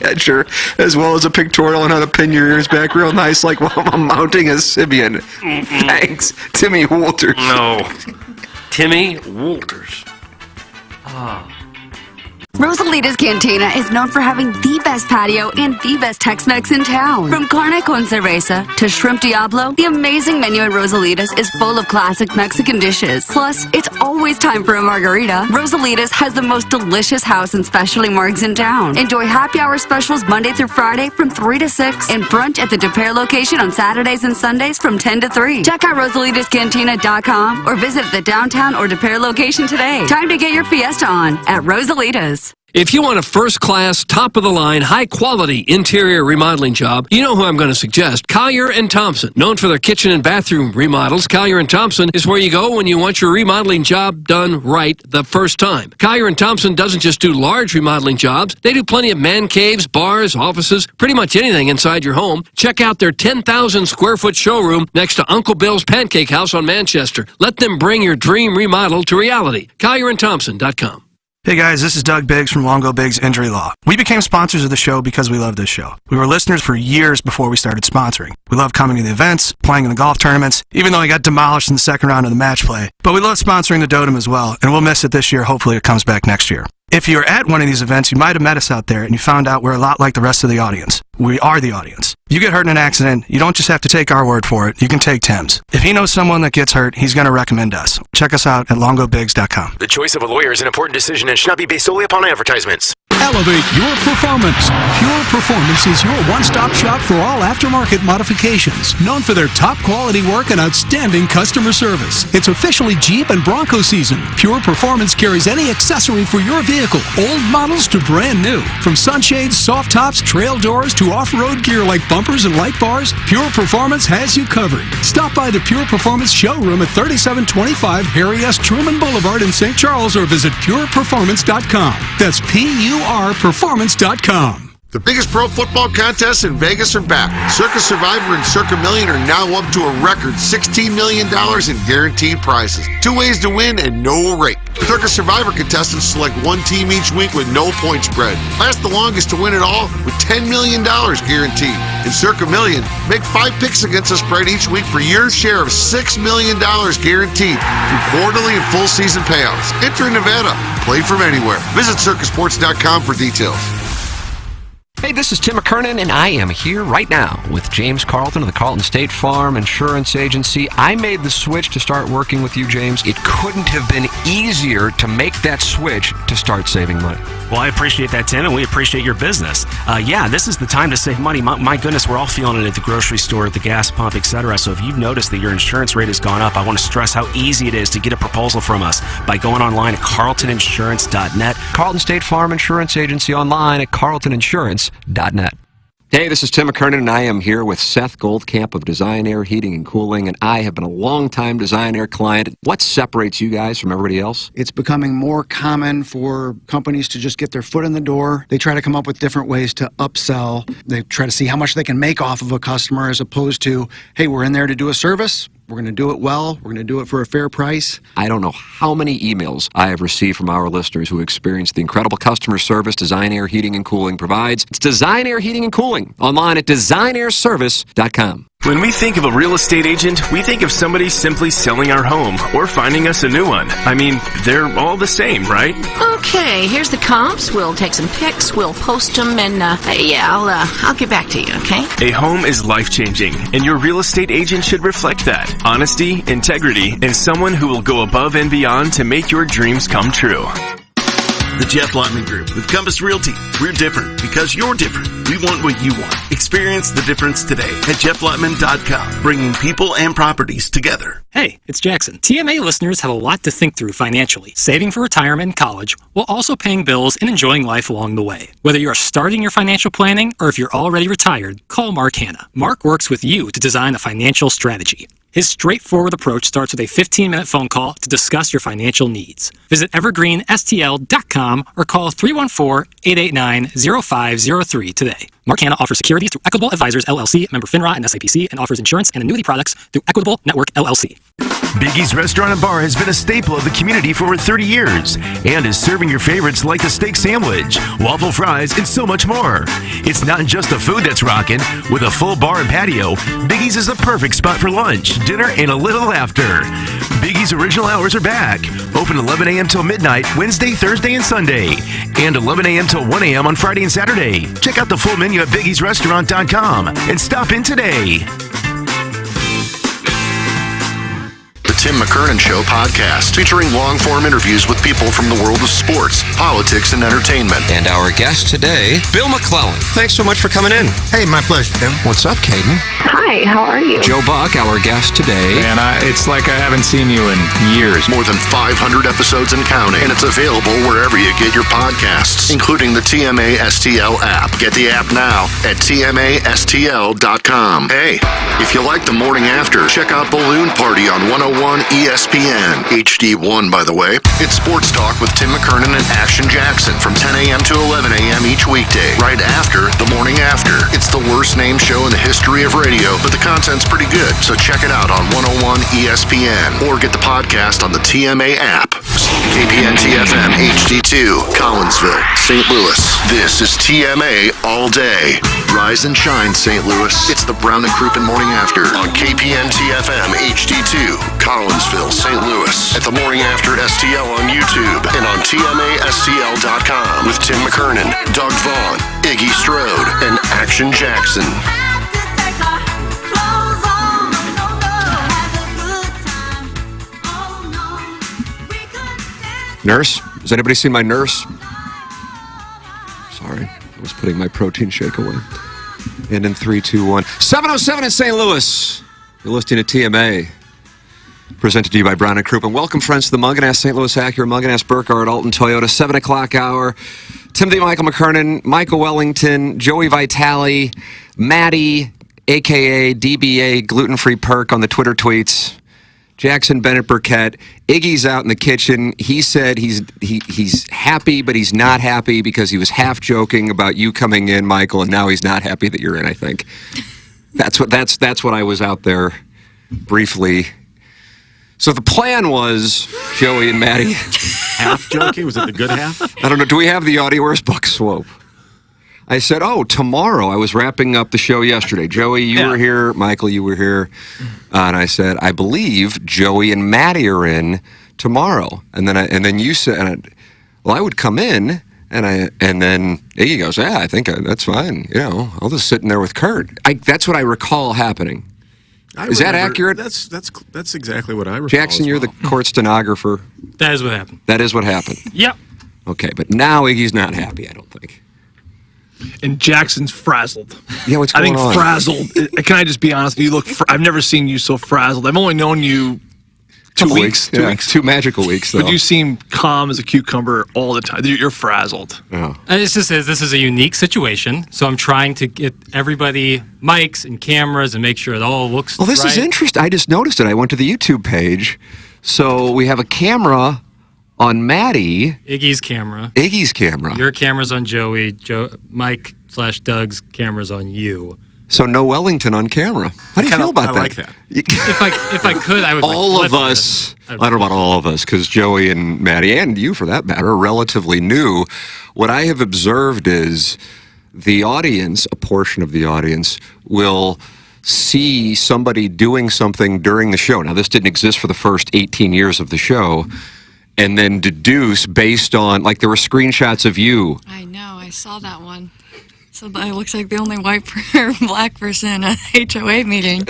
measure, as well as a pictorial on how to pin your ears back real nice, like while I'm mounting a Sibian. Thanks, Timmy Walters. No, Timmy Walters. Rosalita's Cantina is known for having the best patio and the best Tex-Mex in town. From carne con cerveza to shrimp diablo, the amazing menu at Rosalita's is full of classic Mexican dishes. Plus, it's always time for a margarita. Rosalita's has the most delicious house and specialty margs in town. Enjoy happy hour specials Monday through Friday from 3 to 6 and brunch at the De Pere location on Saturdays and Sundays from 10 to 3. Check out rosalitascantina.com or visit the downtown or De Pere location today. Time to get your fiesta on at Rosalita's. If you want a first-class, top-of-the-line, high-quality interior remodeling job, you know who I'm going to suggest. Cyer and Thompson. Known for their kitchen and bathroom remodels, Cyer and Thompson is where you go when you want your remodeling job done right the first time. Cyer and Thompson doesn't just do large remodeling jobs. They do plenty of man caves, bars, offices, pretty much anything inside your home. Check out their 10,000-square-foot showroom next to Uncle Bill's Pancake House on Manchester. Let them bring your dream remodel to reality. CyerandThompson.com. Hey guys, this is Doug Biggs from Longo Biggs Injury Law. We became sponsors of the show because we love this show. We were listeners for years before we started sponsoring. We love coming to the events, playing in the golf tournaments, even though I got demolished in the second round of the match play. But we love sponsoring the Dotem as well, and we'll miss it this year. Hopefully it comes back next year. If you're at one of these events, you might have met us out there and you found out we're a lot like the rest of the audience. We are the audience. You get hurt in an accident, you don't just have to take our word for it, you can take Tim's. If he knows someone that gets hurt, he's going to recommend us. Check us out at longobiggs.com. The choice of a lawyer is an important decision and should not be based solely upon advertisements. Elevate your performance. Pure Performance is your one-stop shop for all aftermarket modifications. Known for their top quality work and outstanding customer service. It's officially Jeep and Bronco season. Pure Performance carries any accessory for your vehicle, old models to brand new. From sunshades, soft tops, trail doors to off-road gear like bumpers and light bars, Pure Performance has you covered. Stop by the Pure Performance showroom at 3725 Harry S. Truman Boulevard in St. Charles or visit pureperformance.com. That's PURperformance.com. The biggest pro football contests in Vegas are back. Circa Survivor and Circa Million are now up to a record $16 million in guaranteed prizes. 2 ways to win and no rake. Circa Survivor contestants select one team each week with no point spread. Last the longest to win it all with $10 million guaranteed. In Circa Million, make 5 picks against the spread each week for your share of $6 million guaranteed through quarterly and full season payouts. Enter in Nevada. Play from anywhere. Visit circasports.com for details. Hey, this is Tim McKernan, and I am here right now with James Carlton of the Carlton State Farm Insurance Agency. I made the switch to start working with you, James. It couldn't have been easier to make that switch to start saving money. Well, I appreciate that, Tim, and we appreciate your business. Yeah, this is the time to save money. My goodness, we're all feeling it at the grocery store, at the gas pump, etc. So if you've noticed that your insurance rate has gone up, I want to stress how easy it is to get a proposal from us by going online at carltoninsurance.net. Carlton State Farm Insurance Agency online at carltoninsurance.net. Hey, this is Tim McKernan, and I am here with Seth Goldcamp of Design Air Heating and Cooling, and I have been a long-time Design Air client. What separates you guys from everybody else? It's becoming more common for companies to just get their foot in the door. They try to come up with different ways to upsell. They try to see how much they can make off of a customer as opposed to, hey, we're in there to do a service. We're going to do it well. We're going to do it for a fair price. I don't know how many emails I have received from our listeners who experience the incredible customer service Design Air Heating and Cooling provides. It's Design Air Heating and Cooling, online at designairservice.com. When we think of a real estate agent, we think of somebody simply selling our home or finding us a new one. I mean, they're all the same, right? Okay, here's the comps. We'll take some pics, we'll post them, and I'll get back to you, okay? A home is life-changing, and your real estate agent should reflect that. Honesty, integrity, and someone who will go above and beyond to make your dreams come true. The Jeff Lutman Group with Compass Realty. We're different because you're different. We want what you want. Experience the difference today at jefflutman.com, bringing people and properties together. Hey, it's Jackson. TMA listeners have a lot to think through financially, saving for retirement and college, while also paying bills and enjoying life along the way. Whether you are starting your financial planning or if you're already retired, call Mark Hanna. Mark works with you to design a financial strategy. His straightforward approach starts with a 15-minute phone call to discuss your financial needs. Visit evergreenstl.com or call 314-889-0503 today. Mark Hanna offers securities through Equitable Advisors, LLC, member FINRA and SIPC, and offers insurance and annuity products through Equitable Network, LLC. Biggie's Restaurant and Bar has been a staple of the community for over 30 years and is serving your favorites like the steak sandwich, waffle fries, and so much more. It's not just the food that's rocking. With a full bar and patio, Biggie's is the perfect spot for lunch, dinner, and a little laughter. Biggie's original hours are back. Open 11 a.m. till midnight, Wednesday, Thursday, and Sunday. And 11 a.m. till 1 a.m. on Friday and Saturday. Check out the full menu at biggiesrestaurant.com and stop in today. Tim McKernan Show podcast, featuring long-form interviews with people from the world of sports, politics, and entertainment. And our guest today, Bill McClellan. Thanks so much for coming in. Hey, my pleasure, Tim. What's up, Caden? Hi, how are you? Joe Buck, our guest today. Man, it's like I haven't seen you in years. More than 500 episodes and counting, and it's available wherever you get your podcasts, including the TMA STL app. Get the app now at TMASTL.com. Hey, if you like the morning after, check out Balloon Party on 101 ESPN. HD1, by the way. It's Sports Talk with Tim McKernan and Action Jackson from 10 a.m. to 11 a.m. each weekday, right after the morning after. It's the worst named show in the history of radio, but the content's pretty good, so check it out on 101 ESPN or get the podcast on the TMA app. KPN-TFM HD2, Collinsville, St. Louis. This is TMA all day. Rise and shine, St. Louis. It's the Brown and Crooppin Morning After on KPN-TFM HD2, Collinsville, St. Louis. At the Morning After STL on YouTube and on TMASTL.com with Tim McKernan, Doug Vaughn, Iggy Strode, and Action Jackson. Nurse? Has anybody seen my nurse? Sorry, I was putting my protein shake away. And in 3, 2, 1. 7:07 in St. Louis. You're listening to TMA. Presented to you by Brown and Crouppen. Welcome, friends, to the Munganast, St. Louis Acura, Munganast, Burkhardt, Alton, Toyota, 7 o'clock hour. Timothy Michael McKernan, Michael Wellington, Joey Vitale, Maddie, a.k.a. DBA, gluten-free perk on the Twitter tweets. Jackson Bennett Burkett. Iggy's out in the kitchen. He said he's happy, but he's not happy because he was half joking about you coming in, Michael, and now he's not happy that you're in, I think. That's what I was out there briefly. So the plan was, Joey and Maddie. Half joking? Was it the good half? I don't know. Do we have the audio? Where's Buck Swope? I said, tomorrow. I was wrapping up the show yesterday. Joey, you were here. Michael, you were here. And I said, I believe Joey and Maddie are in tomorrow. And then you said, I would come in. And then Iggy goes, I think that's fine. I'll just sit in there with Kurt. That's what I recall happening. Is that accurate? That's exactly what I recall. Jackson, you're the court stenographer. That is what happened. That is what happened. Yep. Okay, but now Iggy's not happy, I don't think. And Jackson's frazzled. Yeah, what's going on? I think frazzled. Can I just be honest? You look. I've never seen you so frazzled. I've only known you 2 weeks. 2 weeks. 2 magical weeks, though. But you seem calm as a cucumber all the time. You're frazzled. Oh. It's just this is a unique situation, so I'm trying to get everybody mics and cameras and make sure it all looks. Well, this is interesting. I just noticed it. I went to the YouTube page, so we have a camera on Maddie. Iggy's camera. Your camera's on Joey. Mike/Doug's camera's on you. So no Wellington on camera. How do you feel about that? I like that. If I could, I would. All of us. I don't know about all of us, because Joey and Maddie, and you for that matter, are relatively new. What I have observed is the audience, a portion of the audience, will see somebody doing something during the show. Now, this didn't exist for the first 18 years of the show. And then deduce based on, like, there were screenshots of you. I know, I saw that one. So I looks like the only white or black person at an HOA meeting.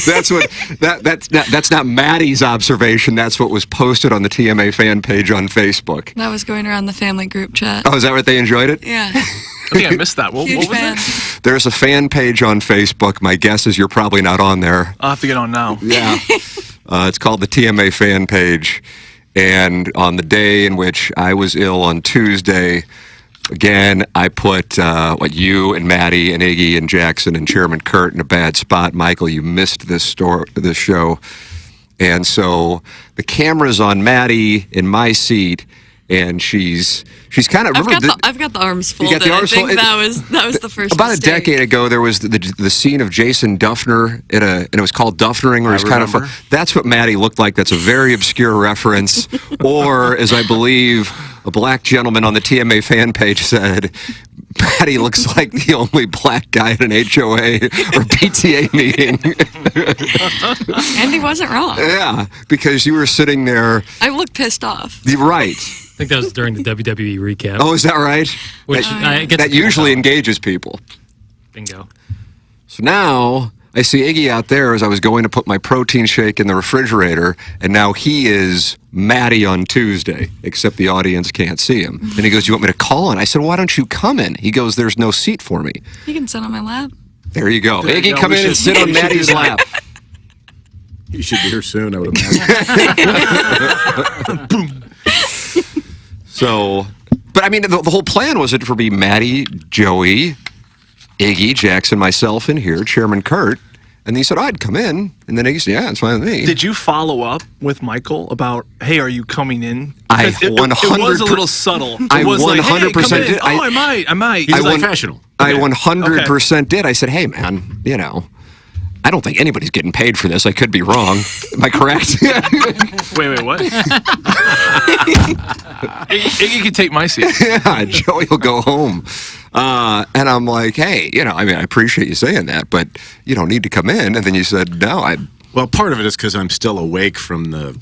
That's not Maddie's observation. That's what was posted on the TMA fan page on Facebook. That was going around the family group chat. Oh, is that what they enjoyed it? Yeah. I think I missed that. What was fan. it? There's a fan page on Facebook. My guess is you're probably not on there. I'll have to get on now. Yeah. It's called the TMA fan page. And on the day in which I was ill on Tuesday, again, I put you and Maddie and Iggy and Jackson and Chairman Kurt in a bad spot. Michael, you missed this show. And so the camera's on Maddie in my seat, and she's kind of. I've got the arms folded. You got the arms I think folded. that was the first. About mistake. a decade ago, there was the scene of Jason Duffner and it was called Duffnering, where he's kind of. That's what Maddie looked like. That's a very obscure reference, or as I believe a black gentleman on the TMA fan page said, Maddie looks like the only black guy at an HOA or PTA meeting. And he wasn't wrong. Yeah, because you were sitting there. I looked pissed off. You're right. I think that was during the WWE recap. Oh, is that right? Which that usually engages people. Bingo. So now I see Iggy out there as I was going to put my protein shake in the refrigerator, and now he is Maddie on Tuesday, except the audience can't see him. And he goes, "You want me to call in?" I said, "Why don't you come in?" He goes, "There's no seat for me." You can sit on my lap. There you go. Iggy, come in and sit on Maddie's lap. You should be here soon, I would imagine. Boom. So, but I mean, the whole plan was it for me, Maddie, Joey, Iggy, Jackson, myself in here, Chairman Kurt, and he said, I'd come in. And then Iggy said, yeah, it's fine with me. Did you follow up with Michael about, hey, are you coming in? I 100%. It was a little subtle. I was 100% like, hey, did. I might. He's professional. I 100% did. I said, hey, man, you know, I don't think anybody's getting paid for this. I could be wrong. Am I correct? Wait, what? Iggy can take my seat. Yeah, Joey will go home. And I'm like, hey, you know, I mean, I appreciate you saying that, but you don't need to come in. And then you said, no, Well, part of it is because I'm still awake from the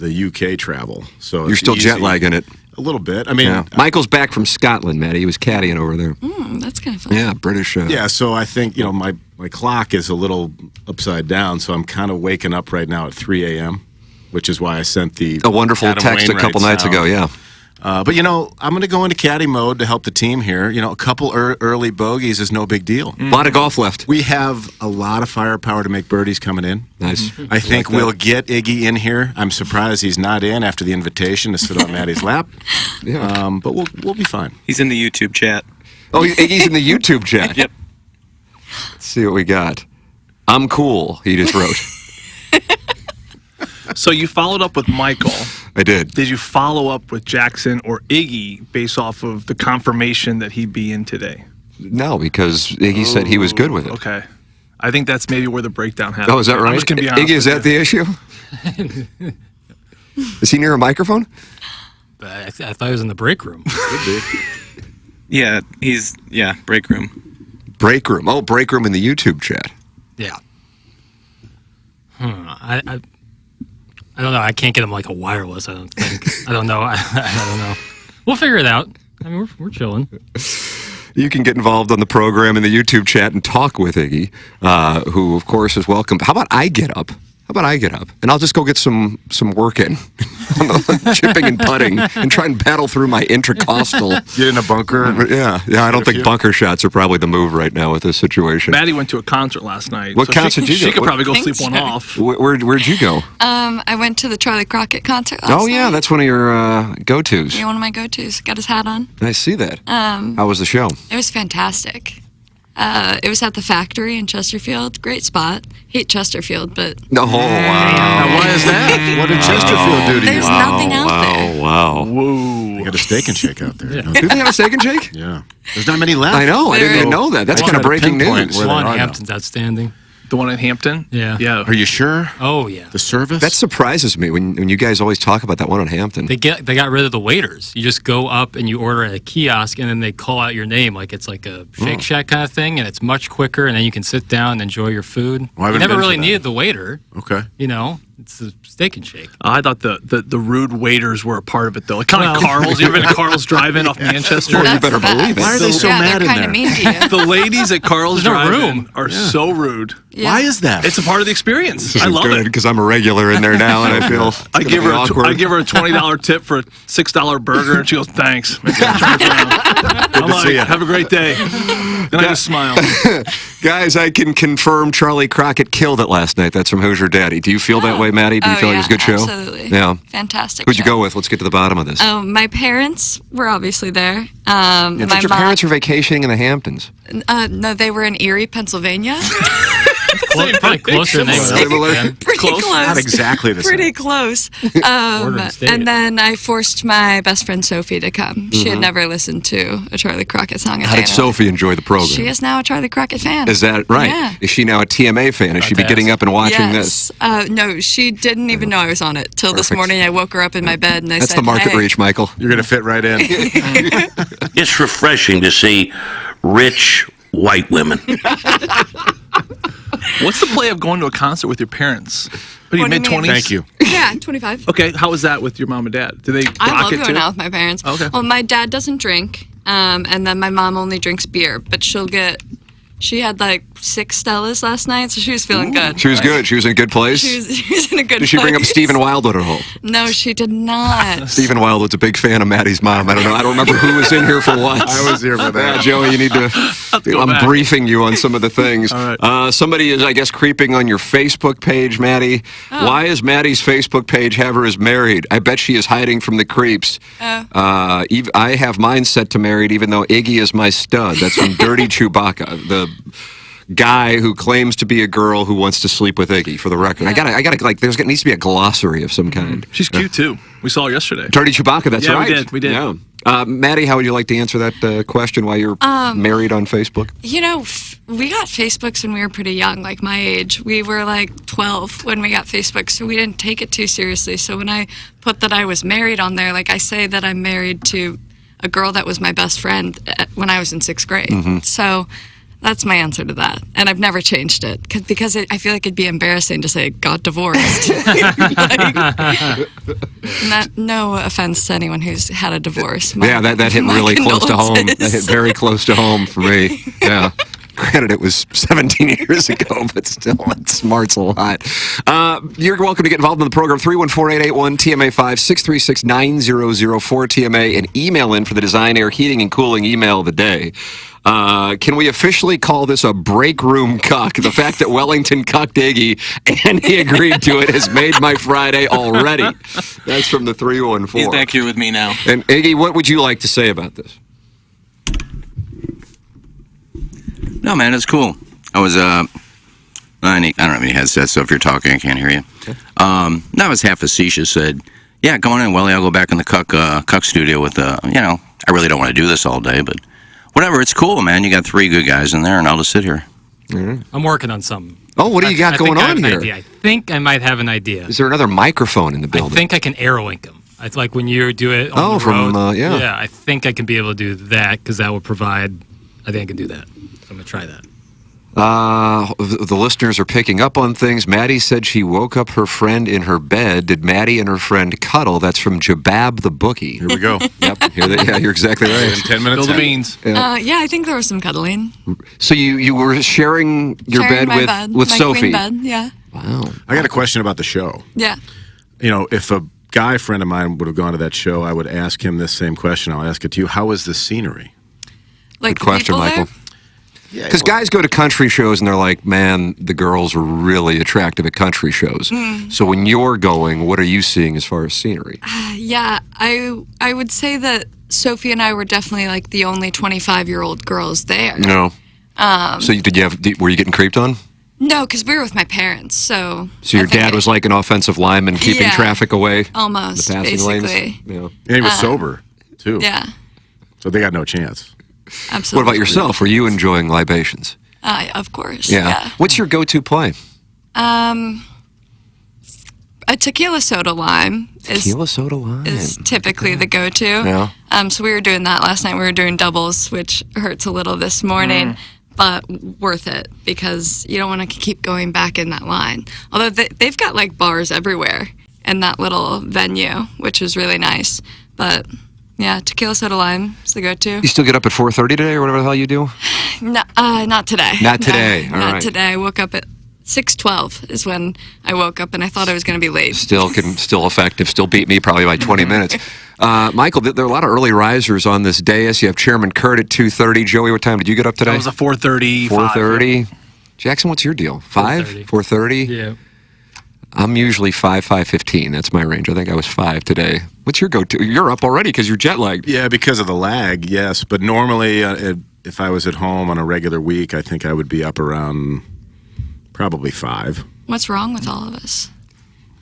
UK travel. So you're still jet lagging it. A little bit. I mean, yeah. Michael's back from Scotland, Maddie. He was caddying over there. That's kind of fun. Yeah, British. Yeah, so I think, you know, my clock is a little upside down, so I'm kind of waking up right now at 3 a.m., which is why I sent a wonderful Adam text a couple nights ago, yeah. But, you know, I'm going to go into caddy mode to help the team here. You know, a couple early bogeys is no big deal. A lot of golf left. We have a lot of firepower to make birdies coming in. Nice. I think we'll get Iggy in here. I'm surprised he's not in after the invitation to sit on Maddie's lap. Yeah. But we'll be fine. He's in the YouTube chat. Oh, Iggy's in the YouTube chat. Yep. Let's see what we got. I'm cool, he just wrote. So you followed up with Michael. I did. Did you follow up with Jackson or Iggy based off of the confirmation that he'd be in today? No, because Iggy said he was good with it. Okay. I think that's maybe where the breakdown happened. Oh, is that right? I'm just going to be honest Iggy, is that the issue? Is he near a microphone? I thought he was in the break room. Yeah, break room. Break room. Oh, break room in the YouTube chat. Yeah. I don't know. I can't get him like a wireless, I don't think. I don't know. I don't know. We'll figure it out. I mean, we're chilling. You can get involved on the program in the YouTube chat and talk with Iggy, who, of course, is welcome. How about I get up? And I'll just go get some work in on the chipping and putting and try and battle through my intercostal. Get in a bunker. Yeah. I don't think bunker shots are probably the move right now with this situation. Maddie went to a concert last night. What concert did you go? She could probably go sleep one off. Where'd you go? I went to the Charlie Crockett concert last night. Oh, yeah, that's one of your go-tos. Yeah, one of my go-tos. Got his hat on. I see that. How was the show? It was fantastic. It was at the Factory in Chesterfield. Great spot. Hate Chesterfield, but... Oh, wow. Now, why is that? What did Chesterfield do to you? There's nothing out there. Wow. Whoa. They got a steak and shake out there. Do they have a steak and shake? Yeah. There's not many left. I know. I didn't even know that. That's kind of breaking news. One Hampton's outstanding. The one in Hampton? Yeah. Are you sure? Oh, yeah. The service? That surprises me when you guys always talk about that one in Hampton. They got rid of the waiters. You just go up and you order at a kiosk, and then they call out your name like it's like a Shake Shack kind of thing, and it's much quicker, and then you can sit down and enjoy your food. Well, you never really needed the waiter. Okay. You know, it's a steak and shake. I thought the rude waiters were a part of it, though. Like kind of like Carl's. You ever been to Carl's Drive-In off Manchester? Well, you better believe it. Why are they so mad in there? Mean to you. The ladies at Carl's There's no Drive-In are so rude. Yeah. Why is that? It's a part of the experience. I love it. Because I'm a regular in there now, and I feel I give her awkward. I give her a $20 tip for a $6 burger, and she goes, "Thanks." I'm like, "Have a great day." Then I just smile. Guys, I can confirm Charlie Crockett killed it last night. That's from Who's Your Daddy. Do you feel that way, Maddie? Do you feel like it was a good show? Absolutely. Yeah. Fantastic. Who'd you go with? Let's get to the bottom of this. My parents were obviously there. Your parents are vacationing in the Hamptons. No, they were in Erie, Pennsylvania. Probably closer than Similar. Pretty close. Not exactly the Pretty same. close. State. And then I forced my best friend Sophie to come. She had never listened to a Charlie Crockett song. How did Sophie enjoy the program? She is now a Charlie Crockett fan. Is that right? Yeah. Is she now a TMA fan? Is she be getting up and watching this? No, she didn't even know I was on it till this morning. I woke her up in my bed and I That's said, the market hey. reach, Michael. You're going to fit right in. It's refreshing to see rich white women. What's the play of going to a concert with your parents? What are you, What do you mean? mid-20s? Thank you. Yeah, 25. Okay, how was that with your mom and dad? Do they I rock love it going too? out with my parents. Okay. Well, my dad doesn't drink, and then my mom only drinks beer, but she had like 6 Stellas last night, so she was feeling good. She was good. She was in a good place. She was in a good Did she bring up place. Stephen Wildwood at home? No, she did not. Stephen Wildwood's a big fan of Maddie's mom. I don't know. I don't remember who was in here for what. I was here for that. Joey, you need to. I'm briefing you on some of the things. All right. Somebody is, I guess, creeping on your Facebook page, Maddie. Oh. Why is Maddie's Facebook page have her as married? I bet she is hiding from the creeps. Oh. I have mine set to married, even though Iggy is my stud. That's from Dirty Chewbacca, the guy who claims to be a girl who wants to sleep with Iggy. For the record, I gotta like. There needs to be a glossary of some kind. She's cute too. We saw her yesterday. Dirty Chewbacca. That's Yeah, right. we did. Yeah. Maddie, how would you like to answer that question? Why you're married on Facebook? You know, we got Facebooks when we were pretty young, like my age. We were like 12 when we got Facebook, so we didn't take it too seriously. So when I put that I was married on there, like I say that I'm married to a girl that was my best friend when I was in 6th grade. So that's my answer to that. And I've never changed it because I feel like it'd be embarrassing to say got divorced. No offense to anyone who's had a divorce. That hit really close to home. That hit very close to home for me. Yeah. Granted, it was 17 years ago, but still, it smarts a lot. You're welcome to get involved in the program. 314-881-TMA5, 636-9004-TMA, and email in for the Design, Air, Heating, and Cooling email of the day. Can we officially call this a break room cuck? The fact that Wellington cucked Iggy and he agreed to it has made my Friday already. That's from the 314. He's back here with me now. And Iggy, what would you like to say about this? No, man, it's cool. I was, I don't have any headsets, so if you're talking, I can't hear you. Okay. I was half facetious, said, yeah, go on in, Welly, I'll go back in the cuck studio with, I really don't want to do this all day, but whatever, it's cool, man. You got 3 good guys in there, and I'll just sit here. I'm working on something. Oh, what do you got going on here? I think I might have an idea. Is there another microphone in the building? I think I can airlink them. It's like when you do it on the road. Yeah, I think I can be able to do that because that would provide. I think I can do that. So I'm gonna try that. The listeners are picking up on things. Maddie said she woke up her friend in her bed. Did Maddie and her friend cuddle? That's from Jabab the Bookie. Here we go. Yep. Yeah, you're exactly right. In 10 minutes. Spill the beans. Yeah, I think there was some cuddling. So you were sharing your Sharing bed my with my Sophie. queen bed, yeah. Wow. I got a question about the show. Yeah. If a guy friend of mine would have gone to that show, I would ask him this same question. I'll ask it to you. How was the scenery? Like Good question, Michael. Because guys go to country shows and they're like, man, the girls are really attractive at country shows. So when you're going, what are you seeing as far as scenery? Yeah, I would say that Sophie and I were definitely like the only 25-year-old girls there. No. So were you getting creeped on? No, because we were with my parents, so. So your dad was like an offensive lineman keeping traffic away? Almost, the passing basically. lanes? Yeah. And he was sober, too. Yeah. So they got no chance. Absolutely. What about yourself? Were you enjoying libations? Of course. Yeah. What's your go-to play? A tequila soda lime is typically the go-to. Yeah. So we were doing that last night. We were doing doubles, which hurts a little this morning, but worth it because you don't want to keep going back in that line. Although they've got like bars everywhere in that little venue, which is really nice. But yeah, tequila soda lime is the go-to. You still get up at 4:30 today or whatever the hell you do? No, not today. Not today. No, All not right. today. I woke up at 6:12 is when I woke up, and I thought I was going to be late. Still effective. Still beat me probably by 20 minutes. Michael, there are a lot of early risers on this dais. You have Chairman Kurt at 2:30. Joey, what time did you get up today? That was a 4:30. 4:30. Jackson, what's your deal? 5? 4:30? Yeah. I'm usually 5:15. That's my range. I think I was 5 today. What's your go-to? You're up already because you're jet lagged. Yeah, because of the lag, yes. But normally, if I was at home on a regular week, I think I would be up around Probably 5. What's wrong with all of us?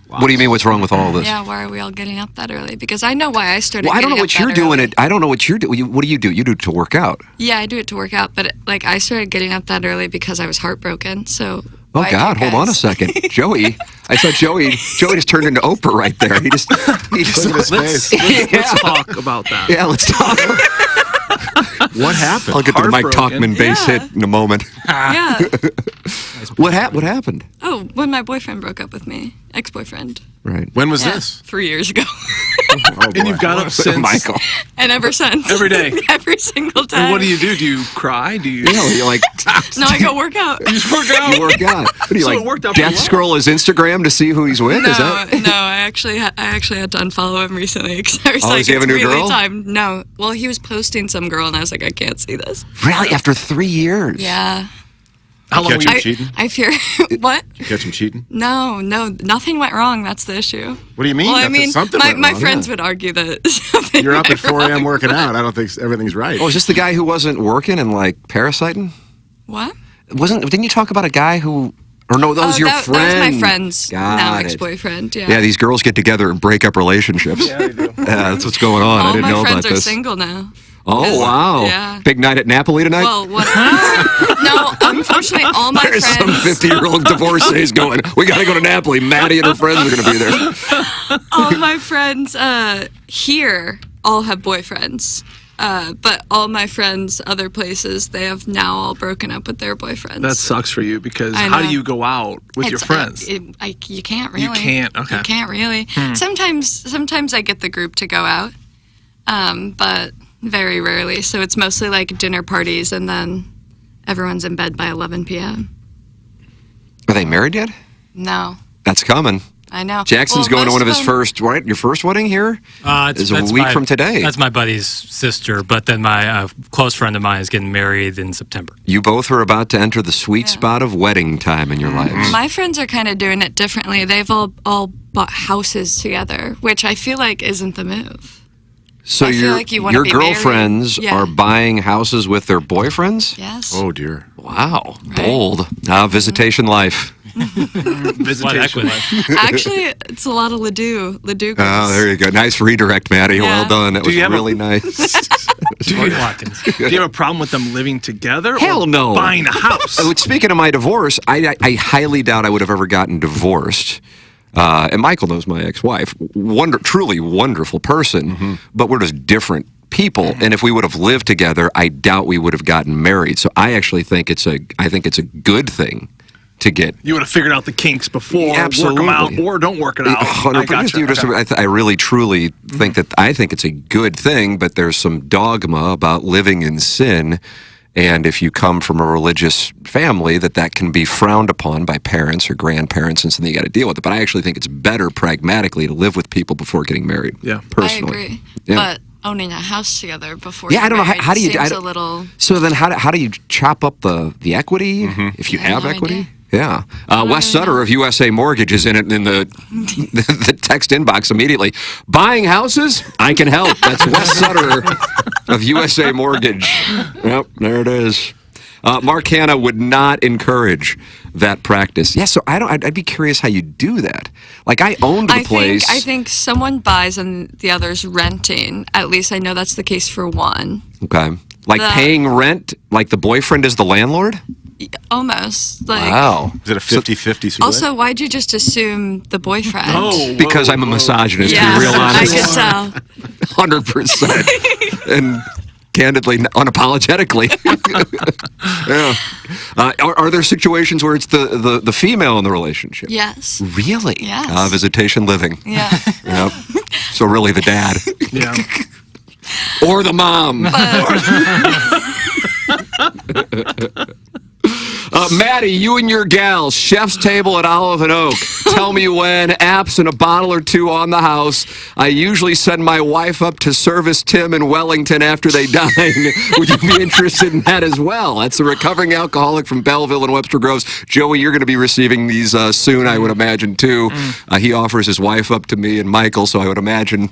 What do you mean? What's wrong with all of this? Yeah, why are we all getting up that early? Because I know why I started. Well, I don't know what you're doing. I don't know what you're doing. What do? You do it to work out. Yeah, I do it to work out, but like I started getting up that early because I was heartbroken. So. Oh God! Hold on a second, Joey. I saw Joey. Joey just turned into Oprah right there. He just. Look at his face. Let's talk about that. Yeah, let's talk. What happened? I'll get to the Mike Talkman bass hit in a moment. Yeah. What happened? Oh, when my boyfriend broke up with me, ex-boyfriend. Right. When was this? 3 years ago. And you've got up since. Michael. And ever since. Every day. Every single time. And what do you do? Do you cry? Do you? You're like. No, I go work out. You just work out. You work out. What do you So like? it worked out Death pretty well. scroll his Instagram to see who he's with? No, Is that? no, I actually had to unfollow him recently because I was Oh, like, does he have a it's new really girl? time. No, well, he was posting some girl, and I was like, I can't see this. Really? After 3 years? Yeah. How long? Catch him cheating? I fear what? You catch him cheating? No, nothing went wrong. That's the issue. What do you mean? Well, I Nothing- mean, something my went wrong, friends yeah. would argue that something You're up at went 4 a.m. wrong. working out. I don't think everything's right. Oh, is this the guy who wasn't working and like parasiting? What? Didn't you talk about a guy who? Or no, that was your friend. That was my friend's now Got it. ex-boyfriend. Yeah. Yeah, these girls get together and break up relationships. Yeah, they do. Yeah, that's what's going on. I All didn't my know about friends are this. single now. Oh, wow. Yeah. Big night at Napoli tonight? Well, what? No, unfortunately, all my There's some friends. 50-year-old divorcees going, we got to go to Napoli. Maddie and her friends are going to be there. All my friends here all have boyfriends. But all my friends, other places, they have now all broken up with their boyfriends. That sucks for you because I how do know. you go out with your friends? You can't really. You can't. Okay. You can't really. Sometimes I get the group to go out, but very rarely. So it's mostly like dinner parties, and then everyone's in bed by 11 p.m. Are they married yet? No, That's coming. I know. Jackson's Well, going to one of his most them- first, right? Your first wedding here? Is a week from today. That's my buddy's sister, but then my close friend of mine is getting married in September. You both are about to enter the sweet spot of wedding time in your lives. My friends are kind of doing it differently. They've all bought houses together, which I feel like isn't the move. So I feel your like you wanna your be married. girlfriends Yeah. are buying houses with their boyfriends? Yes. Oh, dear. Wow. Bold. Visitation life. Visitation life. Actually, it's a lot of Ledoux. Ledoux girls. Oh, there you go. Nice redirect, Maddie. Yeah. Well done. That Do was you have really nice. Do you have a problem with them living together? Hell or no. Buying a house. Speaking of my divorce, I highly doubt I would have ever gotten divorced. And Michael knows my ex-wife. Truly wonderful person, but we're just different people. And if we would have lived together, I doubt we would have gotten married. So I actually think it's a good thing to get. You would have figured out the kinks before, Absolutely. work them out, or don't work it out. 100%. I really, truly think think it's a good thing, but there's some dogma about living in sin. And if you come from a religious family, that can be frowned upon by parents or grandparents, and something you got to deal with it. But I actually think it's better pragmatically to live with people before getting married. Yeah, personally. I agree. Yeah. But owning a house together before Yeah, I don't know how do you. seems a little. So then, how do you chop up the equity if you have equity? Yeah, Wes Sutter of USA Mortgage is in the text inbox immediately. Buying houses? I can help. That's Wes Sutter of USA Mortgage. Yep, there it is. Mark Hanna would not encourage that practice. Yeah, so I'd be curious how you do that. Like I owned the place. I think someone buys and the other's renting. At least I know that's the case for one. Okay, like paying rent, like the boyfriend is the landlord. Almost. Like, Wow. Is it a 50-50 split? Also, why'd you just assume the boyfriend? Because I'm a misogynist, Yeah, to be real honest. I could tell. 100%. And candidly, unapologetically. Yeah. Are there situations where it's the female in the relationship? Yes. Really? Yes. Visitation living. Yeah. Yep. So really the dad. Yeah. Or the mom. Maddie, you and your gals, chef's table at Olive and Oak. Tell me when, apps and a bottle or two on the house. I usually send my wife up to service Tim in Wellington after they dine. Would you be interested in that as well? That's a recovering alcoholic from Belleville and Webster Groves. Joey, you're going to be receiving these soon, I would imagine, too. He offers his wife up to me and Michael, so I would imagine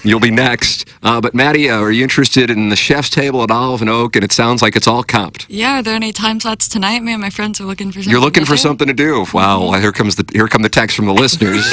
You'll be next. But Maddie, are you interested in the chef's table at Olive and Oak? And it sounds like it's all comped. Yeah, are there any time slots tonight? Me and my friends are looking for something. You're looking to for do. something to do. Wow, well, here come the text from the listeners.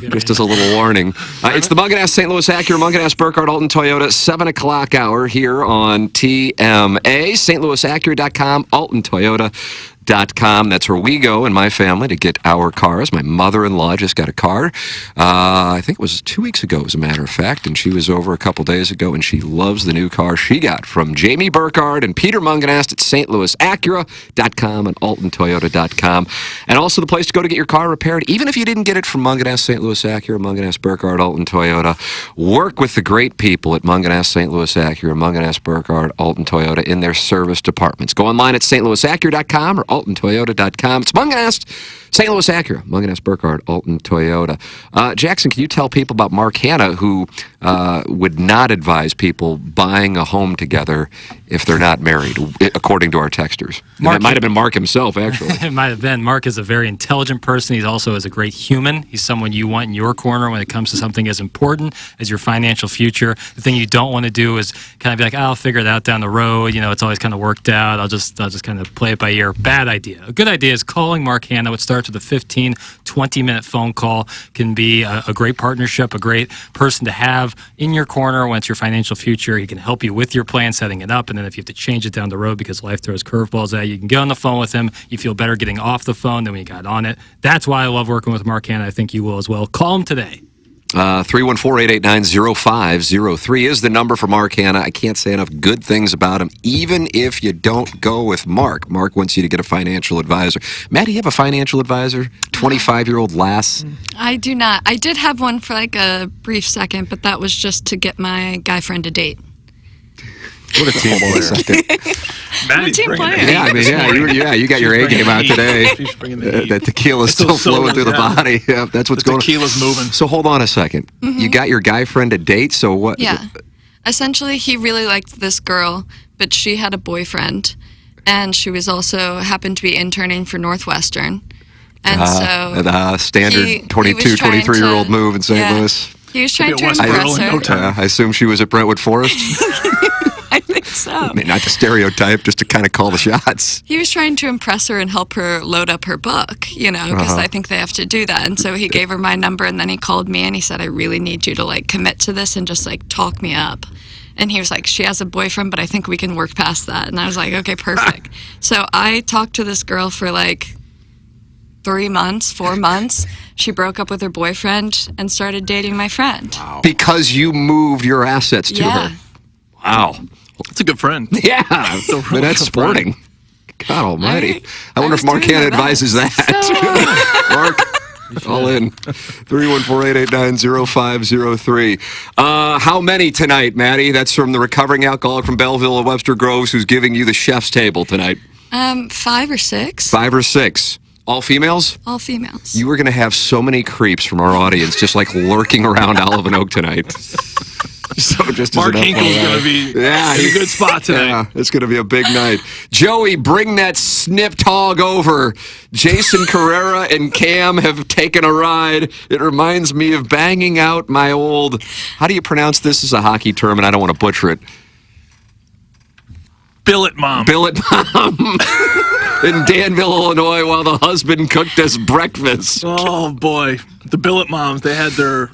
Just as a little warning. It's the Munganast St. Louis Acura, Munganast Burkhardt Alton Toyota, 7 o'clock hour here on TMA. stlouisacura.com, altontoyota.com. That's where we go in my family to get our cars. My mother-in-law just got a car. I think it was 2 weeks ago, as a matter of fact, and she was over a couple days ago, and she loves the new car she got from Jamie Burkhardt and Peter Munganast at stlouisacura.com and altontoyota.com. And also the place to go to get your car repaired, even if you didn't get it from Munganast St. Louis Acura, Munganast Burkhardt Alton Toyota. Work with the great people at Munganast St. Louis Acura, Munganast Burkhardt Alton Toyota in their service departments. Go online at stlouisacura.com or altontoyota.com. It's Munganast, St. Louis Acura, Munganast Burkhardt Alton Toyota. Jackson, can you tell people about Mark Hanna, who would not advise people buying a home together if they're not married, according to our texters? It might have been Mark himself, actually. It might have been. Mark is a very intelligent person. He's also is a great human. He's someone you want in your corner when it comes to something as important as your financial future. The thing you don't want to do is kind of be like, I'll figure it out down the road. You know, it's always kind of worked out. I'll just kind of play it by ear. Bad idea. A good idea is calling Mark Hanna. It starts with a 15, 20-minute phone call. Can be a great partnership, a great person to have in your corner when it's your financial future. He can help you with your plan, setting it up, and then if you have to change it down the road because life throws curveballs at you, you can get on the phone with him. You feel better getting off the phone than when you got on it. That's why I love working with Mark Hanna. I think you will as well. Call him today. 314-889-0503 is the number for Mark Hanna. I can't say enough good things about him, even if you don't go with Mark. Mark wants you to get a financial advisor. Matt, do you have a financial advisor? 25-year-old lass? I do not. I did have one for like a brief second, but that was just to get my guy friend a date. What a team player. Maddie's team bringing player. the Yeah, I mean, you got your A game out today. That tequila's still flowing through the body. Yeah, that's what's going on. Tequila's moving. So hold on a second. You got your guy friend a date, so what? Yeah. Essentially, he really liked this girl, but she had a boyfriend, and she was also happened to be interning for Northwestern. And so the standard 22, 23-year-old move in St. Louis. He was trying to impress her. I assume she was at Brentwood Forest. I think so. I mean, not to stereotype, just to kind of call the shots. He was trying to impress her and help her load up her book, you know, because I think they have to do that. And so he gave her my number, and then he called me and he said, I really need you to like commit to this and just like talk me up. And he was like, she has a boyfriend, but I think we can work past that. And I was like, okay, perfect. So I talked to this girl for like 4 months. She broke up with her boyfriend and started dating my friend. Wow. Because you moved your assets to her. Wow. That's a good friend. Yeah. That's sporting. God almighty. I wonder if Mark Hanna advises that. Mark, all in. 314-889-0503. How many tonight, Maddie? That's from the recovering alcoholic from Belleville and Webster Groves who's giving you the chef's table tonight. 5 or 6. 5 or 6. All females? All females. You were going to have so many creeps from our audience just like lurking around Olive and Oak tonight. So just Mark Hinkle's going to be in a good spot tonight. Yeah, it's going to be a big night. Joey, bring that snipped hog over. Jason Carrera and Cam have taken a ride. It reminds me of banging out my old, how do you pronounce this? This is a hockey term and I don't want to butcher it. Billet mom. Billet mom. In Danville, Illinois, while the husband cooked us breakfast. Oh boy, the billet moms. They had their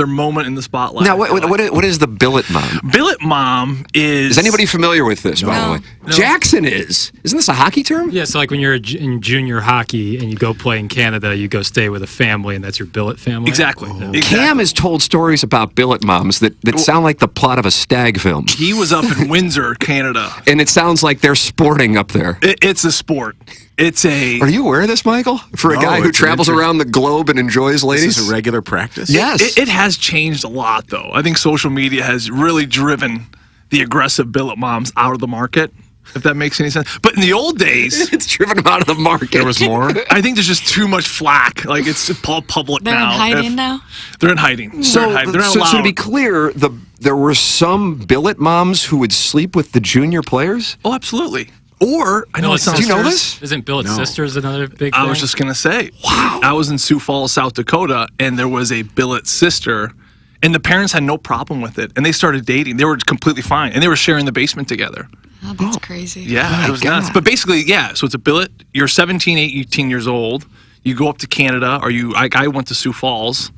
moment in the spotlight. Now, what is the billet mom? Billet mom is... Is anybody familiar with this, by the way? No. Jackson is. Isn't this a hockey term? Yeah, so like when you're in junior hockey and you go play in Canada, you go stay with a family, and that's your billet family. Exactly. Cam has told stories about billet moms that sound like the plot of a stag film. He was up in Windsor, Canada. And it sounds like they're sporting up there. It's a sport. It's a... Are you aware of this, Michael? For a guy who travels around the globe and enjoys ladies? This is a regular practice? Yes. It has changed a lot, though. I think social media has really driven the aggressive billet moms out of the market, if that makes any sense. But in the old days... It's driven them out of the market. There was more? I think there's just too much flack. Like, it's all public They're now. in hiding now? They're in hiding. So to be allowed. clear, there were some billet moms who would sleep with the junior players? Oh, absolutely. Or, I know it sounds... Do you know this? Isn't Billet Sisters another big thing? I was just going to say, wow. I was in Sioux Falls, South Dakota, and there was a billet sister, And the parents had no problem with it, and they started dating. They were completely fine, and they were sharing the basement together. Oh, that's crazy. Yeah, it was nuts. But basically, yeah, so it's a billet. You're 17, 18 years old. You go up to Canada, or I went to Sioux Falls.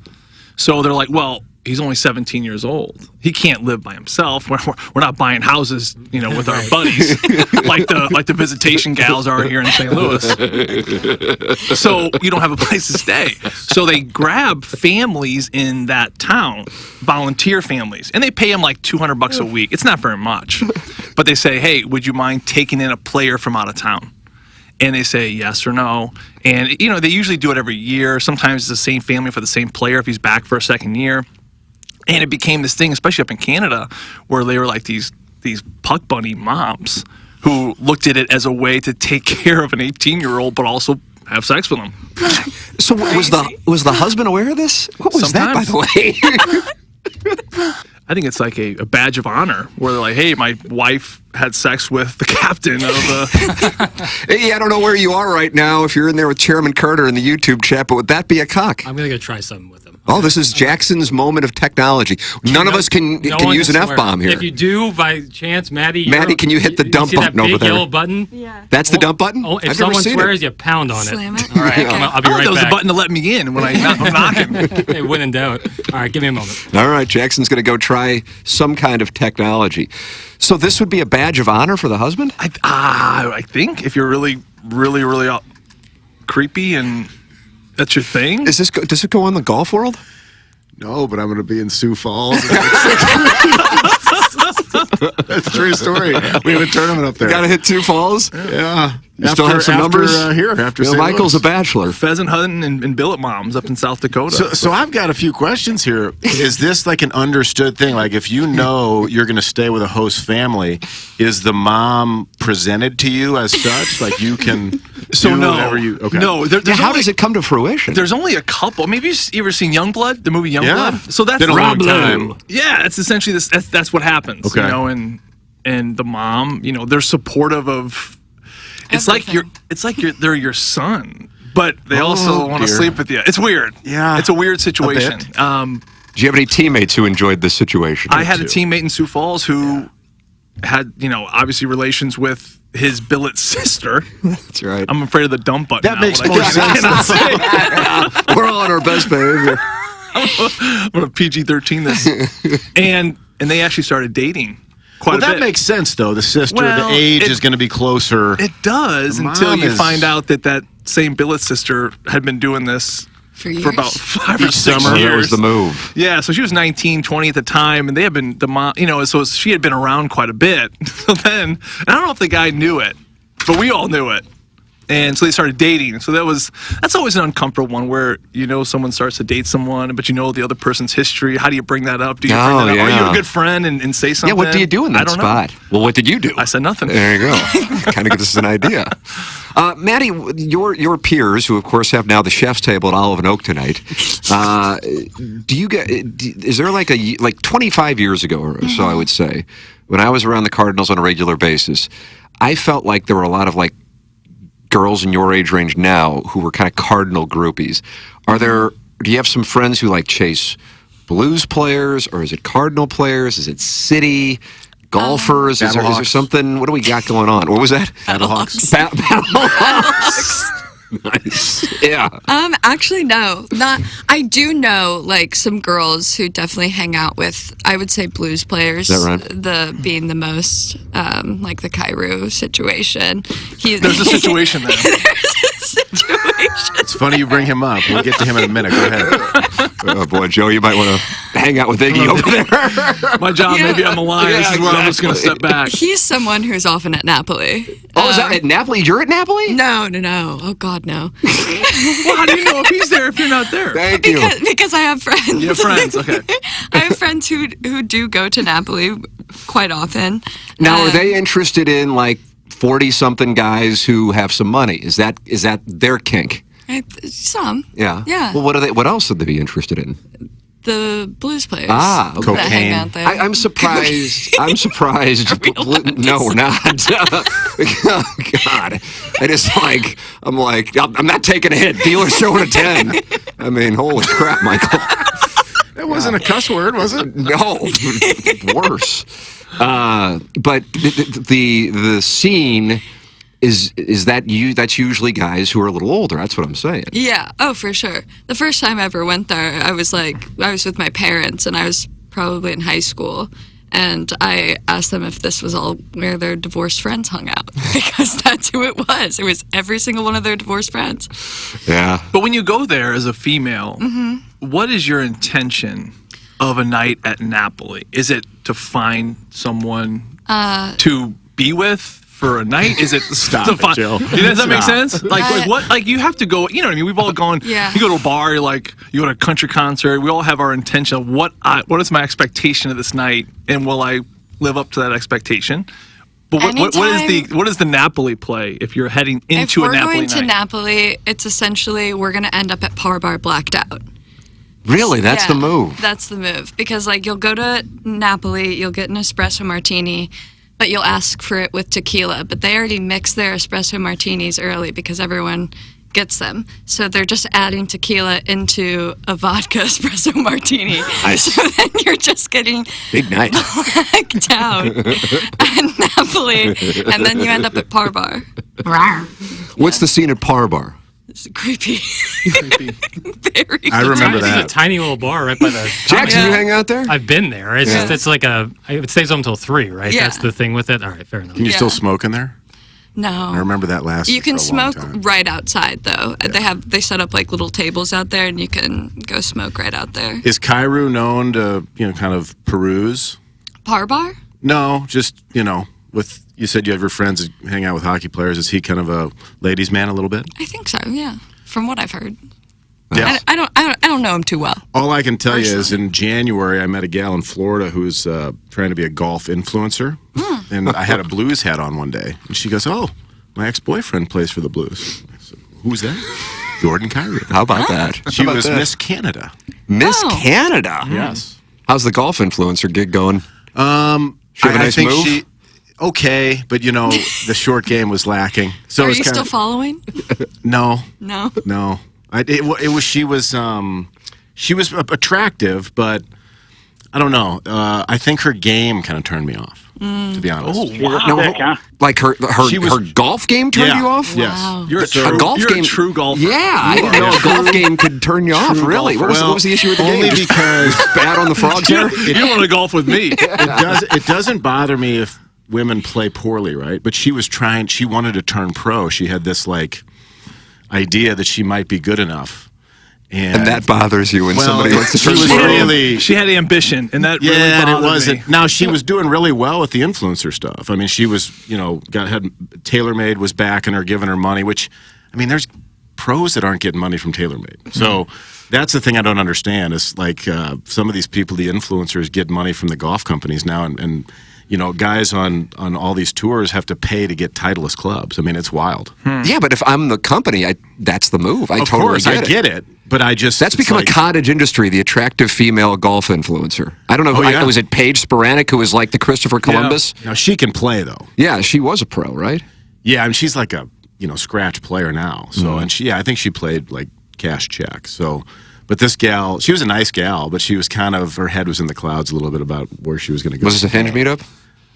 So they're like, well, he's only 17 years old. He can't live by himself. We're not buying houses, with our buddies like the visitation gals are here in St. Louis. So you don't have a place to stay. So they grab families in that town, volunteer families, and they pay them like $200 a week. It's not very much, but they say, hey, would you mind taking in a player from out of town? And they say yes or no. And, they usually do it every year. Sometimes it's the same family for the same player if he's back for a second year. And it became this thing, especially up in Canada, where they were like these puck bunny moms who looked at it as a way to take care of an 18-year-old, but also have sex with him. So was the husband aware of this? What was that, by the way? I think it's like a badge of honor where they're like, hey, my wife had sex with the captain of the... Hey, I don't know where you are right now if you're in there with Chairman Carter in the YouTube chat, but would that be a cock? I'm going to go try something with him. Oh, this is Jackson's moment of technology. None of us can use an F-bomb here. If you do, by chance, Maddie, can you hit the dump button over there? that big yellow button? Yeah. That's the dump button? Oh, if I've someone never seen swears, it. you pound on Slam it. it. All right, I'll be right that was back. a button to let me in when I'm knocking. Hey, when in doubt. All right, give me a moment. All right, Jackson's going to go try some kind of technology. So this would be a badge of honor for the husband? I think if you're really, really, really creepy and that's your thing. Does it go on the golf world? No, but I'm going to be in Sioux Falls. That's a true story. We have a tournament up there. Got to hit Sioux Falls? Yeah. You still have some numbers? After St. Michael's Louis. a bachelor. Pheasant hunting and billet moms up in South Dakota. So I've got a few questions here. Is this like an understood thing? Like if you know you're going to stay with a host family, is the mom presented to you as such? Like you can do whatever you... Okay. No. How does it come to fruition? There's only a couple. Maybe you ever seen Youngblood, the movie Youngblood? Yeah. So that's Been a long time. Yeah, that's essentially this. That's what happens. Okay. And the mom, they're supportive of. It's like they're your son, but they also want to sleep with you. It's weird. Yeah, it's a weird situation. Do you have any teammates who enjoyed this situation? I had a teammate in Sioux Falls who had, obviously relations with his billet sister. That's right. I'm afraid of the dump button. That makes more sense. We're all on our best behavior. I'm going to PG-13 this. and they actually started dating. Quite a that bit. makes sense, though. The sister, Well, the age is going to be closer. It does The until mom you is- find out that same billet sister had been doing this For years. for about 5 or Each 6 summer. years. That was the move. Yeah, so she was 19, 20 at the time, and they had been, the mom, so she had been around quite a bit. So then, and I don't know if the guy knew it, but we all knew it. And so they started dating. So that's always an uncomfortable one where, someone starts to date someone, but the other person's history. How do you bring that up? Do you bring that up? Are you a good friend and say something? Yeah, what do you do in that I don't spot? know. Well, what did you do? I said nothing. There you go. Kind of gives us an idea. Maddie, your peers, who of course have now the chef's table at Olive and Oak tonight, is there like 25 years ago or so, I would say, when I was around the Cardinals on a regular basis, I felt like there were a lot of girls in your age range now who were kind of Cardinal groupies. Do you have some friends who chase Blues players, or is it Cardinal players? Is it City? Golfers? Is there something? What do we got going on? What was that? Battlehawks. Battlehawks. Nice. Yeah. Actually, no. I do know some girls who definitely hang out with, I would say, blues players. Is that right? Being the most the Cairo situation. There's a situation there. It's funny you bring him up. We'll get to him in a minute. Go ahead. Oh boy, Joe, you might want to hang out with Iggy over there. My job, maybe I'm a liar. Yeah, this is where I'm just going to step back. He's someone who's often at Napoli. Oh, is that at Napoli? You're at Napoli? No. Oh, God, no. Well, how do you know if he's there if you're not there? Thank you. Because I have friends. You have friends, okay. I have friends who do go to Napoli quite often. Now, are they interested in 40-something guys who have some money? Is that their kink? Some. Yeah. Yeah. Well, what else would they be interested in? The blues players. Ah, okay. that hang out there. I'm surprised. I'm surprised. No, we're not. Oh, God, I'm not taking a hit. Dealer's showing a 10. I mean, holy crap, Michael. That wasn't a cuss word, was it? No, worse. But the scene is that you? That's usually guys who are a little older. That's what I'm saying. Yeah. Oh, for sure. The first time I ever went there, I was with my parents, and I was probably in high school. And I asked them if this was all where their divorced friends hung out, because that's who it was. It was every single one of their divorced friends. Yeah. But when you go there as a female, what is your intention of a night at Napoli? Is it to find someone to be with for a night? Is it Stop to it, find? Joe. Does that make Stop. sense? Like what? Like you have to go. You know what I mean? We've all gone. Yeah. You go to a bar. You go to a country concert. We all have our intention of what is my expectation of this night, and will I live up to that expectation? But what is the Napoli play if you're heading into a Napoli night? If we're going to Napoli, it's essentially we're going to end up at Par Bar blacked out. Really, that's the move. That's the move, because you'll go to Napoli, you'll get an espresso martini, but you'll ask for it with tequila. But they already mix their espresso martinis early because everyone gets them. So they're just adding tequila into a vodka espresso martini. Nice. So then you're just getting big night blacked out at Napoli, and then you end up at Par Bar. What's the scene at Par Bar? It's creepy. Very I remember It's that. a tiny little bar right by the. Jackson, you hang out there? I've been there. It's just it stays open until 3, right? Yeah. That's the thing with it. All right, fair enough. Can you still smoke in there? No. I remember that last. You can for a long smoke time. right outside, though. They set up little tables out there, and you can go smoke right out there. Is Cairo known to kind of peruse? Par Bar? No, just with you said you have your friends that hang out with hockey players. Is he kind of a ladies' man a little bit? I think so. Yeah, from what I've heard. Yeah. I don't know him too well. All I can tell you is in January I met a gal in Florida who's trying to be a golf influencer, and I had a Blues hat on one day, and she goes, "Oh, my ex-boyfriend plays for the Blues." I said, "Who's that?" Jordan Cairo. How about that? She was Miss Canada. Miss Canada. Yes. How's the golf influencer gig going? She have a nice think move? she okay, but the short game was lacking. So Are it's you kinda, still following? No. No. She was attractive, but I don't know. I think her game kind of turned me off, to be honest. Oh, wow. Like her golf game turned you off? Yes. Wow. You're a true golfer. Yeah, I didn't know a golf game could turn you off. Really? What was the issue with the game? Only because bad on the frogs here. You want to golf with me? It doesn't bother me if women play poorly, right? But she wanted to turn pro. She had this idea that she might be good enough. And that bothers you when somebody wants to turn pro. She had ambition, and that really and it bothered wasn't. me. Now she was doing really well with the influencer stuff. I mean, she was, had TaylorMade was backing her, giving her money. Which, I mean, there's pros that aren't getting money from TaylorMade. So that's the thing I don't understand. Is some of these people, the influencers, get money from the golf companies now, and guys on all these tours have to pay to get Titleist clubs. I mean, it's wild. Yeah, but if I'm the company, that's the move. I totally get it. But that's become a cottage industry. The attractive female golf influencer. I don't know. Was it Paige Sporanic who was like the Christopher Columbus? Yeah. Now she can play though. Yeah, she was a pro, right? Yeah, and she's like a scratch player now. So and I think she played cash check. So. But this gal, she was a nice gal, but she was her head was in the clouds a little bit about where she was going to go. Was this a Hinge meetup?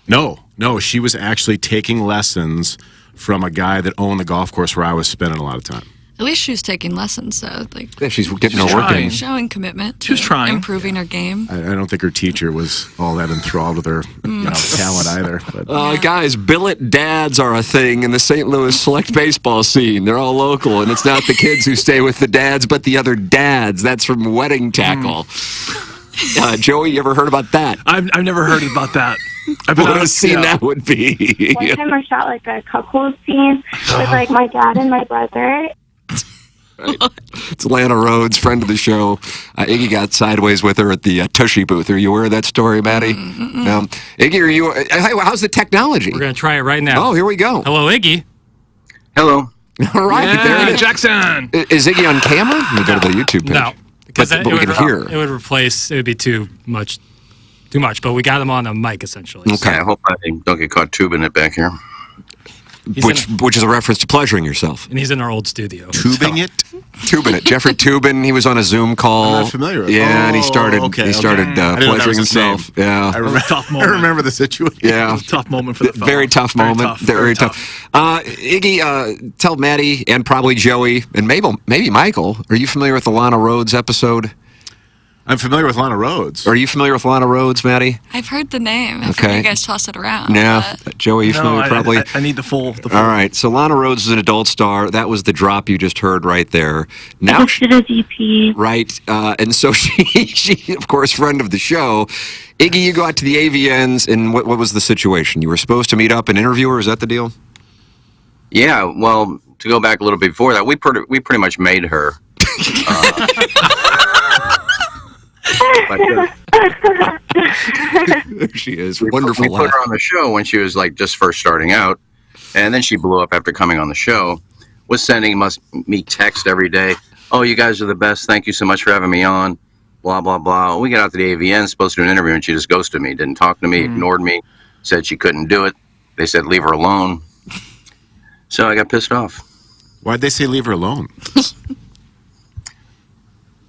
No, she was actually taking lessons from a guy that owned the golf course where I was spending a lot of time. At least she was taking lessons, so yeah, she's getting her work in. Showing commitment. She was trying. Improving her game. I don't think her teacher was all that enthralled with her talent either. But. Guys, billet dads are a thing in the St. Louis select baseball scene. They're all local, and it's not the kids who stay with the dads, but the other dads. That's from Wedding Tackle. Joey, you ever heard about that? I've never heard about that. What a scene that would be. One time I shot a couple scene with my dad and my brother. Right. It's Lana Rhoades, friend of the show. Iggy got sideways with her at the Tushy booth. Are you aware of that story, Maddie? Iggy, are you? How's the technology? We're going to try it right now. Oh, here we go. Hello, Iggy. Hello. All right, there it is. Jackson. Is Iggy on camera? Let me go to the YouTube page. No, because but we can hear. It would replace. It would be too much. But we got him on a mic essentially. Okay, I hope I don't get caught tubing it back here. Which is a reference to pleasuring yourself. And he's in our old studio. Tubing it? Tubin, Jeffrey Tubin. He was on a Zoom call. I'm not familiar with Yeah, and he started. okay, he started I didn't know that pleasuring was his himself. name. Yeah, Tough I moment. remember the situation. yeah. Tough moment for the fellow. Very tough moment. Very tough. Iggy, tell Maddie and probably Joey and maybe Michael. Are you familiar with the Lana Rhoades episode? I'm familiar with Lana Rhoades. Are you familiar with Lana Rhoades, Maddie? I've heard the name. I've heard you guys toss it around. Yeah, Joey, you familiar? Probably. I need the full. All right. So Lana Rhoades is an adult star. That was the drop you just heard right there. Now, right? And so she, of course, friend of the show. Iggy, you go out to the AVNs, and what was the situation? You were supposed to meet up and interview her. Is that the deal? Yeah, well, to go back a little bit before that, we pretty much made her. There she is. We Wonderful. put her on the show when she was like just first starting out, and then she blew up after coming on the show. Was sending me text every day. Oh, you guys are the best. Thank you so much for having me on. Blah blah blah. We got out to the AVN, supposed to do an interview, and she just ghosted me. Didn't talk to me. Ignored me. Said she couldn't do it. They said leave her alone. So I got pissed off. Why'd they say leave her alone?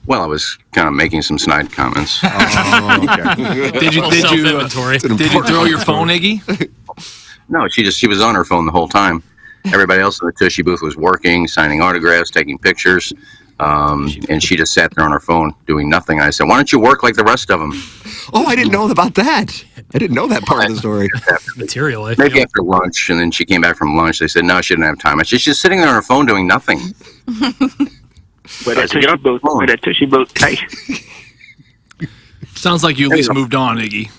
Well, I was kind of making some snide comments. Did you throw your phone, Iggy? No, she was on her phone the whole time. Everybody else in the Tushy booth was working, signing autographs, taking pictures, and she just sat there on her phone doing nothing. I said, "Why don't you work like the rest of them?" Oh, I didn't know about that. I didn't know that part of the story. Material. Maybe after lunch, and then she came back from lunch. They said, "No, she didn't have time." She's just sitting there on her phone doing nothing. With that Tushy boat tight. Sounds like you at least moved on, Iggy.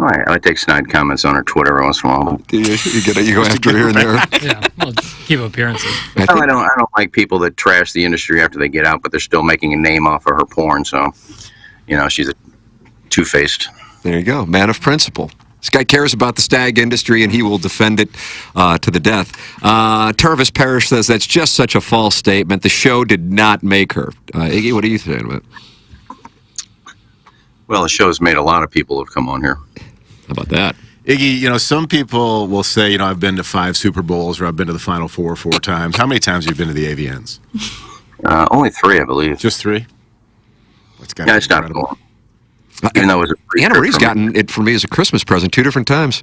I take snide comments on her Twitter every once in a while. You go after her here and there. Yeah, well, keep appearances. I don't like people that trash the industry after they get out, but they're still making a name off of her porn. So, she's a two-faced. There you go, man of principle. This guy cares about the stag industry, and he will defend it to the death. Tervis Parrish says that's just such a false statement. The show did not make her. Iggy, what are you saying about it? Well, the show's made a lot of people have come on here. How about that? Iggy, some people will say, I've been to 5 Super Bowls or I've been to the Final Four 4 times. How many times have you been to the AVNs? Only 3, I believe. Just 3? Yeah, I stopped going. Even though it was Anna Marie's gotten it for me as a Christmas present 2 different times.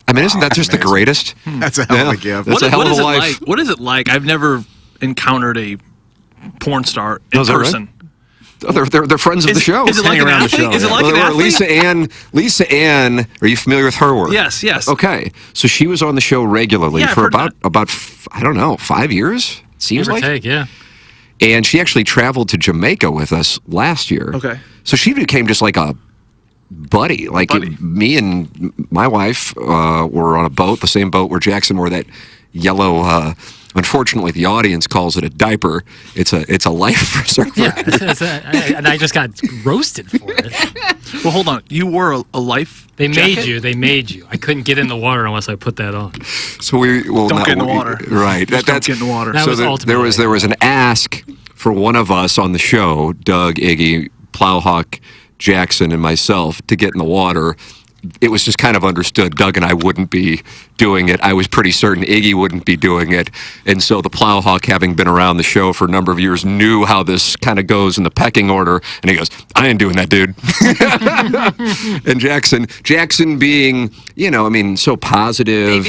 I mean, isn't that just the greatest? That's a hell of a gift. That's a hell of a life. What is it like? I've never encountered a porn star in person. Right? Oh, they're friends of the show. Is it like an athlete? Is it like an athlete? Lisa Ann, are you familiar with her work? Yes. Okay, so she was on the show regularly for about I don't know, 5 years. It seems like. Take, yeah. And she actually traveled to Jamaica with us last year. Okay. So she became just like a buddy. Me and my wife were on a boat, the same boat where Jackson wore that yellow. Unfortunately, the audience calls it a diaper. It's a life preserver. Yeah, and I just got roasted for it. Well, hold on. You wore a life They jacket? made you. I couldn't get in the water unless I put that on. So don't get in the water. Right. Don't get in the water. That was ultimately there was an ask for one of us on the show, Doug, Iggy, Plowhawk, Jackson, and myself, to get in the water. It was just kind of understood Doug and I wouldn't be doing it. I was pretty certain Iggy wouldn't be doing it. And so the Plowhawk, having been around the show for a number of years, knew how this kind of goes in the pecking order. And he goes, I ain't doing that, dude. And Jackson being, so positive.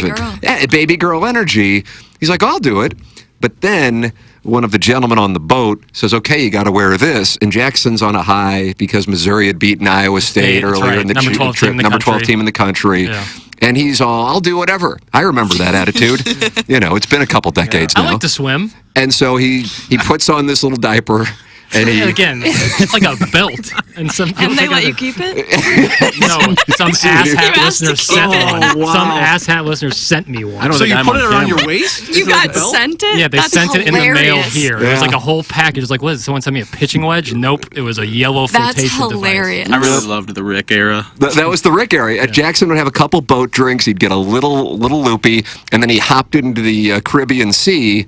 Baby girl energy. He's like, I'll do it. But then one of the gentlemen on the boat says, okay, you got to wear this. And Jackson's on a high because Missouri had beaten Iowa State earlier in the trip. Number 12 team in the country. Yeah. And he's all, I'll do whatever. I remember that attitude. It's been a couple decades now. I like to swim. And so he puts on this little diaper. And again, it's like a belt. And they let you keep it? No, some asshat listener sent me one. So you put it around your waist? You got sent it? Yeah, they sent it in the mail here. Yeah. It was like a whole package. It was like, what? Did someone send me a pitching wedge? Nope. It was a yellow flotation hilarious. device. I really loved the Rick era. That was the Rick era. Jackson would have a couple boat drinks. He'd get a little loopy, and then he hopped into the Caribbean Sea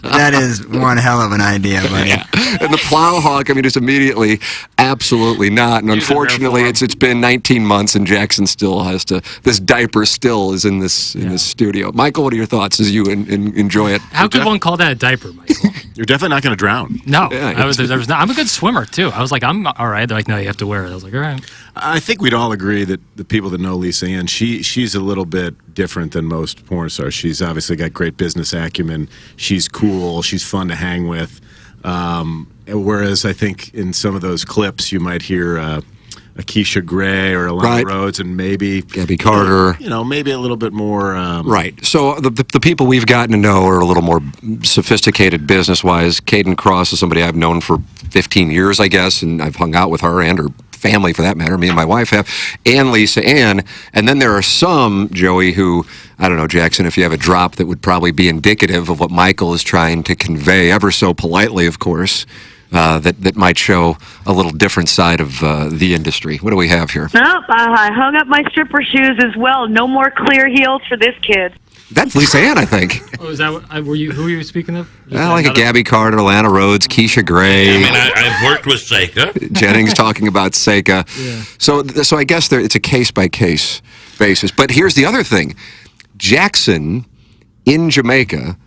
That is one hell of an idea, buddy. Yeah. And the Plowhawk, I mean, just immediately, absolutely not. And unfortunately, it's been 19 months, and Jackson still has to. This diaper still is in this studio. Michael, what are your thoughts as you enjoy it? How could one call that a diaper, Michael? You're definitely not going to drown. No, Yeah, I'm a good swimmer too. I was like, I'm all right. They're like, no, you have to wear it. I was like, all right. I think we'd all agree that the people that know Lisa Ann, she's a little bit different than most porn stars. She's obviously got great business acumen. She's cool. She's fun to hang with. Whereas I think in some of those clips you might hear a Keisha Gray or a Lana Rhoades and maybe Gabby Carter. Maybe a little bit more. Right. So the people we've gotten to know are a little more sophisticated business-wise. Caden Cross is somebody I've known for 15 years, I guess, and I've hung out with her and her family, for that matter. Me and my wife have, and Lisa Ann. And then there are some, Joey, who, I don't know, Jackson, if you have a drop that would probably be indicative of what Michael is trying to convey, ever so politely, of course, that might show a little different side of the industry. What do we have here? Nope, I hung up my stripper shoes as well. No more clear heels for this kid. That's Lisa Ann, I think. Oh, is that who were you speaking of? I like a Gabby Carter, Lana Rhoades, Keisha Gray. I mean, I've worked with Circa. Jennings talking about Circa. Yeah. So I guess it's a case-by-case basis. But here's the other thing. Jackson, in Jamaica,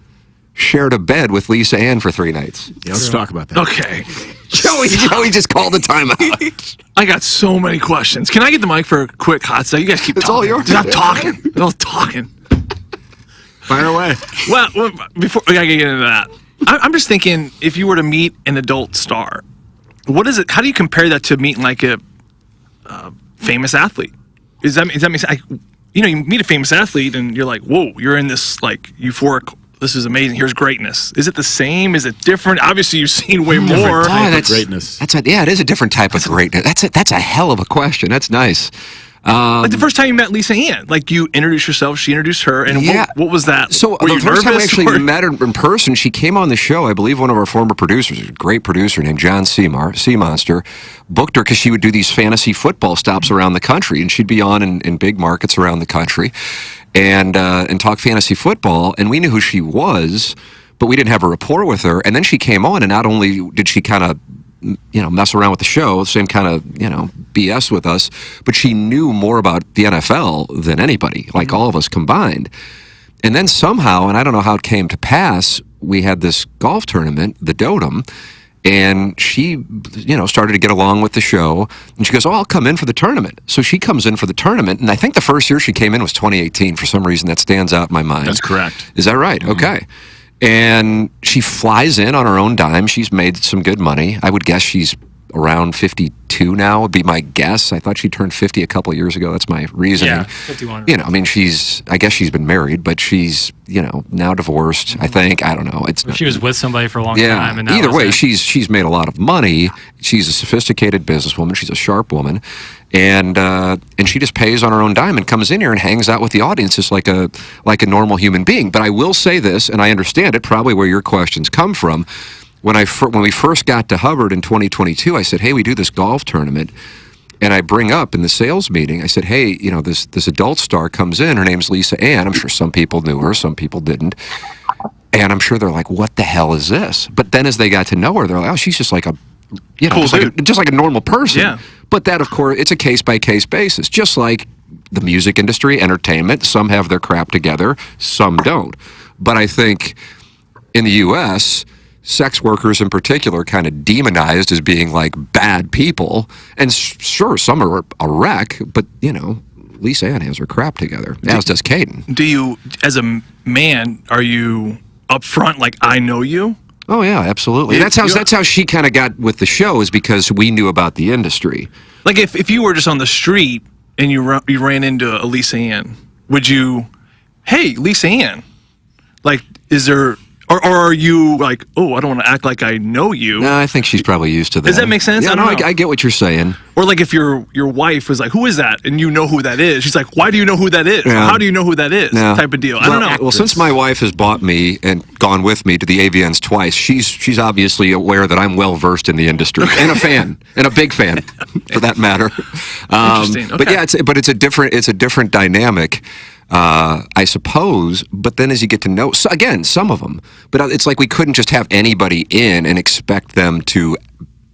shared a bed with Lisa Ann for 3 nights. Yeah, let's talk about that. Okay. Joey just called the timeout. I got so many questions. Can I get the mic for a quick hot set? You guys keep talking. All yours. Stop talking. They're all talking. Fire away. Well, before we gotta get into that, I'm just thinking, if you were to meet an adult star, what is it? How do you compare that to meeting like a famous athlete? Does that mean like, you meet a famous athlete and you're like, whoa, you're in this like euphoric. This is amazing. Here's greatness. Is it the same? Is it different? Obviously, you've seen way more. That's greatness. It is a different type of greatness. That's a hell of a question. That's nice. Like the first time you met Lisa Ann, like you introduced yourself, she introduced her, and what was that? So were the first time I actually met her in person, she came on the show. I believe one of our former producers, a great producer named John Sea Monster, booked her because she would do these fantasy football stops around the country, and she'd be on in big markets around the country, and talk fantasy football. And we knew who she was, but we didn't have a rapport with her. And then she came on, and not only did she kind of mess around with the show, same kind of, BS with us, but she knew more about the NFL than anybody, like all of us combined. And then somehow, and I don't know how it came to pass, we had this golf tournament, the Dotem, and she, started to get along with the show, and she goes, oh, I'll come in for the tournament. So she comes in for the tournament, and I think the first year she came in was 2018. For some reason, that stands out in my mind. That's correct. Is that right? Mm-hmm. Okay. And she flies in on her own dime. She's made some good money. I would guess she's around 52 now, would be my guess. I thought she turned 50 a couple of years ago. That's my reasoning. Yeah, 51. I mean, I guess she's been married, but she's, now divorced, I think. I don't know. She was with somebody for a long yeah, time. And either way, she's made a lot of money. She's a sophisticated businesswoman. She's a sharp woman. And she just pays on her own dime and comes in here and hangs out with the audience just like a normal human being. But I will say this, and I understand it, probably where your questions come from. When we first got to Hubbard in 2022, I said, hey, we do this golf tournament. And I bring up in the sales meeting, I said, hey, this adult star comes in. Her name's Lisa Ann. I'm sure some people knew her, some people didn't. And I'm sure they're like, what the hell is this? But then as they got to know her, they're like, oh, she's just like a, cool just like a normal person. Yeah. But that, of course, it's a case-by-case basis. Just like the music industry, entertainment, some have their crap together, some don't. But I think in the U.S., sex workers in particular kind of demonized as being like bad people. And sure, some are a wreck, but, Lisa Ann has her crap together, as does Caden. Do you, as a man, are you upfront like, I know you? Oh, yeah, absolutely. That's how she kind of got with the show, is because we knew about the industry. Like if you were just on the street and you ran into a Lisa Ann, would you, hey, Lisa Ann, like, is there... Or are you like, oh, I don't want to act like I know you? No, I think she's probably used to that. Does that make sense? Yeah, I get what you're saying. Or like if your wife was like, who is that? And you know who that is. She's like, why do you know who that is? Yeah. How do you know who that is? Yeah. Type of deal. I don't know. Well, since my wife has bought me and gone with me to the AVNs twice, she's obviously aware that I'm well versed in the industry and a fan, and a big fan, for that matter. Interesting. Okay. But yeah, it's a different dynamic. I suppose. But then as you get to know, so again, some of them, but it's like we couldn't just have anybody in and expect them to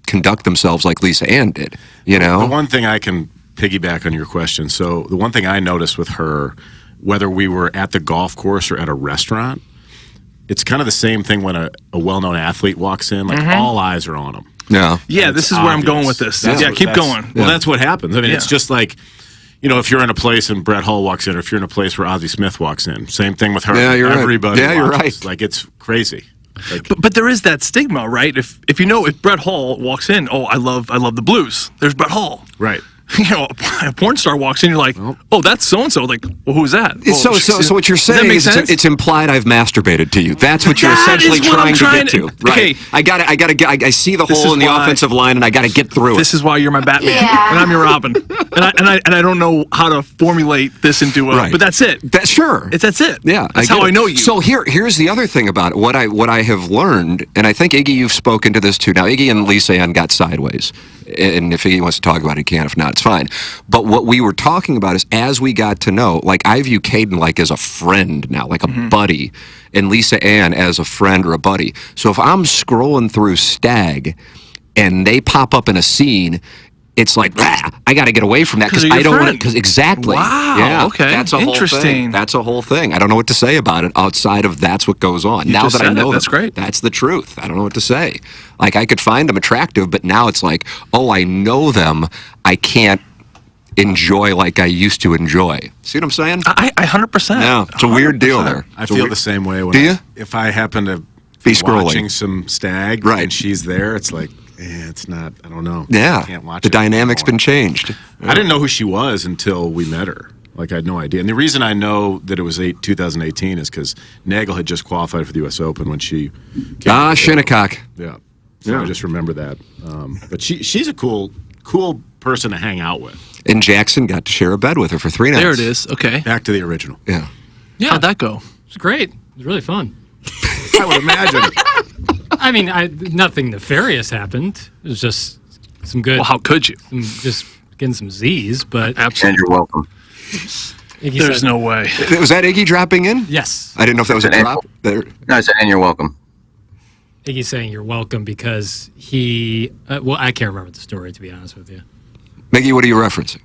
conduct themselves like Lisa Ann did, you know? The one thing I can piggyback on your question. So the one thing I noticed with her, whether we were at the golf course or at a restaurant, it's kind of the same thing when a well-known athlete walks in, like all eyes are on them. Yeah. Yeah, this is where I'm going with this. Keep going. Well, that's what happens. I mean, it's just like, you know, if you're in a place and Brett Hull walks in, or if you're in a place where Ozzie Smith walks in, same thing with her. Yeah, you're Everybody right. Yeah, you're watches. right. Like, it's crazy. Like, But there is that stigma, right? If Brett Hull walks in, oh, I love the Blues. There's Brett Hull. Right. You know, a porn star walks in, you're like, oh, that's so and so. Like, well, who's that? So what you're saying is it's implied I've masturbated to you. That's what you're essentially trying to get to. Right. Okay. I see the hole in the offensive line, and I got to get through it. This is why you're my Batman, and I'm your Robin, and I don't know how to formulate this into a. Right. But that's it. That's it. Yeah, that's how I know you. So here's the other thing about it. What I have learned, and I think Iggy, you've spoken to this too. Now Iggy and Lisa Ann got sideways, and if Iggy wants to talk about it, he can. If not, it's fine. But what we were talking about is as we got to know, like I view Caden like as a friend now, like a buddy, and Lisa Ann as a friend or a buddy. So if I'm scrolling through Stag and they pop up in a scene, it's like, I got to get away from that because I don't want to. Because exactly. Wow. Yeah. Okay. That's a Interesting. whole thing. That's a whole thing. I don't know what to say about it outside of that's what goes on. Now that I know that's great. That's the truth. I don't know what to say. Like I could find them attractive, but now it's like, oh, I know them. I can't enjoy like I used to enjoy. See what I'm saying? I 100%. Yeah. It's a weird deal there. I feel the same way. When Do you? If I happen to be scrolling, watching some Stag, and she's there, it's like, it's not. I don't know. Yeah. I can't watch the it dynamic's anymore. been changed. I didn't know who she was until we met her. Like I had no idea. And the reason I know that it was 2018 is because Nagel had just qualified for the U.S. Open when she came. Shinnecock. Yeah. So I just remember that. But she's a cool person to hang out with. And Jackson got to share a bed with her for 3 nights. There it is. Okay. Back to the original. Yeah. How'd that go? It's great. It was really fun. I would imagine. I mean, nothing nefarious happened. It was just some good. Well, how could you? Just getting some Z's, but And you're welcome. Iggy There's said- no way. Was that Iggy dropping in? Yes. I didn't know if that was a drop. No, I said, and you're welcome. Iggy's saying you're welcome because he. Well, I can't remember the story, to be honest with you. Mickey, what are you referencing?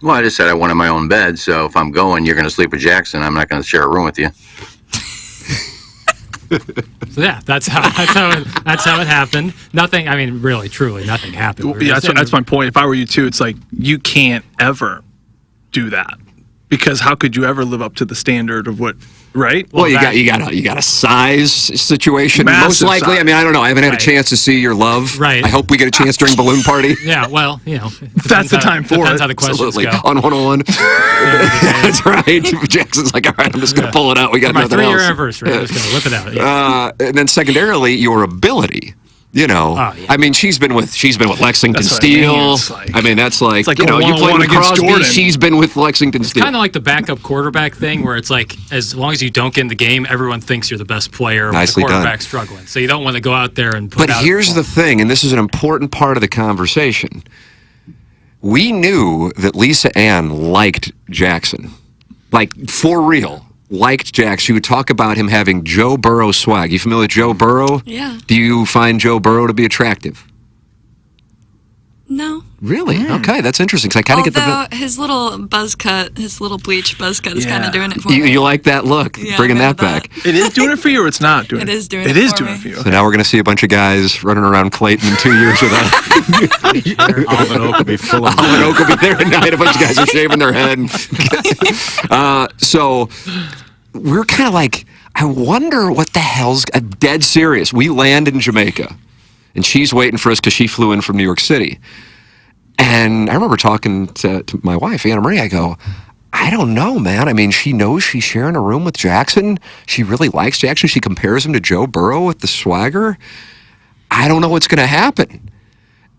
Well, I just said I wanted my own bed, so if I'm going, you're going to sleep with Jackson. I'm not going to share a room with you. So yeah, that's how it happened. Nothing. I mean, really, truly, nothing happened. We were Yeah, just that's my point. If I were you too, it's like you can't ever do that because how could you ever live up to the standard of what? Right? Well, you got a size situation. Massive Most likely, size. I mean, I don't know. I haven't had a Right. chance to see your love. Right. I hope we get a chance during balloon party. Yeah, well, you know, That's the time for depends it. how the questions Absolutely. go. On 101. That's right. Jackson's like, all right, I'm just going to pull it out. We got For my nothing 3-year else. anniversary, I'm just going to whip it out. Yeah. And then secondarily, your ability. You know, Oh, yeah. I mean, she's been with Lexington That's what I mean. Steel. It's like- I mean, that's like, like you a know, you played one-on-one with against Crosby. Jordan. She's been with Lexington Steel. Kind of like the backup quarterback thing, where it's like, as long as you don't get in the game, everyone thinks you're the best player. Nicely when the done. quarterback's struggling, so you don't want to go out there and put But out. here's the thing, and this is an important part of the conversation. We knew that Lisa Ann liked Jackson. Like, for real. Liked Jackson. She would talk about him having Joe Burrow swag. You familiar with Joe Burrow? Yeah. Do you find Joe Burrow to be attractive? No. Really? Okay, that's interesting. Because I kind of get Although his little buzz cut, his little bleach buzz cut is kind Yeah. of doing it for me. you like that look, Yeah, bringing I'm that into back. It is doing it for you, or it's not doing it. It is doing It it is for doing me. it for you. So now we're going to see a bunch of guys running around Clayton in 2 years with a Alvin Oak will be full of. Alvin Oak will be there tonight. A bunch of guys are shaving their head. So we're kind of like, I wonder what the hell's dead serious. We land in Jamaica, and she's waiting for us because she flew in from New York City. And I remember talking to my wife, Anna Marie. I go, I don't know, man. I mean, she knows she's sharing a room with Jackson. She really likes Jackson. She compares him to Joe Burrow with the swagger. I don't know what's going to happen.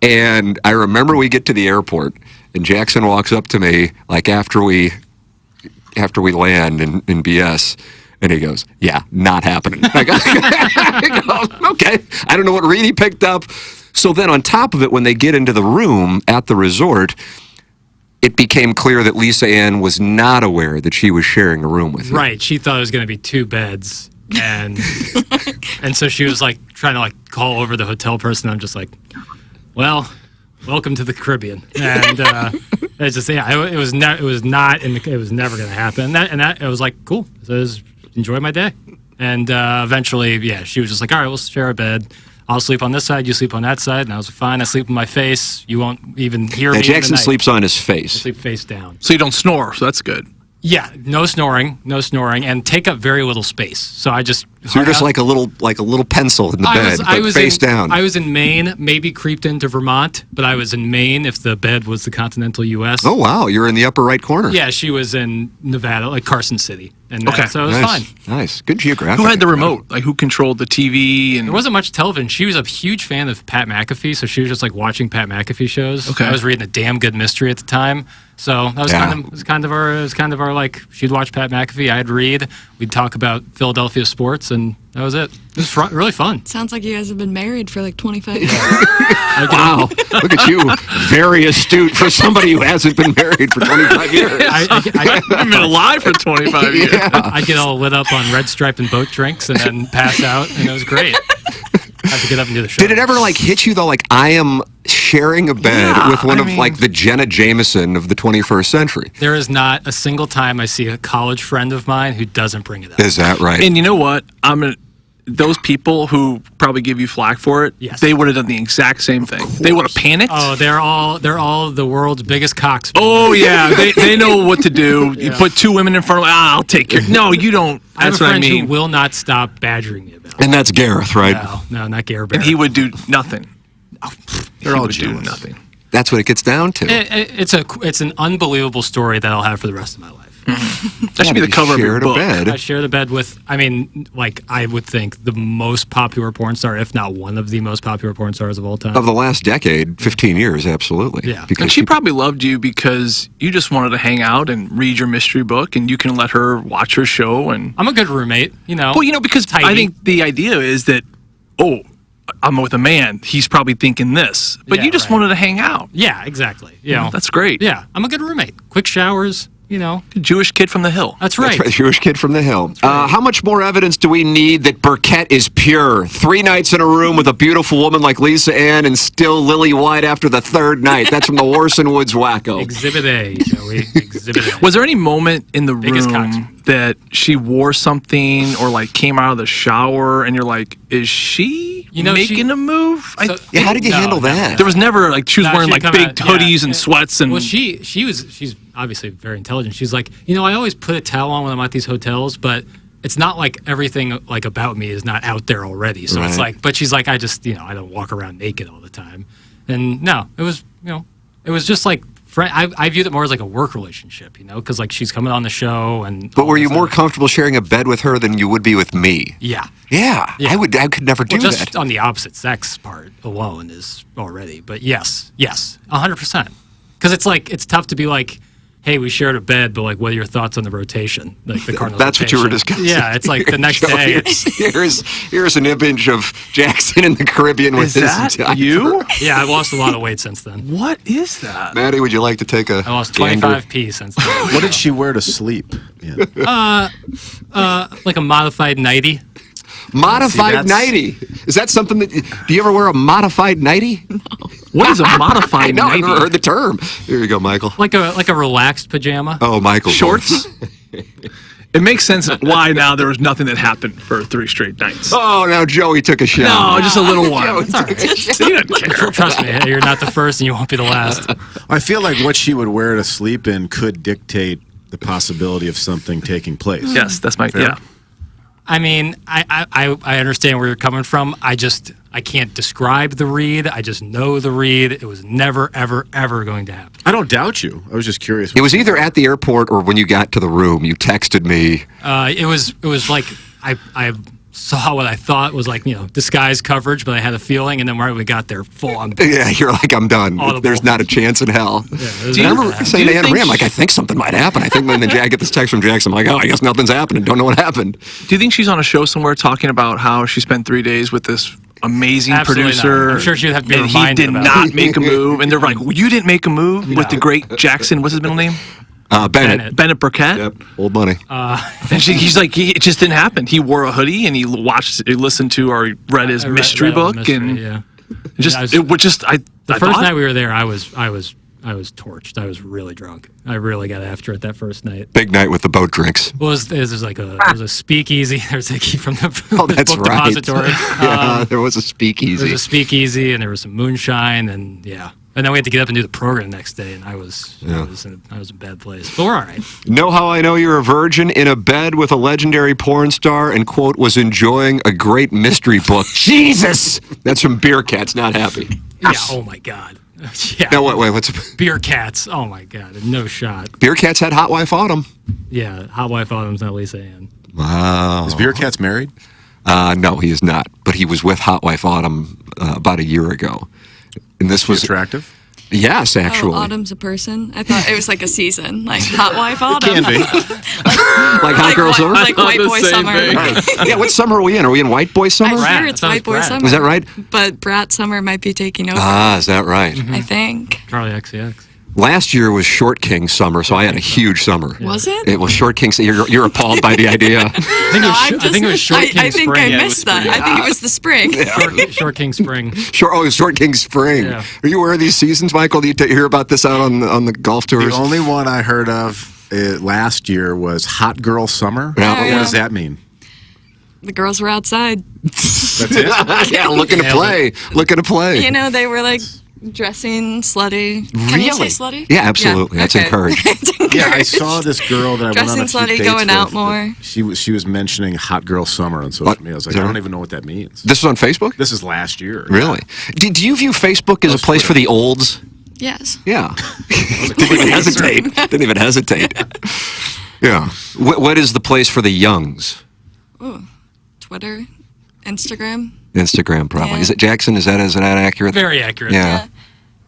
And I remember we get to the airport, and Jackson walks up to me like after we land in BS, and he goes, "Yeah, not happening." I go, okay. I don't know what read he picked up. So then on top of it, when they get into the room at the resort, it became clear that Lisa Ann was not aware that she was sharing a room with you. Right. She thought it was going to be 2 beds. And and so she was like trying to like call over the hotel person. I'm just like, well, welcome to the Caribbean. And it's just, it was never going to happen. And that it was like, cool. So it was, enjoy my day. And eventually, she was just like, all right, we'll share a bed. I'll sleep on this side, you sleep on that side. And I was fine. I sleep on my face. You won't even hear me. Jackson sleeps on his face. I sleep face down. So you don't snore, so that's good. Yeah, no snoring, and take up very little space. So I just you're just like a little pencil in the bed, but face down. I was in Maine, maybe creeped into Vermont, but I was in Maine if the bed was the continental U.S. Oh wow, you're in the upper right corner. Yeah, she was in Nevada, like Carson City, and so it was fine. Nice, good geographic. Who had the remote? Like who controlled the TV? And there wasn't much television. She was a huge fan of Pat McAfee, so she was just like watching Pat McAfee shows. Okay. I was reading a damn good mystery at the time. So that was kind of our like, she'd watch Pat McAfee, I'd read, we'd talk about Philadelphia sports, and that was it. It was really fun. Sounds like you guys have been married for like 25 years. Wow, look at you, very astute for somebody who hasn't been married for 25 years. I've been alive for 25 years. I get all lit up on Red Stripe and boat drinks and then pass out, and it was great. I have to get up and do the show. Did it ever like hit you though? Like I am sharing a bed with one of like the Jenna Jameson of the 21st century. There is not a single time I see a college friend of mine who doesn't bring it up. Is that right? And you know what? Those people who probably give you flack for it, they would have done the exact same thing. They would have panicked. Oh, they're all the world's biggest cocks. Oh yeah, they know what to do. You put 2 women in front of I'll take care. No, you don't. I have That's a what I friend mean. who will not stop badgering me about it. And that's Gareth, right? No, not Gareth. And he would do nothing. They're all do nothing. That's what it gets down to. It's an unbelievable story that I'll have for the rest of my life. That should be the cover of your book. I share the bed with, I would think the most popular porn star, if not one of the most popular porn stars of all time. Of the last decade, 15 years, absolutely. Yeah. And she probably loved you because you just wanted to hang out and read your mystery book, and you can let her watch her show. And I'm a good roommate, Well, because I think the idea is that, I'm with a man, he's probably thinking this, but you just wanted to hang out. Yeah, exactly. That's great. Yeah, I'm a good roommate. Quick showers. Jewish kid from the hill. That's right. Jewish kid from the hill. How much more evidence do we need that Burkett is pure? 3 nights in a room with a beautiful woman like Lisa Ann and still lily white after the 3rd night. That's from the Warson Woods wacko. Exhibit A, Joey. Exhibit A. Was there any moment in the room that she wore something or like came out of the shower and you're like, is she making a move? How did you handle that? There was never like she was wearing like big hoodies and sweats and. Well, she's obviously very intelligent. She's like, I always put a towel on when I'm at these hotels, but it's not like everything like about me is not out there already. So it's like, but she's like, I just, I don't walk around naked all the time. And no, it was, it was just like, I viewed it more as like a work relationship, because like she's coming on the show and. But were you more comfortable sharing a bed with her than you would be with me? Yeah. Yeah. I could never do just that. On the opposite sex part alone is already, but yes, 100%. Because it's like, it's tough to be like, hey, we shared a bed, but like, what are your thoughts on the rotation? Like the Cardinals. That's what you were discussing. Yeah, it's like the next day. Here's an image of Jackson in the Caribbean with his diaper. You? Yeah, I've lost a lot of weight since then. What is that? Maddie, would you like to take a? I lost 25 since then. What did she wear to sleep? Like a modified nightie. Modified nightie. Is that something that? Do you ever wear a modified nightie? No. What is a modified nightie? I've never heard the term. Here you go, Michael. Like a relaxed pajama. Oh, Michael. Shorts. It makes sense why now there was nothing that happened for 3 straight nights. Oh, now Joey took a shower. No, just a little one. It's all right. Trust me, you're not the first and you won't be the last. I feel like what she would wear to sleep in could dictate the possibility of something taking place. Yes, that's my Fair. I mean, I understand where you're coming from. I can't describe the read. I just know the read. It was never, ever, ever going to happen. I don't doubt you. I was just curious. It was either at the airport or when you got to the room. You texted me. It was like I saw what I thought was like, disguised coverage, but I had a feeling, and then right when we got there, full on. Yeah, you're like, I'm done. Audible. There's not a chance in hell. Yeah, I remember saying to Anna Marie, I'm like, I think something might happen. I think when then I get this text from Jackson, I'm like, oh, I guess nothing's happening. Don't know what happened. Do you think she's on a show somewhere talking about how she spent 3 days with this amazing Absolutely producer. not. I'm sure she'd have to be and he reminded did about not it. make a move. And they're like, well, you didn't make a move with the great Jackson. What's his middle name? Bennett Burkett. Yep, old money. And he's like, it just didn't happen. He wore a hoodie and he listened to or read his mystery book and yeah. The first night we were there, I was torched. I was really drunk. I really got after it that first night. Big night with the boat drinks. Well, it was a speakeasy. There's Iggy from the Oh, that's book right. depository. Yeah, there was a speakeasy. There was a speakeasy, and there was some moonshine, and yeah. And then we had to get up and do the program the next day, and I was in a bad place. But we're all right. Know how I know you're a virgin? In a bed with a legendary porn star and, quote, was enjoying a great mystery book. Jesus! That's from Beer Cats, not happy. Yeah, oh my God. Yeah. No, wait, what's... Beer Cats. Oh my God, no shot. Beer Cats had Hot Wife Autumn. Yeah, Hot Wife Autumn's not Lisa Ann. Wow. Is Beer Cats married? No, he is not. But he was with Hot Wife Autumn about a year ago. And this was attractive? Yes, actually. Oh, Autumn's a person? I thought it was like a season, like Hot Wife Autumn. Can be. like Hot Girl Summer? Like White Boy Summer. Yeah, what summer are we in? Are we in White Boy Summer? I'm sure it's White Boy Summer. Is that right? But Brat Summer might be taking over. Ah, is that right? I think. Charlie XCX. Last year was Short King Summer, so I had a huge summer. Was it? It was Short King. You're appalled by the idea. I think it was Short King I think Spring. I missed that. I think it was the spring. Short King Spring. Short King Spring. Yeah. Are you aware of these seasons, Michael? Do you hear about this out on the golf tours? The only one I heard of last year was Hot Girl Summer. Yeah. What does that mean? The girls were outside. That's it? Yeah, looking to play. Looking to play. You know, they were like dressing slutty. Can you say slutty? Yeah, absolutely. Yeah, That's okay. encouraged. Yeah, I saw this girl that I went Dressing on a few slutty, dates going out with, more. She was mentioning Hot Girl Summer on social media. I was like, I don't even know what that means. This was on Facebook? This is last year. Really? Do you view Facebook as a place for the olds? Yes. Yeah. Didn't even hesitate. Yeah. What is the place for the youngs? Ooh, Twitter, Instagram. Instagram, probably. Yeah. Is it Jackson? Is that accurate? Very accurate. Yeah.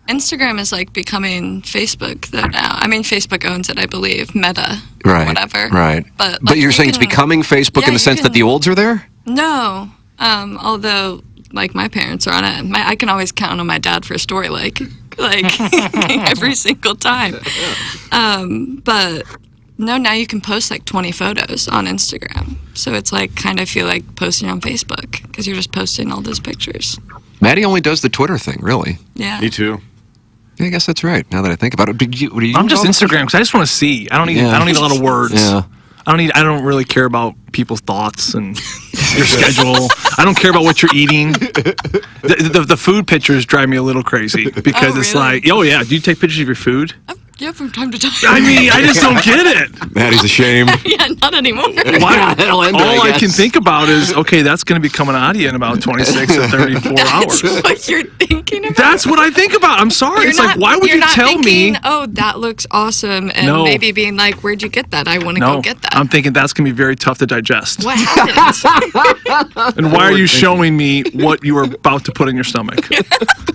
Instagram is like becoming Facebook though now. I mean, Facebook owns it, I believe. Meta, Right. whatever. Right. But But you're saying it's becoming Facebook in the sense that the olds are there? No. Although, like, my parents are on it. I can always count on my dad for a story, like every single time. But no, now you can post like 20 photos on Instagram. So it's like kind of feel like posting on Facebook because you're just posting all those pictures. Maddie only does the Twitter thing, really. Yeah. Me too. Yeah, I guess that's right. Now that I think about it, I'm just Instagram because I just want to see. I don't need a lot of words. Yeah. I don't really care about people's thoughts and your schedule. I don't care about what you're eating. The food pictures drive me a little crazy because it's like, oh yeah, do you take pictures of your food? Yeah, from time to time. I mean, I just don't get it. Maddie's ashamed. Yeah, not anymore. Why? That'll end it, All I guess. can think about is, okay, that's going to be coming out of you in about 26 to 34 hours. That's what you're thinking about? That's what I think about. I'm sorry. You're It's like, why would you're you not tell thinking, me? oh, that looks awesome, and No. maybe being like, where'd you get that? I want to No, go get that. I'm thinking that's going to be very tough to digest. What happened? And why are you showing me what you are about to put in your stomach?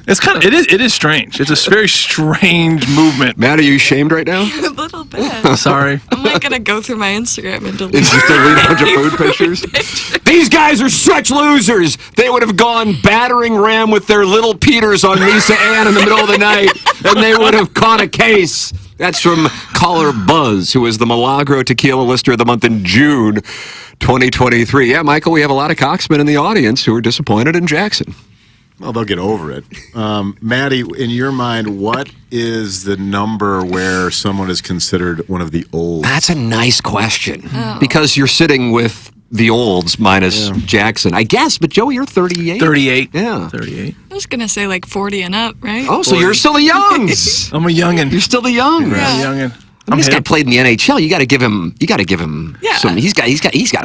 It's kind of it is strange. It's a very strange movement. Matt, are you shamed right now? A little bit. Sorry. I'm like gonna go through my Instagram and delete. Is just delete a bunch of food pictures? These guys are such losers. They would have gone battering ram with their little Peters on Lisa Ann in the middle of the night, and they would have caught a case. That's from caller Buzz, who is the Milagro Tequila Lister of the month in June 2023. Yeah, Michael, we have a lot of Coxmen in the audience who are disappointed in Jackson. Well, they'll get over it. Maddie, in your mind, what is the number where someone is considered one of the olds? That's a nice question. Because you're sitting with the olds minus Jackson, I guess. But Joey, you're 38. 38. Yeah. 38. I was gonna say like 40 and up, right? Oh, so you're still the youngs. I'm a youngin. You're still the young. I'm a youngin. I mean, this guy played in the NHL. You got to give him. Yeah. some. He's got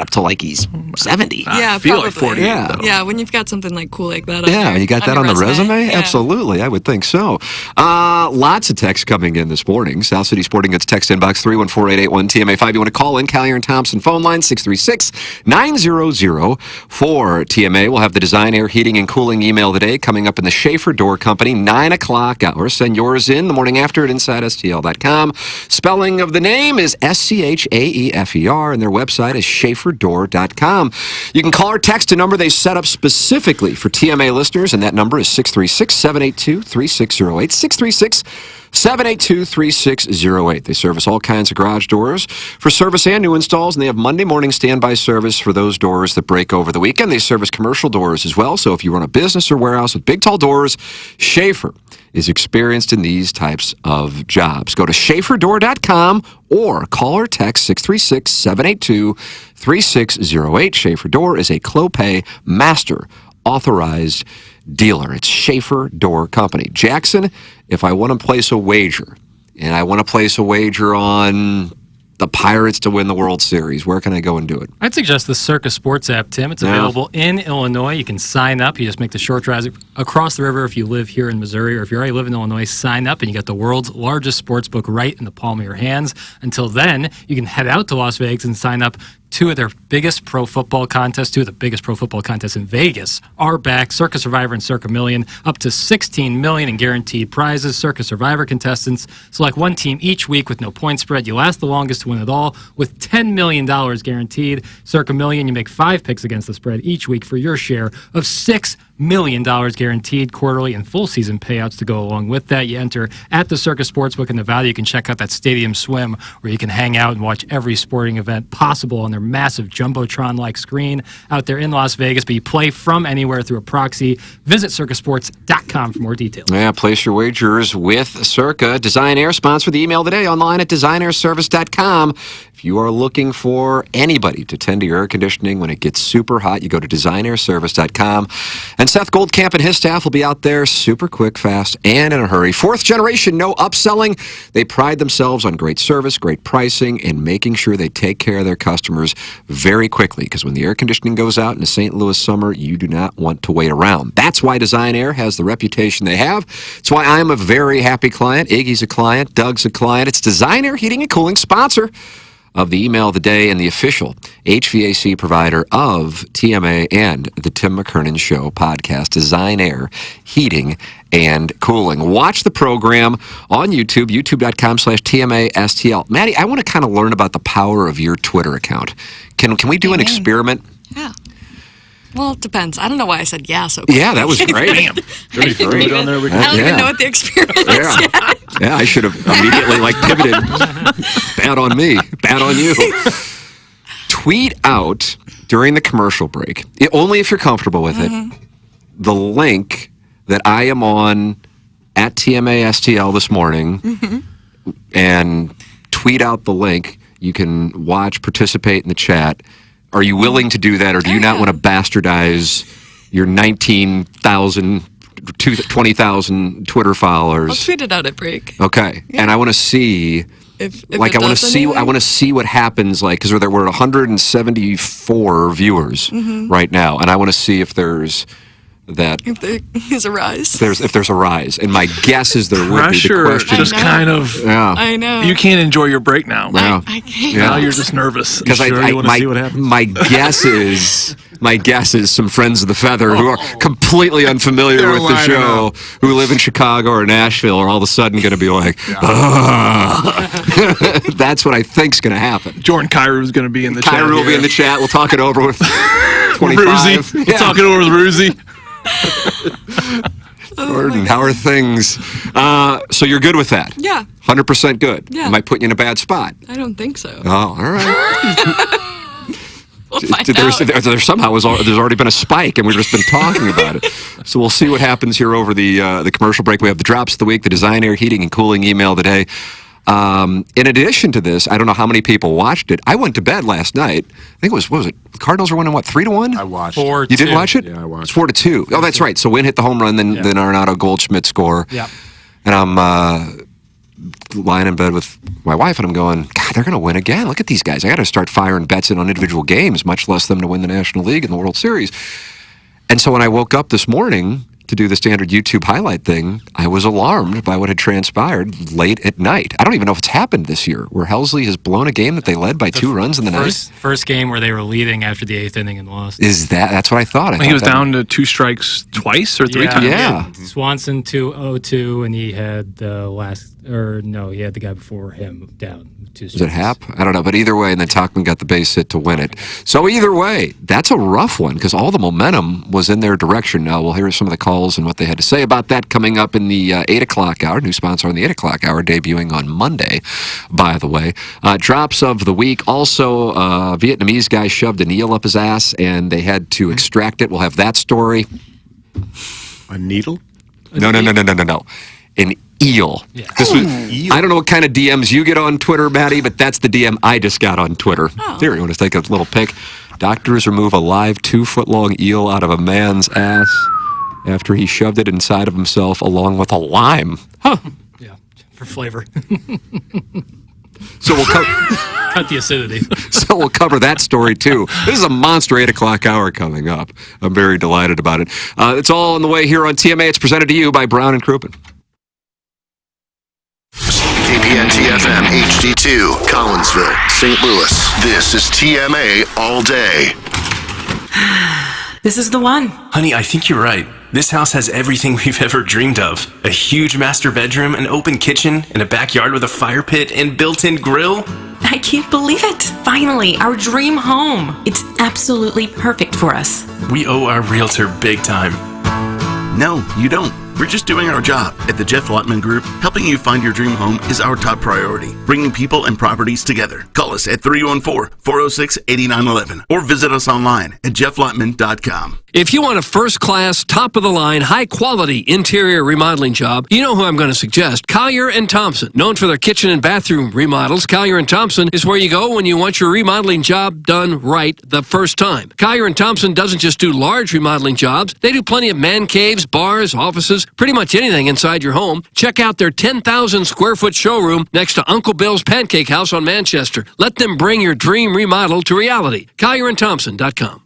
up to like he's 70. Yeah, I feel probably. like 48. Yeah. Though. Yeah, when you've got something like cool like that. Yeah, you got that on the resume? Yeah. Absolutely, I would think so. Lots of texts coming in this morning. South City Sporting Goods text inbox 314-881-TMA5. You want to call in, Cyer and Thompson phone line 636-9004-TMA. We'll have the Design, Air, Heating, and Cooling email today coming up in the Schaefer Door Company, 9 o'clock hour. Send yours in the morning after at InsideSTL.com. spelling of the name is Schaefer, and their website is schaeferdoor.com. You can call or text a number they set up specifically for TMA listeners, and that number is 636-782-3608. 636-782-3608. They service all kinds of garage doors for service and new installs, and they have Monday morning standby service for those doors that break over the weekend. They service commercial doors as well, so if you run a business or warehouse with big, tall doors, Schaefer is experienced in these types of jobs. Go to schaeferdoor.com or call or text 636-782-3608. Schaefer Door is a Clopay Master Authorized Dealer. It's Schaefer Door Company. Jackson, if I want to place a wager, and I want to place a wager on the Pirates to win the World Series, where can I go and do it? I'd suggest the Circa Sports app, Tim. It's available in Illinois. You can sign up. You just make the short drive across the river if you live here in Missouri, or if you already live in Illinois, sign up, and you got the world's largest sports book right in the palm of your hands. Until then, you can head out to Las Vegas and sign up. Two of the biggest pro football contests in Vegas are back. Circa Survivor and Circa Million, up to $16 million in guaranteed prizes. Circa Survivor contestants select one team each week with no point spread. You last the longest to win it all with $10 million guaranteed. Circa Million, you make 5 picks against the spread each week for your share of $6 million guaranteed quarterly and full season payouts to go along with that. You enter at the Circa Sportsbook in Nevada. You can check out that Stadium Swim where you can hang out and watch every sporting event possible on their massive Jumbotron-like screen out there in Las Vegas, but you play from anywhere through a proxy. Visit circasports.com for more details. Yeah, place your wagers with Circa. Design Air, sponsor the email today online at designairservice.com. If you are looking for anybody to tend to your air conditioning when it gets super hot, you go to designairservice.com. And Seth Goldcamp and his staff will be out there super quick, fast, and in a hurry. 4th generation, no upselling. They pride themselves on great service, great pricing, and making sure they take care of their customers very quickly. Because when the air conditioning goes out in a St. Louis summer, you do not want to wait around. That's why Design Air has the reputation they have. It's why I'm a very happy client. Iggy's a client. Doug's a client. It's Design Air Heating and Cooling, sponsor of the email of the day and the official HVAC provider of TMA and the Tim McKernan Show podcast, Design Air Heating and Cooling. Watch the program on YouTube, youtube.com/TMASTL. Maddie, I want to kind of learn about the power of your Twitter account. Can we do an experiment? Yeah. Well, it depends. I don't know why I said yeah so quickly. Yeah, that was great. I don't even know what the experiment is yet. Yeah, I should have immediately pivoted. Bad on me. Bad on you. Tweet out during the commercial break, only if you're comfortable with it, the link that I am on at TMASTL this morning, and tweet out the link. You can watch, participate in the chat. Are you willing to do that, or do you not want to bastardize your 19,000, 20,000 Twitter followers? I'll tweet it out at break. Okay, yeah. And I want to see, if I want to see, I want to see what happens, because we're at 174 viewers right now, and I want to see if there's that. If there is a rise. If there's a rise, and my guess is there would be. Pressure, the question just kind of. Yeah. I know. You can't enjoy your break now. Yeah. I can't. Now you're just nervous. Because you want to see what happens. My guess is some friends of the Feather who are completely unfamiliar with the show, who live in Chicago or Nashville, are all of a sudden going to be like, that's what I think's going to happen. Jordan Cairo is going to be in the chat. Cairo will be in the chat. We'll talk it over with 25. We'll talk it over with Ruzi. Jordan, how are things? So you're good with that? Yeah. 100% good? Yeah. Am I putting you in a bad spot? I don't think so. Oh, all right. We'll find there's already been a spike, and we've just been talking about it. So we'll see what happens here over the commercial break. We have the drops of the week, the Design Air Heating and Cooling email today. In addition to this, I don't know how many people watched it. I went to bed last night. I think it was, what was it? The Cardinals were winning, 3-1? I watched. 4-2. You did watch it? Yeah, I watched. It's 4-2. Oh, that's right. So Wynn hit the home run, then Arenado Goldschmidt score. Yeah. And I'm lying in bed with my wife, and I'm going, God, they're going to win again. Look at these guys. I got to start firing bets in on individual games, much less them to win the National League and the World Series. And so when I woke up this morning to do the standard YouTube highlight thing, I was alarmed by what had transpired late at night. I don't even know if it's happened this year, where Helsley has blown a game that they led by 2 runs in the ninth. First game where they were leading after the 8th inning and lost. That's what I thought. He was down to 2 strikes twice or 3 times. Yeah. Swanson 2-0-2, and he had the last Or no, he had the guy before him down. Was it Hap? I don't know, but either way, and then Tachman got the base hit to win it. So either way, that's a rough one because all the momentum was in their direction. Now we'll hear some of the calls and what they had to say about that coming up in the 8 o'clock hour. New sponsor on the 8 o'clock hour, debuting on Monday, by the way. Drops of the week. Also, Vietnamese guy shoved an eel up his ass, and they had to extract it. We'll have that story. A needle? No. An eel. Yeah. This was, I don't know what kind of DMs you get on Twitter, Maddie, but that's the DM I just got on Twitter. Here, you want to take a little pic? Doctors remove a live 2-foot-long eel out of a man's ass after he shoved it inside of himself along with a lime. Huh. Yeah, for flavor. So we'll cut the acidity. So we'll cover that story too. This is a monster 8 o'clock hour coming up. I'm very delighted about it. It's all on the way here on TMA. It's presented to you by Brown and Crooppin. KPN-TFM HD2, Collinsville, St. Louis. This is TMA all day. This is the one. Honey, I think you're right. This house has everything we've ever dreamed of. A huge master bedroom, an open kitchen, and a backyard with a fire pit and built-in grill. I can't believe it. Finally, our dream home. It's absolutely perfect for us. We owe our realtor big time. No, you don't. We're just doing our job. At the Jeff Lutman Group, helping you find your dream home is our top priority. Bringing people and properties together. Call us at 314-406-8911 or visit us online at jefflutman.com. If you want a first-class, top-of-the-line, high-quality interior remodeling job, you know who I'm going to suggest. Cyer and Thompson. Known for their kitchen and bathroom remodels, Cyer and Thompson is where you go when you want your remodeling job done right the first time. Cyer and Thompson doesn't just do large remodeling jobs. They do plenty of man caves, bars, offices, pretty much anything inside your home. Check out their 10,000-square-foot showroom next to Uncle Bill's Pancake House on Manchester. Let them bring your dream remodel to reality. CyerandThompson.com.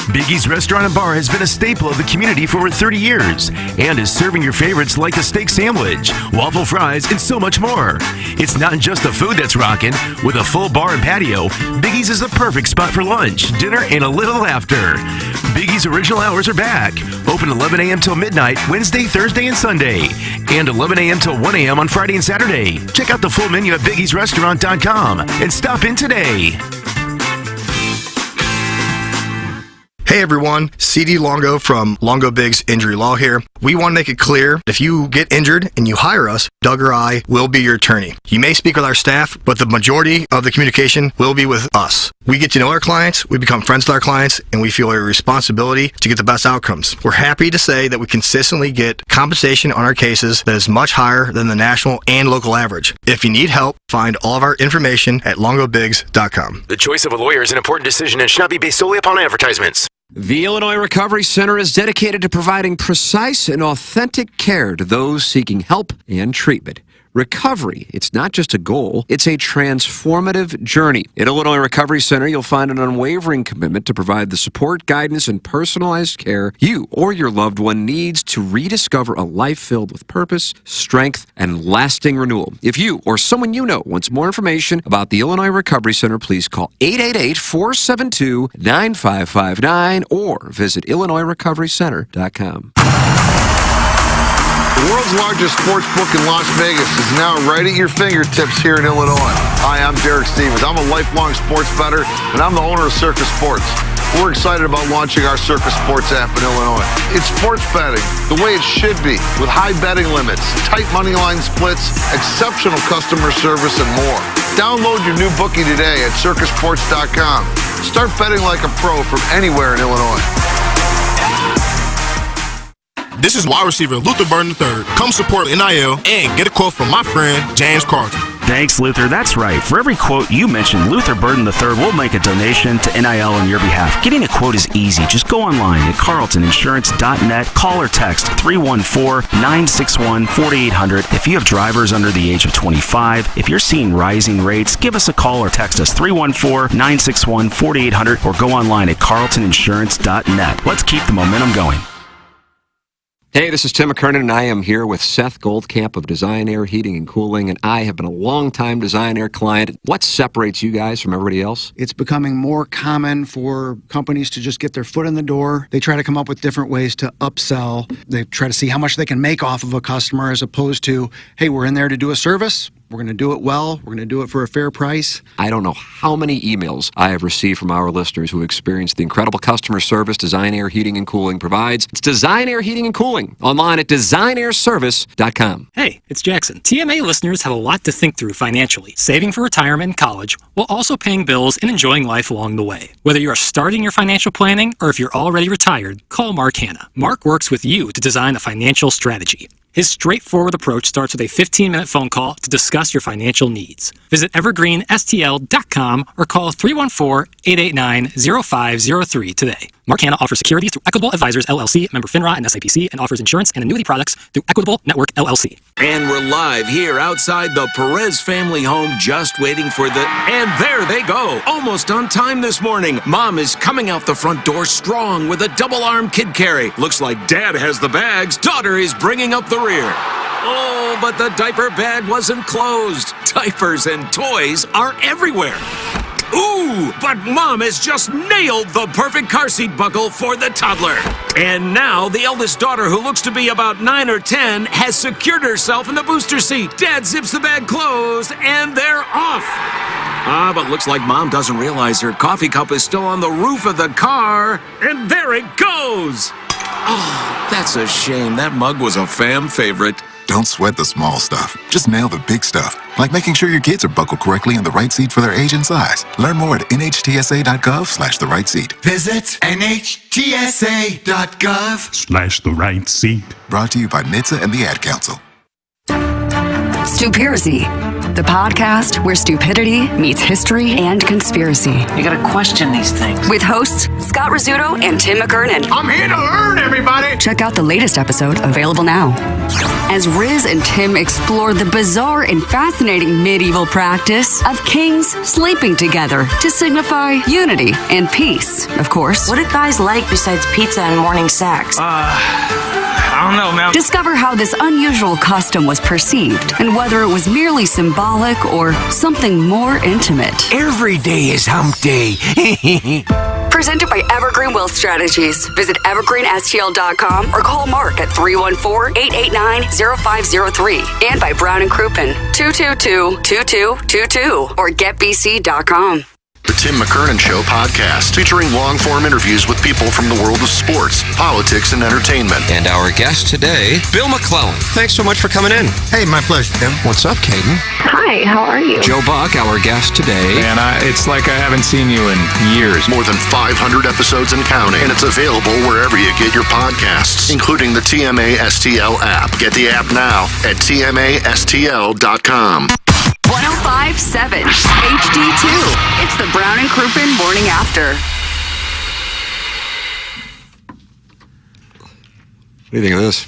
Biggie's Restaurant and Bar has been a staple of the community for over 30 years and is serving your favorites like the steak sandwich, waffle fries, and so much more. It's not just the food that's rocking. With a full bar and patio, Biggie's is the perfect spot for lunch, dinner, and a little laughter. Biggie's original hours are back. Open 11 a.m. till midnight, Wednesday, Thursday, and Sunday. And 11 a.m. till 1 a.m. on Friday and Saturday. Check out the full menu at biggiesrestaurant.com and stop in today. Hey everyone, CD Longo from Longo Biggs Injury Law here. We want to make it clear, if you get injured and you hire us, Doug or I will be your attorney. You may speak with our staff, but the majority of the communication will be with us. We get to know our clients, we become friends with our clients, and we feel a responsibility to get the best outcomes. We're happy to say that we consistently get compensation on our cases that is much higher than the national and local average. If you need help, find all of our information at longobigs.com. The choice of a lawyer is an important decision and should not be based solely upon advertisements. The Illinois Recovery Center is dedicated to providing precise and authentic care to those seeking help and treatment. Recovery, it's not just a goal, it's a transformative journey. At Illinois Recovery Center, you'll find an unwavering commitment to provide the support, guidance, and personalized care you or your loved one needs to rediscover a life filled with purpose, strength, and lasting renewal. If you or someone you know wants more information about the Illinois Recovery Center, please call 888-472-9559 or visit IllinoisRecoveryCenter.com. The world's largest sports book in Las Vegas is now right at your fingertips here in Illinois. Hi, I'm Derek Stevens. I'm a lifelong sports bettor, and I'm the owner of Circa Sports. We're excited about launching our Circa Sports app in Illinois. It's sports betting the way it should be, with high betting limits, tight money line splits, exceptional customer service, and more. Download your new bookie today at circasports.com. Start betting like a pro from anywhere in Illinois. This is wide receiver Luther Burden III. Come support NIL and get a quote from my friend James Carlton. Thanks, Luther. That's right. For every quote you mention, Luther Burden III will make a donation to NIL on your behalf. Getting a quote is easy. Just go online at carltoninsurance.net. Call or text 314-961-4800. If you have drivers under the age of 25, if you're seeing rising rates, give us a call or text us 314-961-4800 or go online at carltoninsurance.net. Let's keep the momentum going. Hey, this is Tim McKernan, and I am here with Seth Goldcamp of Design Air Heating and Cooling, and I have been a long-time Design Air client. What separates you guys from everybody else? It's becoming more common for companies to just get their foot in the door. They try to come up with different ways to upsell. They try to see how much they can make off of a customer as opposed to, hey, we're in there to do a service. We're going to do it well. We're going to do it for a fair price. I don't know how many emails I have received from our listeners who experience the incredible customer service Design Air Heating and Cooling provides. It's Design Air Heating and Cooling, online at designairservice.com. Hey, it's Jackson. TMA listeners have a lot to think through financially, saving for retirement and college, while also paying bills and enjoying life along the way. Whether you are starting your financial planning or if you're already retired, call Mark Hanna. Mark works with you to design a financial strategy. His straightforward approach starts with a 15-minute phone call to discuss your financial needs. Visit evergreenstl.com or call 314-889-0503 today. Mark Hanna offers securities through Equitable Advisors, LLC, member FINRA and SIPC, and offers insurance and annuity products through Equitable Network, LLC. And we're live here outside the Perez family home, just waiting for the... And there they go, almost on time this morning. Mom is coming out the front door strong with a double-arm kid carry. Looks like Dad has the bags. Daughter is bringing up the rear. Oh, but the diaper bag wasn't closed. Diapers and toys are everywhere. Ooh, but Mom has just nailed the perfect car seat buckle for the toddler. And now the eldest daughter, who looks to be about 9 or 10, has secured herself in the booster seat. Dad zips the bag closed, and they're off. But looks like Mom doesn't realize her coffee cup is still on the roof of the car. And there it goes. Oh, that's a shame. That mug was a fam favorite. Don't sweat the small stuff. Just nail the big stuff, like making sure your kids are buckled correctly in the right seat for their age and size. Learn more at NHTSA.gov/the right seat. Visit NHTSA.gov/the right seat. Brought to you by NHTSA and the Ad Council. Stupiracy, the podcast where stupidity meets history and conspiracy. You gotta question these things. With hosts Scott Rizzuto and Tim McKernan. I'm here to learn, everybody! Check out the latest episode, available now. As Riz and Tim explore the bizarre and fascinating medieval practice of kings sleeping together to signify unity and peace, of course. What do guys like besides pizza and morning sex? I don't know, man. Discover how this unusual custom was perceived and whether it was merely symbolic or something more intimate. Every day is hump day. Presented by Evergreen Wealth Strategies. Visit evergreenstl.com or call Mark at 314-889-0503. And by Brown & Crooppin, 222-2222 or getbc.com. The Tim McKernan Show podcast, featuring long-form interviews with people from the world of sports, politics, and entertainment. And our guest today, Bill McClellan. Thanks so much for coming in. Hey, my pleasure, Tim. What's up, Caden? Hi, how are you? Joe Buck, our guest today. Man, it's like I haven't seen you in years. More than 500 episodes and counting, and it's available wherever you get your podcasts, including the TMA STL app. Get the app now at TMASTL.com. 105.7 HD2. It's the Brown & Crooppin Morning After. What do you think of this?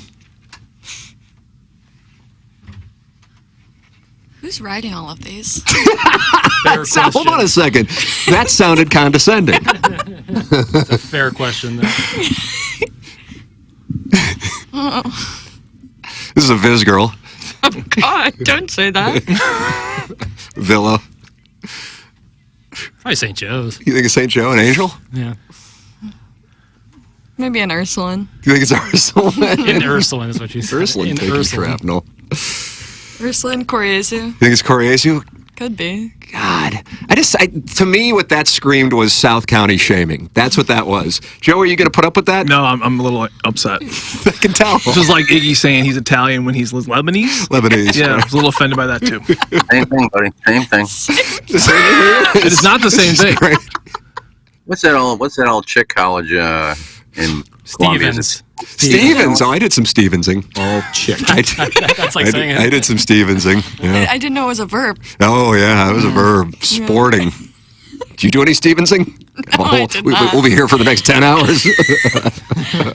Who's writing all of these? Hold on a second. That sounded condescending. It's a fair question, though. This is a Viz girl. Oh, God, don't say that. Villa. Probably St. Joe's. You think it's St. Joe, an angel? Yeah. Maybe an Ursuline. You think it's Ursuline? In Ursuline is what you said. Ursuline taking shrapnel. Ursuline Coriezu. You think it's Coriezu? Could be. God. To me, what that screamed was South County shaming. That's what that was. Joe, are you going to put up with that? No, I'm a little upset. I can tell. This is like Iggy saying he's Italian when he's Lebanese. Lebanese. Yeah, I was a little offended by that, too. Same thing, buddy. Same thing. It is not the same thing. Right. What's that old chick college in Columbia? Stevens. Oh, I did some Stevensing. Oh, chick. That's like saying it. I did some Stevensing. Yeah. I didn't know it was a verb. Oh, yeah, it was a verb. Sporting. Did you do any Stevensing? No, I did not. We'll be here for the next 10 hours.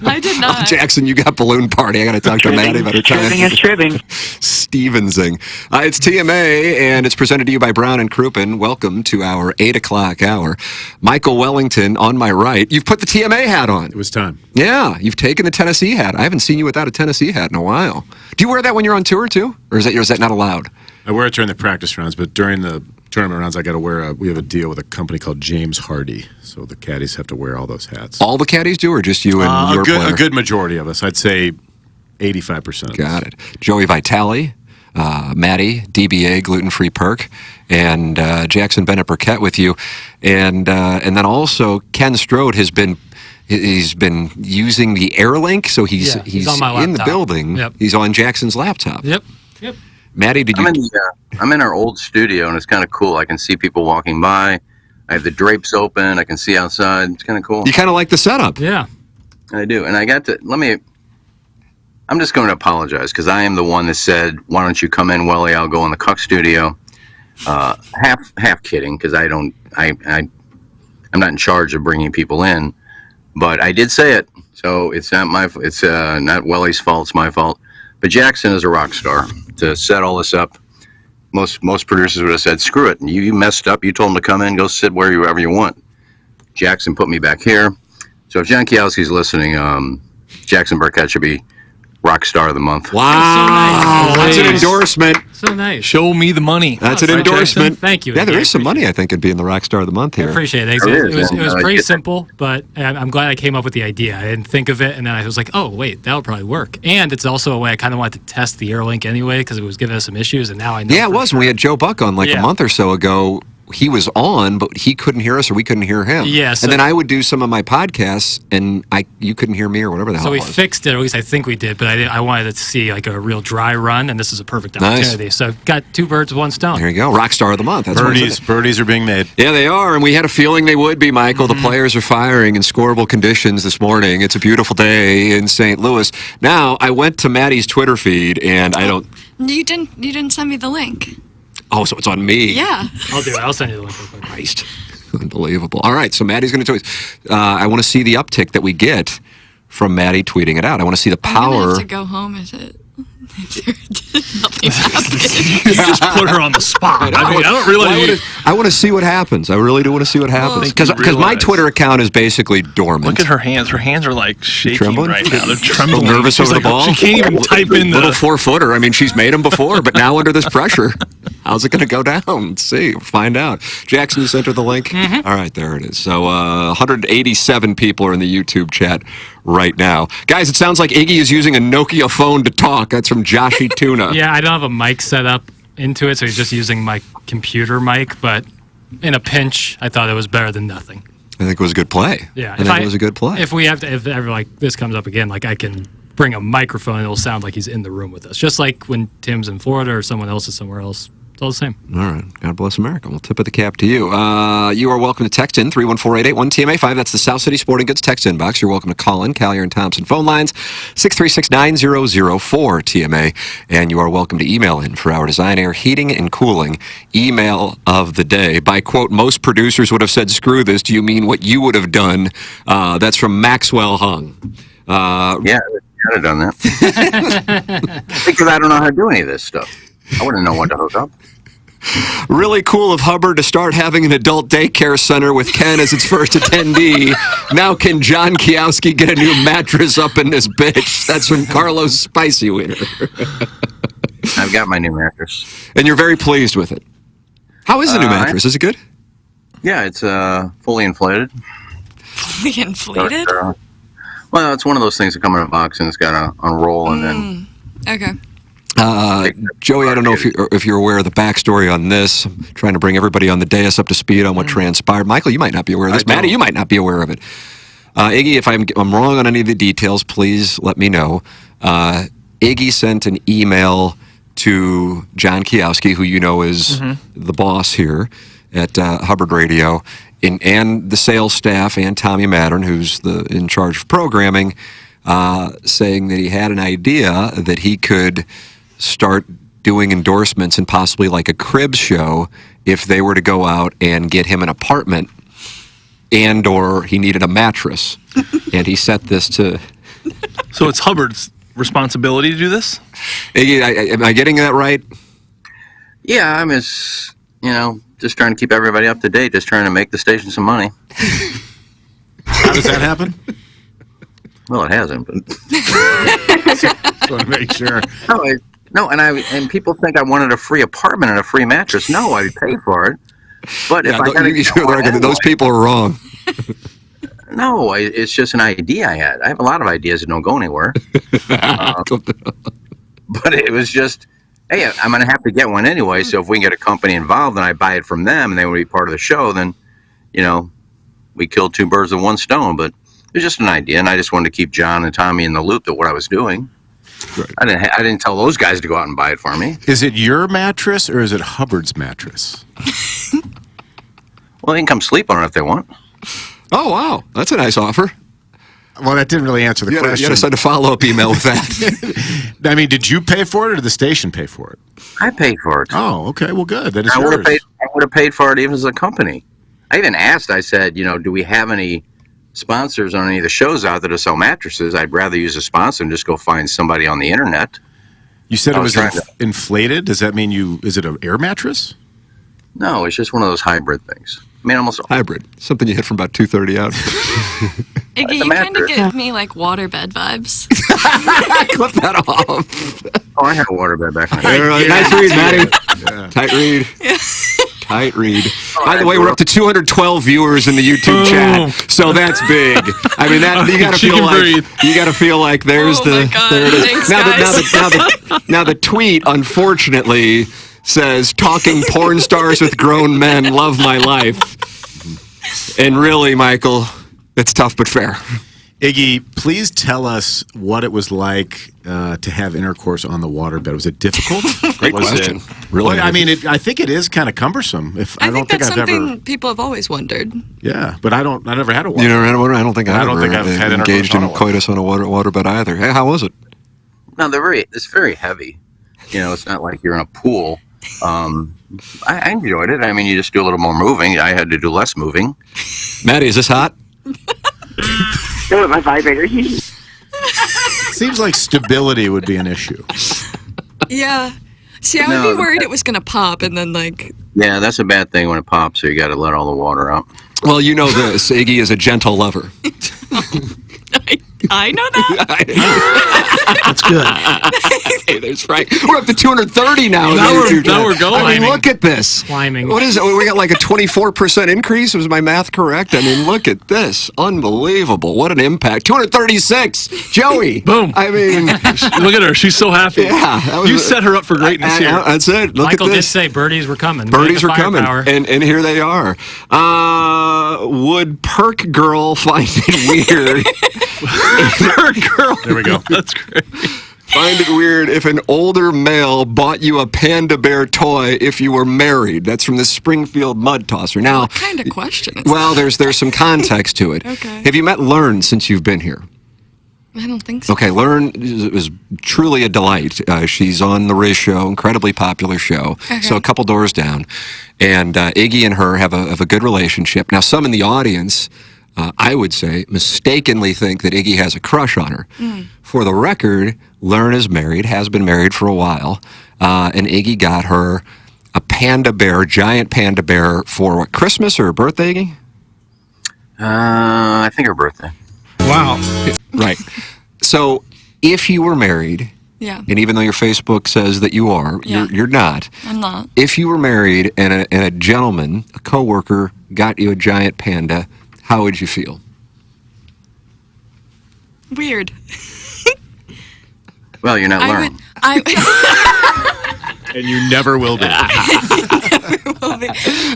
I did not. Oh, Jackson, you got balloon party. I got to talk to Maddie about her time. Stevensing. It's TMA, and it's presented to you by Brown and Crooppin. Welcome to our 8 o'clock hour. Michael Wellington on my right. You've put the TMA hat on. It was time. Yeah, you've taken the Tennessee hat. I haven't seen you without a Tennessee hat in a while. Do you wear that when you're on tour, too? Or is that not allowed? I wear it during the practice rounds, but during the tournament rounds, I got to wear we have a deal with a company called James Hardy, so the caddies have to wear all those hats. All the caddies do, or just you and your player? A good majority of us. I'd say 85%. Got it. Joey Vitale, Maddie, DBA, gluten-free perk, and Jackson Bennett Burkett with you. And then also Ken Strode has been... He's been using the AirLink, so he's on my in the laptop. building. Yep. He's on Jackson's laptop. Yep. Maddie, did you... I'm in our old studio, and it's kind of cool. I can see people walking by. I have the drapes open. I can see outside. It's kind of cool. You kind of like the setup. Yeah. I do. And I got to... I'm just going to apologize, because I am the one that said, why don't you come in, Welly? I'll go in the Cuck studio. Half kidding, because I'm not in charge of bringing people in. But I did say it, so it's not not Welly's fault. It's my fault. But Jackson is a rock star to set all this up. Most producers would have said, "Screw it! You messed up. You told him to come in, go sit wherever you want." Jackson put me back here. So if John Kielski's listening, Jackson Burkett should be rock star of the month. Wow, that's an endorsement. So nice. Show me the money. That's an endorsement. Thank you. Yeah, there is some money, I think, in being the rock star of the month here. I appreciate it. It was pretty simple, but I'm glad I came up with the idea. I didn't think of it, and then I was like, oh, wait, that'll probably work. And it's also a way I kind of wanted to test the AirLink anyway because it was giving us some issues, and now I know. Yeah, it was. When we had Joe Buck on a month or so ago. He was on, but he couldn't hear us, or we couldn't hear him. Yeah, so and then I would do some of my podcasts, and you couldn't hear me, or whatever the hell So it we was. fixed it, or at least I think we did, but I wanted to see like a real dry run, and this is a perfect opportunity. Nice. So got 2 birds with 1 stone. There you go, rock star of the month. That's Birdies are being made. Yeah, they are, and we had a feeling they would be, Michael. The players are firing in scoreable conditions this morning. It's a beautiful day in St. Louis. Now, I went to Maddie's Twitter feed, and I don't... You didn't send me the link. Oh, so it's on me. Yeah. I'll do it. I'll send you the link real quick. Christ. Unbelievable. All right, so Maddie's going to tweet. I want to see the uptick that we get from Maddie tweeting it out. I want to see the I'm gonna power. have to go home if nothing happens. You just put her on the spot. I don't realize. I want to see what happens. I really do want to see what happens. Because my Twitter account is basically dormant. Look at her hands. Her hands are like shaking Trembling? right now. They're trembling. Nervous She's over the ball. She can't even type in the little 4-footer. I mean, she's made them before, but now under this pressure, how's it going to go down? Let's see. Find out. Jackson, you sent her the link? All right, there it is. So 187 people are in the YouTube chat right now. Guys, it sounds like Iggy is using a Nokia phone to talk. That's from Joshy Tuna. Yeah, I don't have a mic set up into it, so he's just using my computer mic, but in a pinch, I thought it was better than nothing. I think it was a good play. Yeah, I think it was a good play. If ever like this comes up again, like I can bring a microphone, it'll sound like he's in the room with us. Just like when Tim's in Florida or someone else is somewhere else. It's all the same. All right. God bless America. We'll tip of the cap to you. You are welcome to text in 314-881-TMA5. That's the South City Sporting Goods text inbox. You're welcome to call in. Cyer and Thompson phone lines 636-9004-TMA. And you are welcome to email in for our Design Air Heating and Cooling email of the day. By quote, most producers would have said, screw this. Do you mean what you would have done? That's from Maxwell Hung. Yeah, I would have done that. Because I don't know how to do any of this stuff. I wouldn't know what to hook up. Really cool of Hubbard to start having an adult daycare center with Ken as its first attendee. Now can John Kielski get a new mattress up in this bitch? That's from Carlos Spicy Winner. I've got my new mattress. And you're very pleased with it. How is the new mattress? Is it good? Yeah, it's fully inflated. Fully inflated? Well, it's one of those things that come in a box and it's got to unroll and then... Okay. Joey, I don't know if you're aware of the backstory on this. I'm trying to bring everybody on the dais up to speed on what transpired. Michael, you might not be aware of this. Maddie, you might not be aware of it. Iggy, if I'm wrong on any of the details, please let me know. Iggy sent an email to John Kielski, who you know is the boss here at Hubbard Radio, and the sales staff, and Tommy Mattern, who's in charge of programming, saying that he had an idea that he could start doing endorsements and possibly like a cribs show if they were to go out and get him an apartment and or he needed a mattress. And he set this to... So it's Hubbard's responsibility to do this? Am I getting that right? Yeah, I'm just trying to keep everybody up to date, just trying to make the station some money. How does that happen? Well, it hasn't, but just want to make sure. And people think I wanted a free apartment and a free mattress. No, I pay for it. But if those people are wrong. No, it's just an idea I had. I have a lot of ideas that don't go anywhere. But it was just, hey, I'm going to have to get one anyway. So if we can get a company involved and I buy it from them and they will be part of the show, then, we killed two birds with one stone. But it was just an idea, and I just wanted to keep John and Tommy in the loop of what I was doing. Right. I didn't tell those guys to go out and buy it for me. Is it your mattress or is it Hubbard's mattress? Well, they can come sleep on it if they want. Oh, wow. That's a nice offer. Well, that didn't really answer the question. You got to send a follow-up email with that. I mean, did you pay for it or did the station pay for it? I paid for it. Oh, okay. Well, good. That is I yours. would have paid for it even as a company. I even asked, I said, do we have any sponsors on any of the shows out there to sell mattresses? I'd rather use a sponsor and just go find somebody on the internet. You said it was inflated? Does that mean is it an air mattress? No, it's just one of those hybrid things. I mean, almost hybrid. Something you hit from about 2:30 out. Iggy, you kind of give me like waterbed vibes. Clip that off. Oh, I had a waterbed back in the day. Nice read, Maddie. Yeah. Tight read. Tight read. By the way, we're up to 212 viewers in the YouTube chat, so that's big. I mean, you got to feel like there's there it is. Thanks, now the tweet, unfortunately, says talking porn stars with grown men, love my life. And really, Michael, it's tough but fair. Iggy, please tell us what it was like to have intercourse on the waterbed. Was it difficult? Great question. Really? Well, I mean, I think it is kind of cumbersome. I think that's something people have always wondered. Yeah, but I never had a waterbed. You never had a waterbed? I don't think I've had engaged in coitus on a waterbed either. Hey, how was it? No, it's very heavy. It's not like you're in a pool. I enjoyed it. I mean, you just do a little more moving. I had to do less moving. Maddie, is this hot? Go with my vibrator. Seems like stability would be an issue. Yeah. See, I would be worried it was going to pop and then Yeah, that's a bad thing when it pops, so you got to let all the water out. Well, you know this. Iggy is a gentle lover. I know that. That's good. Hey, there's Frank. We're up to 230 now. Now we're going. I mean, look at this. Climbing. What is it? We got like a 24% increase. Was my math correct? I mean, look at this. Unbelievable. What an impact. 236. Joey. Boom. I mean. Look at her. She's so happy. Yeah. You set her up for greatness here. That's it. Look Michael at did this. say birdies were coming. Birdies were coming. And here they are. Would Perk Girl find it weird? Perk Girl. There we go. That's great. Find it weird if an older male bought you a panda bear toy if you were married. That's from the Springfield Mud Tosser. Now, What kind of question is well, there's some context to it. Okay. Have you met Learn since you've been here? I don't think so. Okay, Learn is truly a delight. She's on the Riz Show, incredibly popular show. Okay. So a couple doors down. And Iggy and her have a good relationship. Now, some in the audience, I would say, mistakenly think that Iggy has a crush on her. For the record, Learn is married, has been married for a while, and Iggy got her a panda bear, giant panda bear, for what, Christmas or her birthday, Iggy? I think her birthday. Wow. Right. So, if you were married, Yeah. and even though your Facebook says that you are, Yeah. you're not. I'm not. If you were married and a gentleman, a coworker, got you a giant panda, how would you feel? Weird. Well, you're not learning. And you never will be.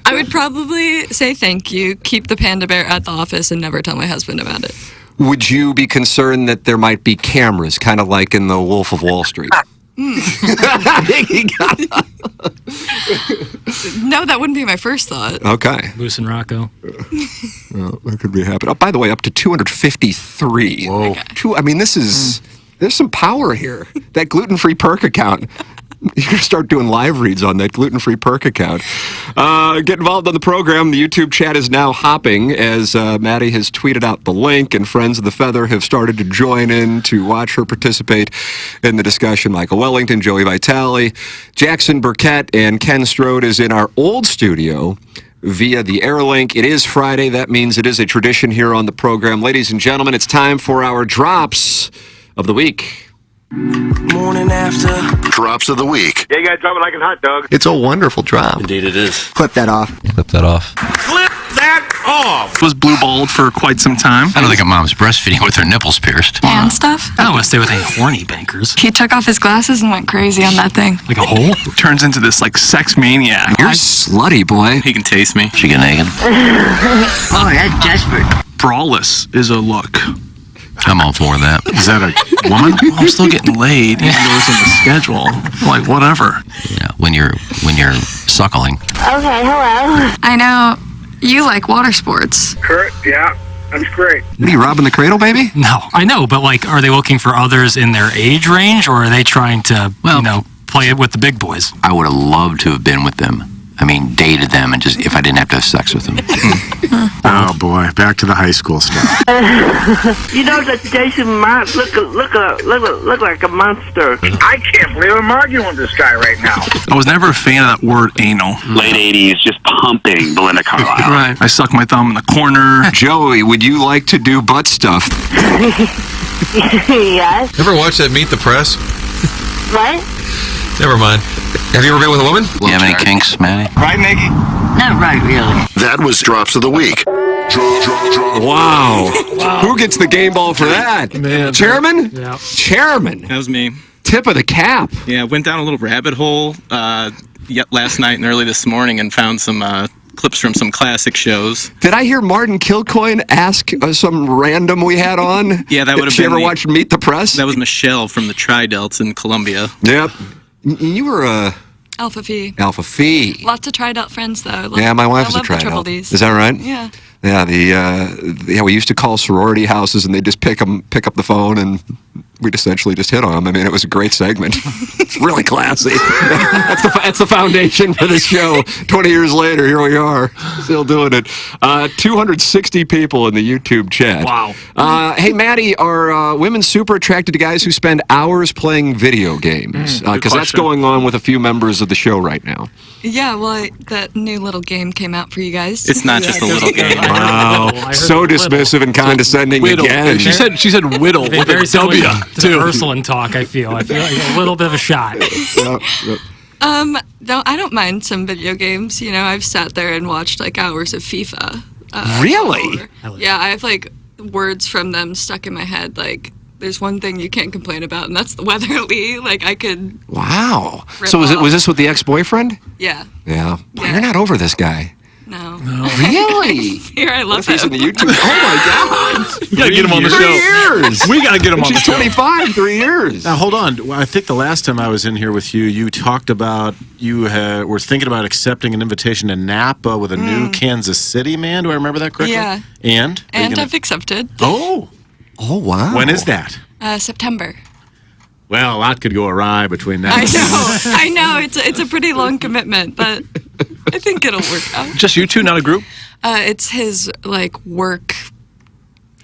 I would probably say thank you, keep the panda bear at the office, and never tell my husband about it. Would you be concerned that there might be cameras, kind of like in The Wolf of Wall Street? No, that wouldn't be my first thought. Okay. Moose and Rocco. Well, that could be happening. Oh, by the way, up to 253. Whoa. I mean, this is There's some power here. That gluten-free perk account. You're going to start doing live reads on that gluten-free perk account. Get involved on the program. The YouTube chat is now hopping as Maddie has tweeted out the link, and friends of the Feather have started to join in to watch her participate in the discussion. Michael Wellington, Joey Vitale, Jackson Burkett, and Ken Strode is in our old studio via the Airlink. It is Friday. That means it is a tradition here on the program. Ladies and gentlemen, it's time for our drops of the week. Morning after. Drops of the week. Yeah, you gotta drop it like a hot dog. It's a wonderful drop. Indeed it is. Clip that off. Clip that off. Clip that off! Was blue-balled for quite some time. I don't think a mom's breastfeeding with her nipples pierced. And stuff. I don't want to stay with any horny bankers. He took off his glasses and went crazy on that thing. Like a hole? Turns into this like sex maniac. You're slutty, boy. He can taste me. She get naked. Oh, that's desperate. Braless is a look. I'm all for that. Is that a woman? I'm still getting laid, even though it's in the schedule. Like, whatever. Yeah, when you're suckling. Okay, hello. I know you like water sports. Kurt, yeah, that's great. What are you, robbing the cradle, baby? No, I know, but like, are they looking for others in their age range, or are they trying to, play it with the big boys? I would have loved to have been with them. I mean, dated them, and just if I didn't have to have sex with them. Oh boy, back to the high school stuff. You know that Jason might look like a monster. I can't believe I'm arguing with this guy right now. I was never a fan of that word anal. Late 80s, just pumping Belinda Carlisle. Right. I suck my thumb in the corner. Joey, would you like to do butt stuff? Yes. Ever watch that Meet the Press? What? Never mind. Have you ever been with a woman? Do you have any kinks, Maddie? Right, Nikki? Not right, really. That was Drops of the Week. Wow. Who gets the game ball for that? Man. Chairman? Yeah. Chairman. That was me. Tip of the cap. Yeah, went down a little rabbit hole last night and early this morning and found some clips from some classic shows. Did I hear Martin Kilcoyne ask some random we had on? Yeah, that would have been. Did you ever watch Meet the Press? That was Michelle from the Tri-Delts in Columbia. Yep. You were a Alpha Phi. Alpha Phi. Lots of Tri-Delt friends, though. Yeah, my wife was a I love the Triple Tri-Delt. Ds. Is that right? Yeah. Yeah, we used to call sorority houses, and they just pick up the phone, and we'd essentially just hit on them. I mean, it was a great segment. It's really classy. That's the foundation for this show. 20 years later, here we are, still doing it. 260 people in the YouTube chat. Wow. Hey, Maddie, are women super attracted to guys who spend hours playing video games? Because that's going on with a few members of the show right now. Yeah, well, that new little game came out for you guys. It's not just a little game. Wow. So dismissive and condescending Whittle. again. She said whittle with Very a similar W, to too. the Ursuline talk, I feel like a little bit of a shot. No, I don't mind some video games. You know, I've sat there and watched like hours of FIFA. Really? Yeah, I have like words from them stuck in my head. Like, there's one thing you can't complain about, and that's the weather, Lee. Like, I could. Wow. rip So was off. this with the ex-boyfriend? Yeah. Yeah. Well, you're not over this guy. No. Really? Here, I love He's in him. the YouTube. Oh my God! You gotta get him on the show. 3 years. We gotta get him on the She's show. 25. 3 years. Now hold on. Well, I think the last time I was in here with you, you talked about you were thinking about accepting an invitation to Napa with a new Kansas City man. Do I remember that correctly? Yeah. And? Are you And gonna- I've accepted. Oh. Oh wow. When is that? September. Well, a lot could go awry between now. I know. It's a pretty long commitment, but I think it'll work out. Just you two, not a group? It's his like work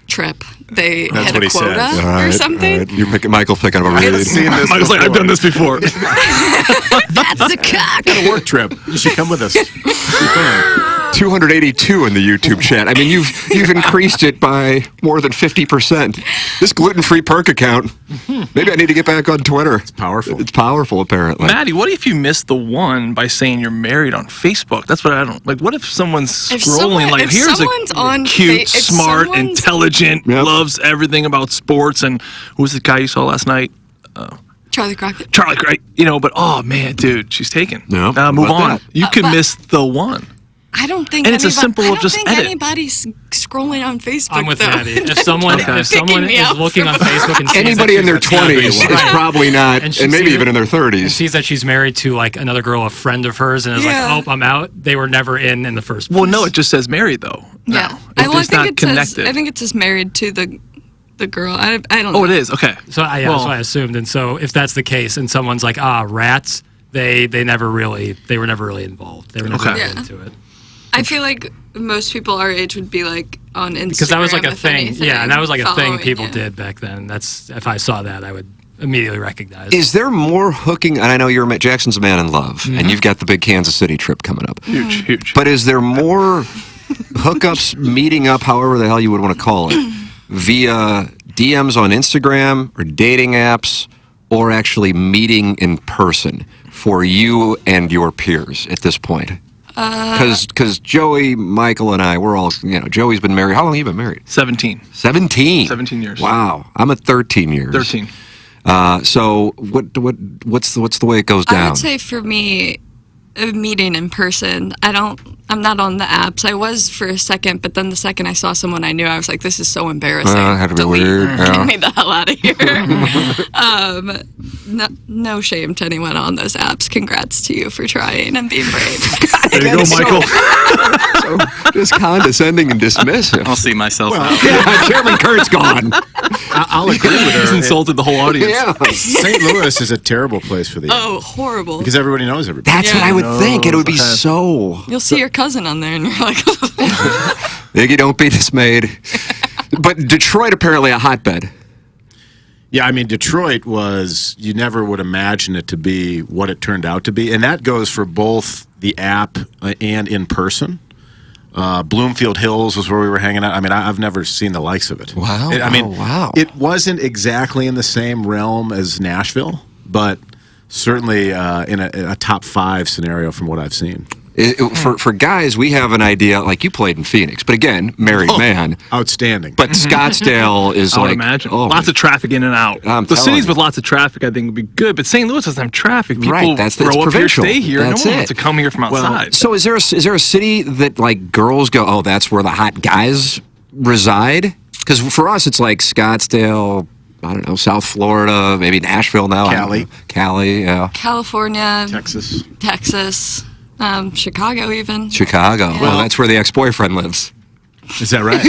trip. They That's hit what a he said. quota All right, or something. all right. You're picking Michael's picking up a read. Michael's like, I've done this before. That's a cock. Got a work trip. You should come with us. It'd be fun. 282 in the YouTube chat. I mean, you've increased it by more than 50%. This gluten-free perk account. Maybe I need to get back on Twitter. It's powerful. It's powerful, apparently. Maddie, what if you missed the one by saying you're married on Facebook? That's what I don't like. What if someone's scrolling like, here's a cute, smart, intelligent, loves everything about sports, and who was the guy you saw last night? Charlie Crockett. Charlie Crockett. You know, but oh man, dude, she's taken. No, move on. that? You could but- miss the one. I don't think. And it's as simple of just I don't edit. think anybody's scrolling on Facebook. I'm with though. Maddie. If someone Picking me is out looking on Facebook and sees Anybody that in their she's- 20s is probably not, and she maybe sees even in their and 30s. sees that she's married to like another girl, a friend of hers, and is Yeah. like, "Oh, I'm out." They were never in the first place. Well, no, it just says married though. Yeah, It's I think not it connected. says. I think it says married to the the girl. I don't know. Oh, it is. Okay. So that's what I assumed. And so if that's the case, and someone's like, rats, they were never really involved. They were never really into it. I feel like most people our age would be like on Instagram. Because that was like a thing. Anything, Yeah, and that was like a thing people yeah. did back then. That's if I saw that, I would immediately recognize. Is there more hooking? And I know Jackson's a man in love, and you've got the big Kansas City trip coming up. Huge. But is there more hookups, meeting up, however the hell you would want to call it, via DMs on Instagram or dating apps, or actually meeting in person for you and your peers at this point? Because Joey, Michael, and I, we're all, Joey's been married. How long have you been married? 17. 17? 17 years. Wow. I'm at 13 years. 13. So what's the way it goes down? I would say for me, a meeting in person. I'm not on the apps. I was for a second, but then the second I saw someone I knew, I was like, this is so embarrassing. Had to be weird. Get me the hell out of here. No shame to anyone on those apps. Congrats to you for trying and being brave. There you go, Michael. So just condescending and dismissive. I'll see myself out. Yeah, Chairman Kurt's gone. I'll agree with her. He's insulted the whole audience. Yeah. St. Louis is a terrible place for the Oh, horrible. because everybody knows everybody. That's what I would think. It would be so. You'll see your cousin on there and you're like, Iggy, don't be dismayed. But Detroit apparently a hotbed. Yeah, I mean, Detroit you never would imagine it to be what it turned out to be. And that goes for both the app and in person. Bloomfield Hills was where we were hanging out. I mean, I've never seen the likes of it. Wow. Wow. It wasn't exactly in the same realm as Nashville, but certainly in a top 5 scenario from what I've seen. For guys, we have an idea, like you played in Phoenix, but again, married man. Outstanding. But Scottsdale is I would like, imagine. Lots of traffic in and out. The cities with lots of traffic, I think, would be good. But St. Louis doesn't have traffic. People grow up here, provincial. stay here. That's no one it. wants to come here from outside. So is there a city that like girls go, oh, that's where the hot guys reside? Because for us, it's like Scottsdale, I don't know, South Florida, maybe Nashville now. Cali, yeah. California, Texas. Chicago even. Chicago. Yeah. Well, that's where the ex-boyfriend lives. Is that right?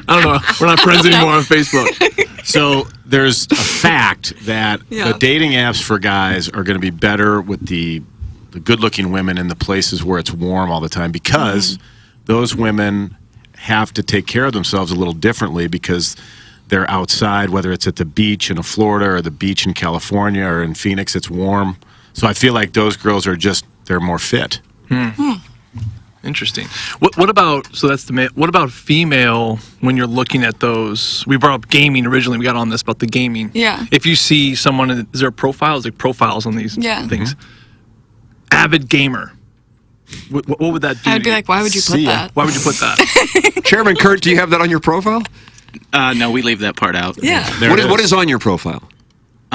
I don't know. We're not friends anymore on Facebook. So there's a fact that the dating apps for guys are going to be better with the good-looking women in the places where it's warm all the time because those women have to take care of themselves a little differently because they're outside, whether it's at the beach in Florida or the beach in California or in Phoenix, it's warm. So I feel like those girls are they're more fit. Interesting. What about what about female when you're looking at those? We brought up gaming originally. We got on this about the gaming. Yeah. If you see someone, is there profiles? Like profiles on these things? Avid gamer. What would that do? I'd be like, why would you put that? Why would you put that? Chairman Kurt, do you have that on your profile? No, we leave that part out. Yeah. What is on your profile?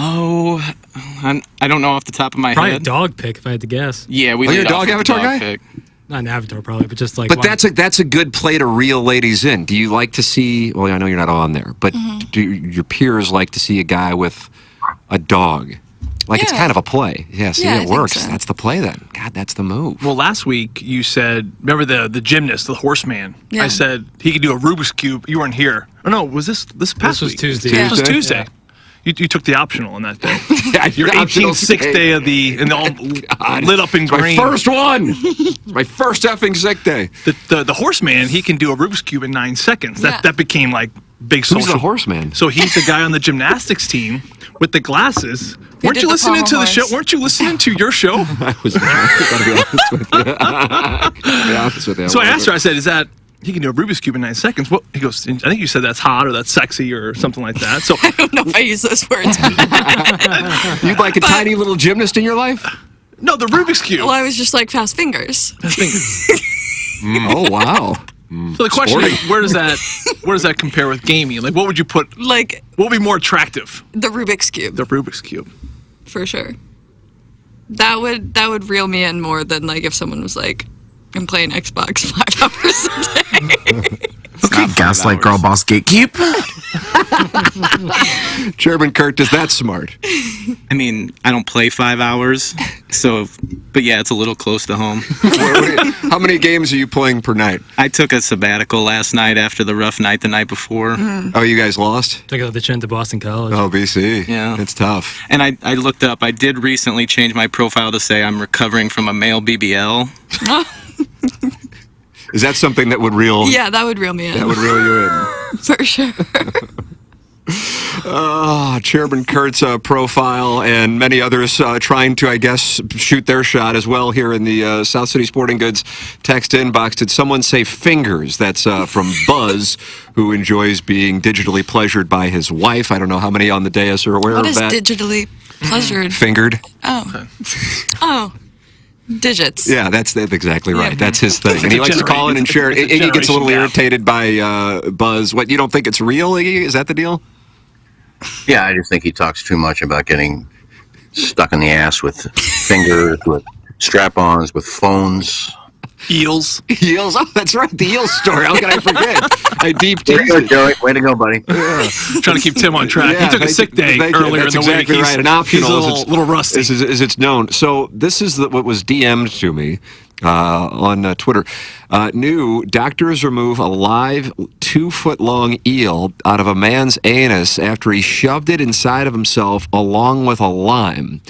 Oh, I don't know off the top of my Probably head. a dog pic, if I had to guess. Yeah, we. Are you a lead off dog with the avatar guy? pic. Not an avatar, probably, but just like. But that's a good play to reel ladies in. Do you like to see? Well, I know you're not on there, but do your peers like to see a guy with a dog? Like it's kind of a play. Yeah, see, it works. So. That's the play then. God, that's the move. Well, last week you said, remember the gymnast, the horseman? Yeah. I said he could do a Rubik's Cube. You weren't here. Oh, no, was this past was week? Tuesday. This was Tuesday. Yeah. You took the optional on that day. Your optional 18th sick day of and all lit up in green. My first one. My first effing sick day. The horseman, he can do a Rubik's Cube in 9 seconds. That became like big social. Who's the horseman? So he's the guy on the gymnastics team with the glasses. Weren't you listening to the show? Weren't you listening to your show? I was not. Be honest with you. So I asked her, I said, is that he can do a Rubik's Cube in 9 seconds? Well, he goes, I think you said that's hot or that's sexy or something like that. So I don't know if I use those words. You'd like a tiny little gymnast in your life? No, the Rubik's Cube. Well, I was just like fast fingers. Fast fingers. Oh, wow. So the question is, where does that compare with gaming? Like, what would you put? Like, what would be more attractive? The Rubik's Cube. The Rubik's Cube. For sure. That would reel me in more than like if someone was like, I'm playing Xbox 5 hours a day. Okay, gaslight girl boss gatekeep. Chairman Kurt, is that smart? I mean, I don't play 5 hours, but yeah, it's a little close to home. How many games are you playing per night? I took a sabbatical last night after the rough night the night before. Oh, you guys lost? Took out the chin to Boston College. Oh, BC. Yeah. It's tough. And I looked up, I did recently change my profile to say I'm recovering from a male BBL. Is that something that would reel? Yeah, that would reel me in. That would reel you in. For sure. Chairman Kurt's profile and many others trying to, I guess, shoot their shot as well here in the South City Sporting Goods text inbox. Did someone say fingers? That's from Buzz, who enjoys being digitally pleasured by his wife. I don't know how many on the dais are aware What of is that. digitally pleasured? Fingered. Oh. Oh. Digits. Yeah, that's exactly right. Yeah. That's his thing. And he likes to call in and share it. Iggy gets a little irritated by Buzz. What, you don't think it's real, Iggy? Is that the deal? Yeah, I just think he talks too much about getting stuck in the ass with fingers, with strap-ons, with phones. Eels. Eels? Oh, that's right. The eel story. How can I forget? I deep teased it. Joey. Way to go, buddy. Yeah. Trying to keep Tim on track. Yeah, he took a sick day earlier in the exactly week. Right. An optional. He's a little rusty. As it's known. So this is what was DM'd to me on Twitter. New doctors remove a live 2-foot-long eel out of a man's anus after he shoved it inside of himself along with a lime.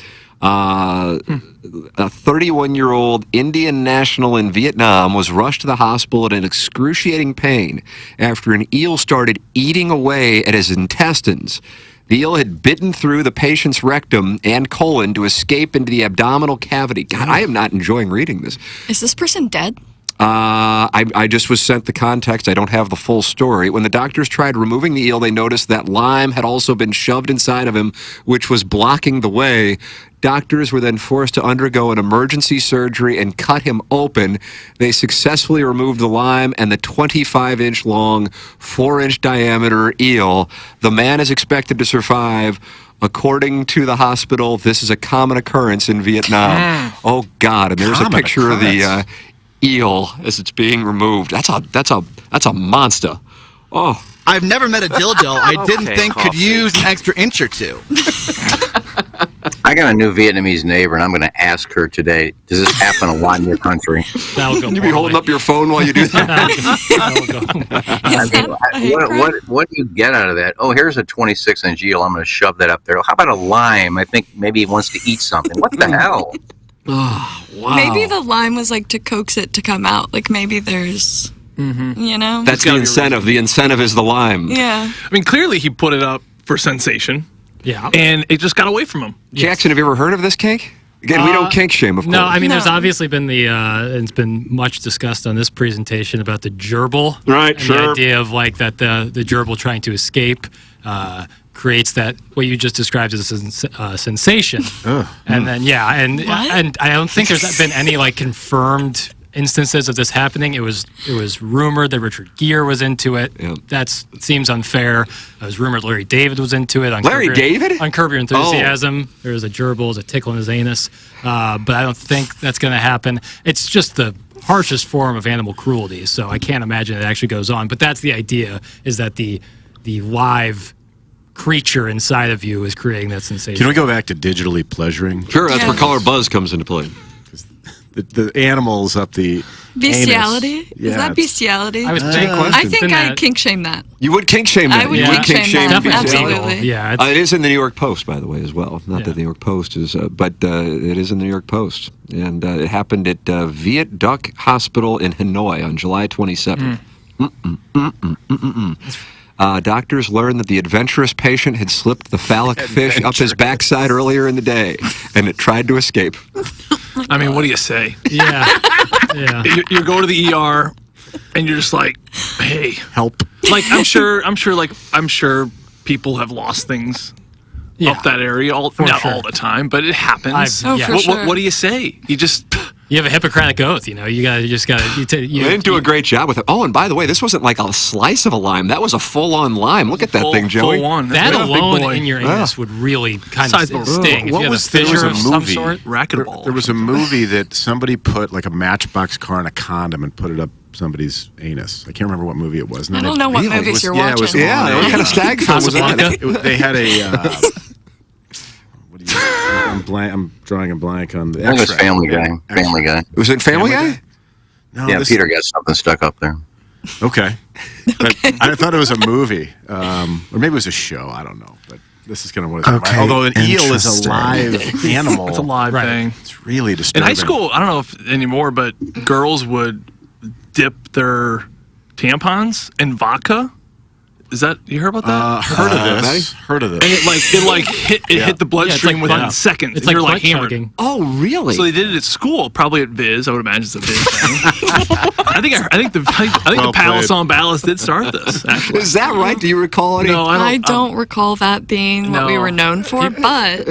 A 31-year-old Indian national in Vietnam was rushed to the hospital in excruciating pain after an eel started eating away at his intestines. The eel had bitten through the patient's rectum and colon to escape into the abdominal cavity. God, I am not enjoying reading this. Is this person dead? I just was sent the context. I don't have the full story. When the doctors tried removing the eel, they noticed that lime had also been shoved inside of him, which was blocking the way. Doctors were then forced to undergo an emergency surgery and cut him open. They successfully removed the lime and the 25-inch long, 4-inch diameter eel. The man is expected to survive. According to the hospital, this is a common occurrence in Vietnam. Oh, God. And there's a picture of the eel as it's being removed. That's a monster. Oh, I've never met a dildo I didn't think could use an extra inch or two. I got a new Vietnamese neighbor, and I'm going to ask her today, does this happen a lot in your country? Can you be holding up your phone while you do that? What do you get out of that? Oh, here's a 26-inch eel. I'm going to shove that up there. How about a lime? I think maybe he wants to eat something. What the hell? Oh, wow. Maybe the lime was like to coax it to come out. Like maybe there's, you know? That's the incentive. The incentive is the lime. Yeah. I mean, clearly he put it up for sensation. Yeah. And it just got away from him. Jackson, have you ever heard of this kink? Again, we don't kink shame, of course. No, I mean, there's obviously been it's been much discussed on this presentation about the gerbil. Right, and sure. The idea of like that the gerbil trying to escape creates that, what you just described as a sensation. And then, and I don't think there's been any like confirmed instances of this happening. It was rumored that Richard Gere was into it. That seems unfair. It was rumored Larry David was into it. On Curb Your Enthusiasm. There was a gerbil, there was a tickle in his anus. But I don't think that's going to happen. It's just the harshest form of animal cruelty, so I can't imagine it actually goes on. But that's the idea, is that the live creature inside of you is creating that sensation. Can we go back to digitally pleasuring? Sure, that's where color buzz comes into play. The animals up the bestiality? Anus. Is that bestiality? I think I'd kink shame that. You would kink shame that. I would kink shame that. Absolutely. Yeah, it is in the New York Post, by the way, as well. Not that the New York Post is, but it is in the New York Post. And it happened at Viet Duc Hospital in Hanoi on July 27th. Doctors learned that the adventurous patient had slipped the phallic fish up his backside earlier in the day, and it tried to escape. I mean, what do you say? Yeah. You go to the ER, and you're just like, hey, help. Like, I'm sure people have lost things up that area. Not all the time, but it happens. For sure. What do you say? You just, You have a Hippocratic oath, you just got to. They didn't do a great job with it. Oh, and by the way, this wasn't like a slice of a lime. That was a full-on lime. Look at that thing, Joey. Full one. That alone in your anus would really kind of sting. If you have a fissure of some sort. Racquetball. There was a movie that somebody put like a Matchbox car in a condom and put it up somebody's anus. I can't remember what movie it was. I don't know what movies you're watching. What kind of stag film was that? They had a... I'm drawing a blank on the. I think it was Family Guy. Family Guy. Was it Family Guy? No, yeah, Peter got something stuck up there. Okay. But I thought it was a movie, or maybe it was a show. I don't know. But this is kind of what it's although an eel is a live animal. It's a live thing. It's really disturbing. In high school, I don't know if anymore, but girls would dip their tampons in vodka. Is that you heard about that? Heard of this? Heard of this? And it hit the bloodstream within seconds. It's like you're butt hammered. chugging. Oh, really? So they did it at school, probably at Viz. I would imagine it's a Viz thing. I think the Palace on Ballast did start this. Actually, is that right? Do you recall any? No, I don't recall that being what we were known for, but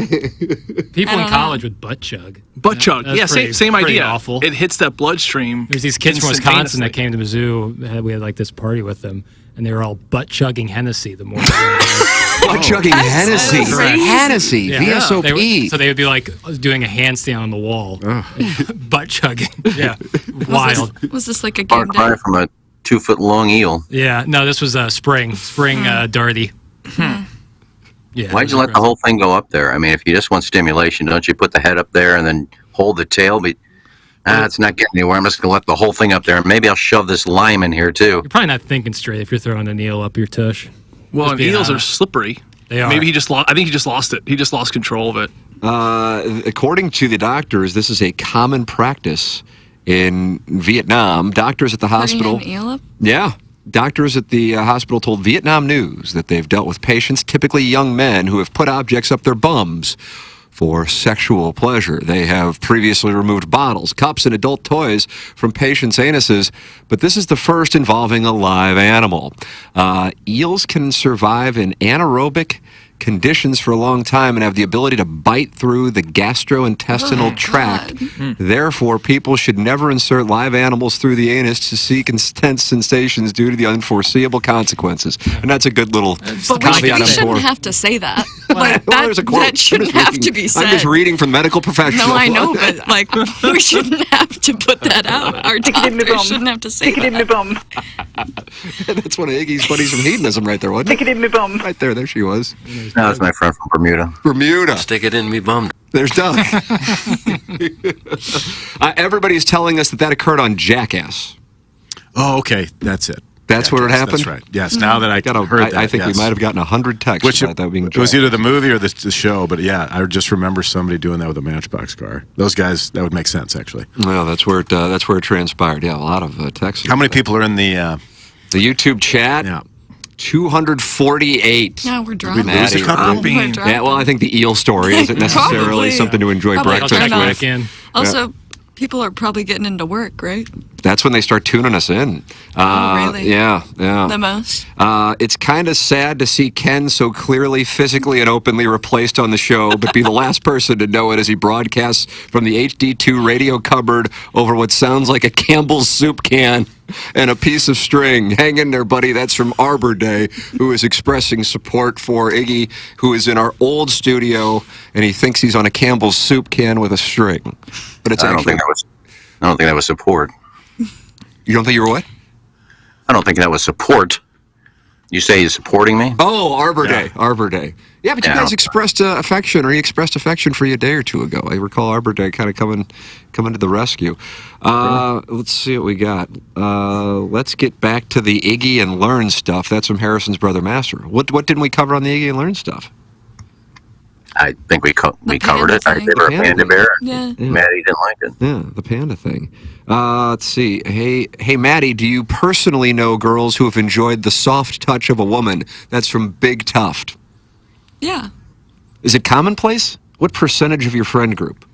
people in college would butt chug. Butt chug. Yeah, same idea. Awful. It hits that bloodstream. There's these kids from Wisconsin that came to Mizzou. We had like this party with them, and they were all butt chugging Hennessy the morning. Butt chugging Hennessy. Hennessy. VSOP. So they would be like doing a handstand on the wall. Butt chugging. Yeah. Wild. Was this like a game day? Far cry from a 2-foot-long eel. Yeah. No, this was a spring darty. Yeah. Why'd you let the whole thing go up there? I mean, if you just want stimulation, don't you put the head up there and then hold the tail? But it's not getting anywhere. I'm just going to let the whole thing up there. And maybe I'll shove this lime in here, too. You're probably not thinking straight if you're throwing an eel up your tush. Well, and eels are slippery. They are. Maybe he just lost. I think he just lost it. He just lost control of it. According to the doctors, this is a common practice in Vietnam. Doctors at the hospital. Putting an eel up? Yeah. Doctors at the hospital told Vietnam News that they've dealt with patients, typically young men, who have put objects up their bums for sexual pleasure. They have previously removed bottles, cups, and adult toys from patients' anuses, but this is the first involving a live animal. Eels can survive in anaerobic conditions for a long time and have the ability to bite through the gastrointestinal tract. Therefore, people should never insert live animals through the anus to seek intense sensations due to the unforeseeable consequences. And that's a good little caveat. We shouldn't have to say that. Like, that shouldn't have to be said. I'm just reading from medical professionals. No, I know, but like we shouldn't have to put that out. Our doctors shouldn't have to say Stick it in my bum. That's one of Iggy's buddies from Hedonism right there, wasn't it? Stick it in my bum. Right there she was. No, that's my friend from Bermuda. Bermuda. Stick it in me bum. There's Doug. Everybody's telling us that occurred on Jackass. Oh, okay. That's it. That's where it happened? That's right. Yes, now that I heard that. I think we might have gotten 100 texts about that being it was either the movie or the show, but yeah, I just remember somebody doing that with a Matchbox car. Those guys, that would make sense, actually. Well, that's where it transpired. Yeah, a lot of texts. How many people are in the YouTube chat? Yeah. Yeah, 248. we're drunk. Did we lose a couple? Yeah, well, I think the eel story isn't necessarily something to enjoy breakfast with. Also, people are probably getting into work, right? That's when they start tuning us in. Really? Yeah. The most? It's kind of sad to see Ken so clearly, physically, and openly replaced on the show, but be the last person to know it as he broadcasts from the HD2 radio cupboard over what sounds like a Campbell's soup can and a piece of string. Hang in there, buddy. That's from Arbor Day, who is expressing support for Iggy, who is in our old studio, and he thinks he's on a Campbell's soup can with a string. But it's I don't think that was support. You don't think you were what? I don't think that was support. You say he's supporting me? Oh, Arbor Day. Arbor Day. Yeah, but you guys expressed affection, or he expressed affection for you a day or two ago. I recall Arbor Day kind of coming to the rescue. Let's see what we got. Let's get back to the Iggy and Learn stuff. That's from Harrison's brother Master. What didn't we cover on the Iggy and Learn stuff? I think we covered it. I think they were a panda bear. Yeah. Maddie didn't like it. Yeah, the panda thing. Let's see. Hey, Maddie, do you personally know girls who have enjoyed the soft touch of a woman? That's from Big Tuft. Yeah. Is it commonplace? What percentage of your friend group?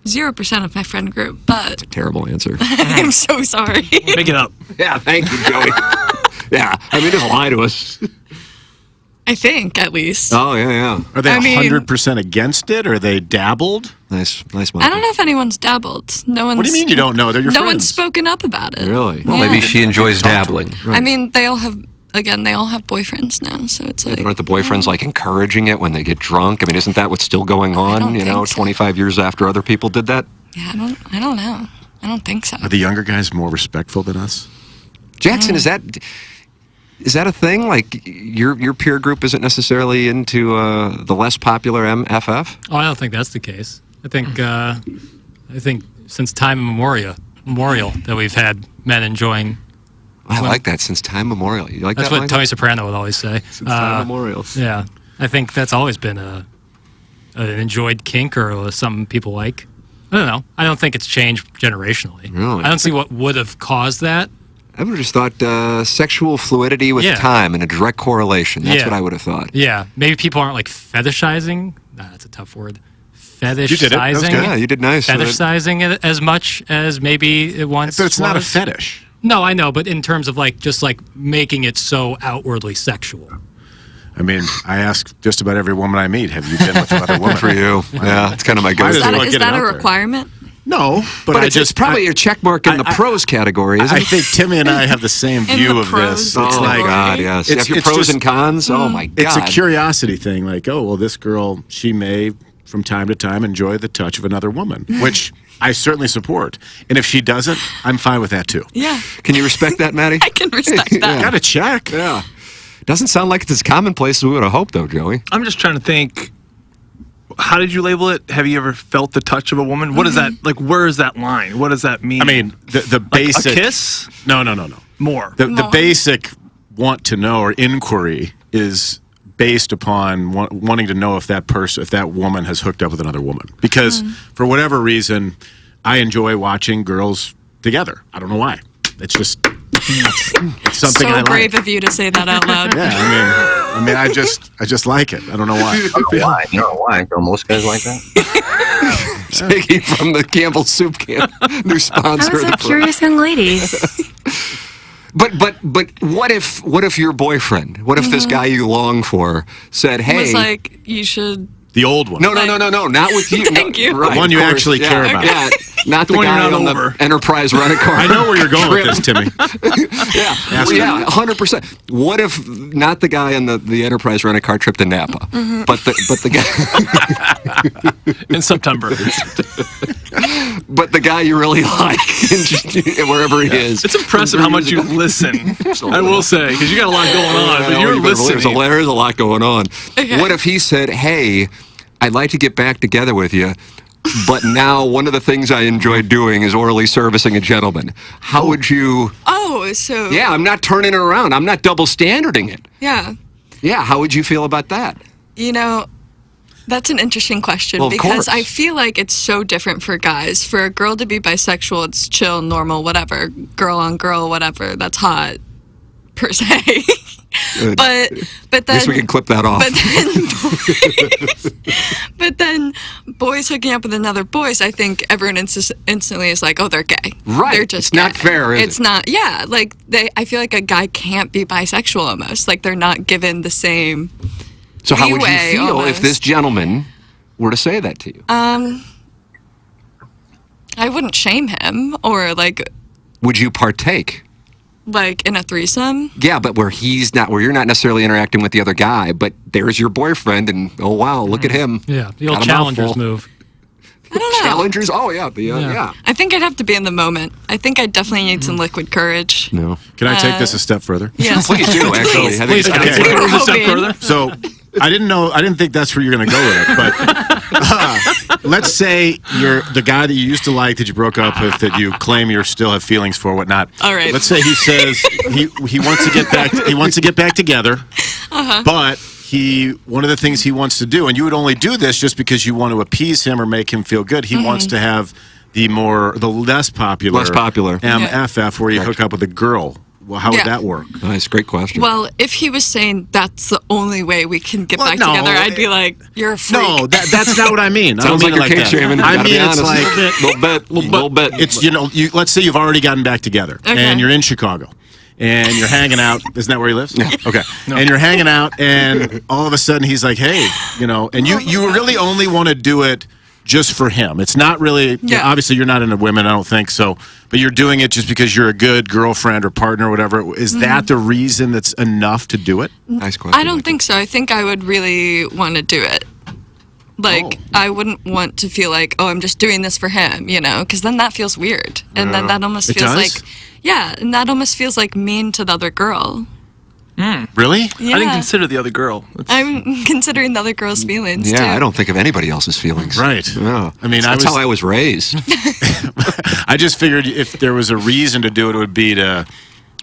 0% of my friend group, but... That's a terrible answer. I'm so sorry. Make it up. Yeah, thank you, Joey. Yeah, I mean, just lie to us. I think, at least. Oh, yeah. Are they 100% against it, or are they dabbled? Nice, Michael. I don't know if anyone's dabbled. No one's. What do you mean you don't know? They're your no friends. one's spoken up about it. Really? Well, maybe she enjoys dabbling. I mean, they all have boyfriends now, so it's like. Aren't the boyfriends like encouraging it when they get drunk? I mean, isn't that what's still going on? 25 years after other people did that. Yeah, I don't know. I don't think so. Are the younger guys more respectful than us? Jackson, is that a thing? Like your peer group isn't necessarily into the less popular MFF? Oh, I don't think that's the case. I think since time immemorial that we've had men enjoying. I like that, since time immemorial. You like that's that? That's what Tony Soprano would always say. Since time immemorial. Yeah, I think that's always been an enjoyed kink or something people like. I don't know. I don't think it's changed generationally. Really? I don't see what would have caused that. I would have just thought sexual fluidity with time and a direct correlation. That's what I would have thought. Yeah. Maybe people aren't like fetishizing. Nah, that's a tough word. Fetishizing. You did it. That was good. Yeah, you did nice. Fetishizing it as much as maybe it once But it's not a was. fetish. No, I know. But in terms of like just like making it so outwardly sexual. I mean, I ask just about every woman I meet, have you been with another woman? For you. Yeah, it's kind of my go-to. Is that a requirement? No, but it's probably your check mark in the pros category, isn't it? I think Timmy and I have the same view of this. Oh, my God, yes. If your pros and cons, oh, my God. It's a curiosity thing. Like, oh, well, this girl, she may, from time to time, enjoy the touch of another woman, which I certainly support. And if she doesn't, I'm fine with that, too. Yeah. Can you respect that, Maddie? I can respect that. Got to check. Yeah. Doesn't sound like it's as commonplace as we would have hoped, though, Joey. I'm just trying to think. How did you label it? Have you ever felt the touch of a woman? What is that? Like, where is that line? What does that mean? I mean, the basic... Like a kiss? No. More. The basic want to know or inquiry is based upon wanting to know if that woman has hooked up with another woman. Because for whatever reason, I enjoy watching girls together. I don't know why. It's just... It's something I like. So brave of you to say that out loud. Yeah, I mean, I just like it. I don't know why. Why? You know why? Don't most guys like that? Iggy from the Campbell Soup Can, new sponsor. That was of a the curious young lady. But what if your boyfriend? What if this guy you long for said, "Hey," was like, you should. The old one. No, not with you. Thank you. Right, the one you actually care about. Yeah, not the guy on the Enterprise rent-a-car. I know where you're going with this, Timmy. Yeah, 100%. What if not the guy on the Enterprise rent-a-car trip to Napa, but the guy in September. But the guy you really like, wherever he is. It's impressive how much you listen. I will say, because you got a lot going on, but you're listening. There's a lot going on. Okay. What if he said, "Hey, I'd like to get back together with you, but now one of the things I enjoy doing is orally servicing a gentleman." How would you... Oh, so... Yeah, I'm not turning it around. I'm not double standarding it. Yeah. Yeah, how would you feel about that? You know, that's an interesting question Well, of because course. I feel like it's so different for guys. For a girl to be bisexual, it's chill, normal, whatever. Girl on girl, whatever. That's hot, per se. Good. But then... I guess we can clip that off. But then boys hooking up with another boys, I think everyone instantly is like, oh, they're gay. Right. They're just It's not gay. fair, is It's it? not, yeah. Like, I feel like a guy can't be bisexual almost. Like, they're not given the same So how would you leeway feel if almost. this gentleman were to say that to you? I wouldn't shame him or, like Would you partake? in a threesome. Yeah, but where you're not necessarily interacting with the other guy, but there's your boyfriend, and oh wow, look at him. Yeah, the old Got a challengers mouthful. move. I don't know. Challengers? Oh yeah, yeah. I think I'd have to be in the moment. I think I definitely need some liquid courage. No. Can I take this a step further? Yes. Please do, actually. Please. I think We were hoping. So I didn't think that's where you're going to go with it, but let's say you're the guy that you used to like that you broke up with that you claim you still have feelings for, whatnot. All right. Let's say he says he wants to get back. He wants to get back together, but one of the things he wants to do, and you would only do this just because you want to appease him or make him feel good. He wants to have the less popular MFF where you hook up with a girl. Well, how would that work? Nice, great question. Well, if he was saying that's the only way we can get back together, I'd be like, you're a freak. No, that's not what I mean. Sounds I don't like mean you're it like kink-shaming. that. I Gotta mean be it's honest. like little bit. It's let's say you've already gotten back together Okay. and you're in Chicago, and you're hanging out. Isn't that where he lives? Yeah. Okay. No. And you're hanging out, and all of a sudden he's like, hey, and you really only want to do it just for him. It's not really, obviously you're not into women, I don't think so, but you're doing it just because you're a good girlfriend or partner or whatever. Is that the reason that's enough to do it? Nice question. I don't think so. I think I would really want to do it. I wouldn't want to feel like, I'm just doing this for him, because then that feels weird. And then that almost feels like, and that almost feels like mean to the other girl. Really? Yeah. I didn't consider the other girl. I'm considering the other girl's feelings, too. Yeah, I don't think of anybody else's feelings. Right. Yeah. I mean, that's how I was raised. I just figured if there was a reason to do it, it would be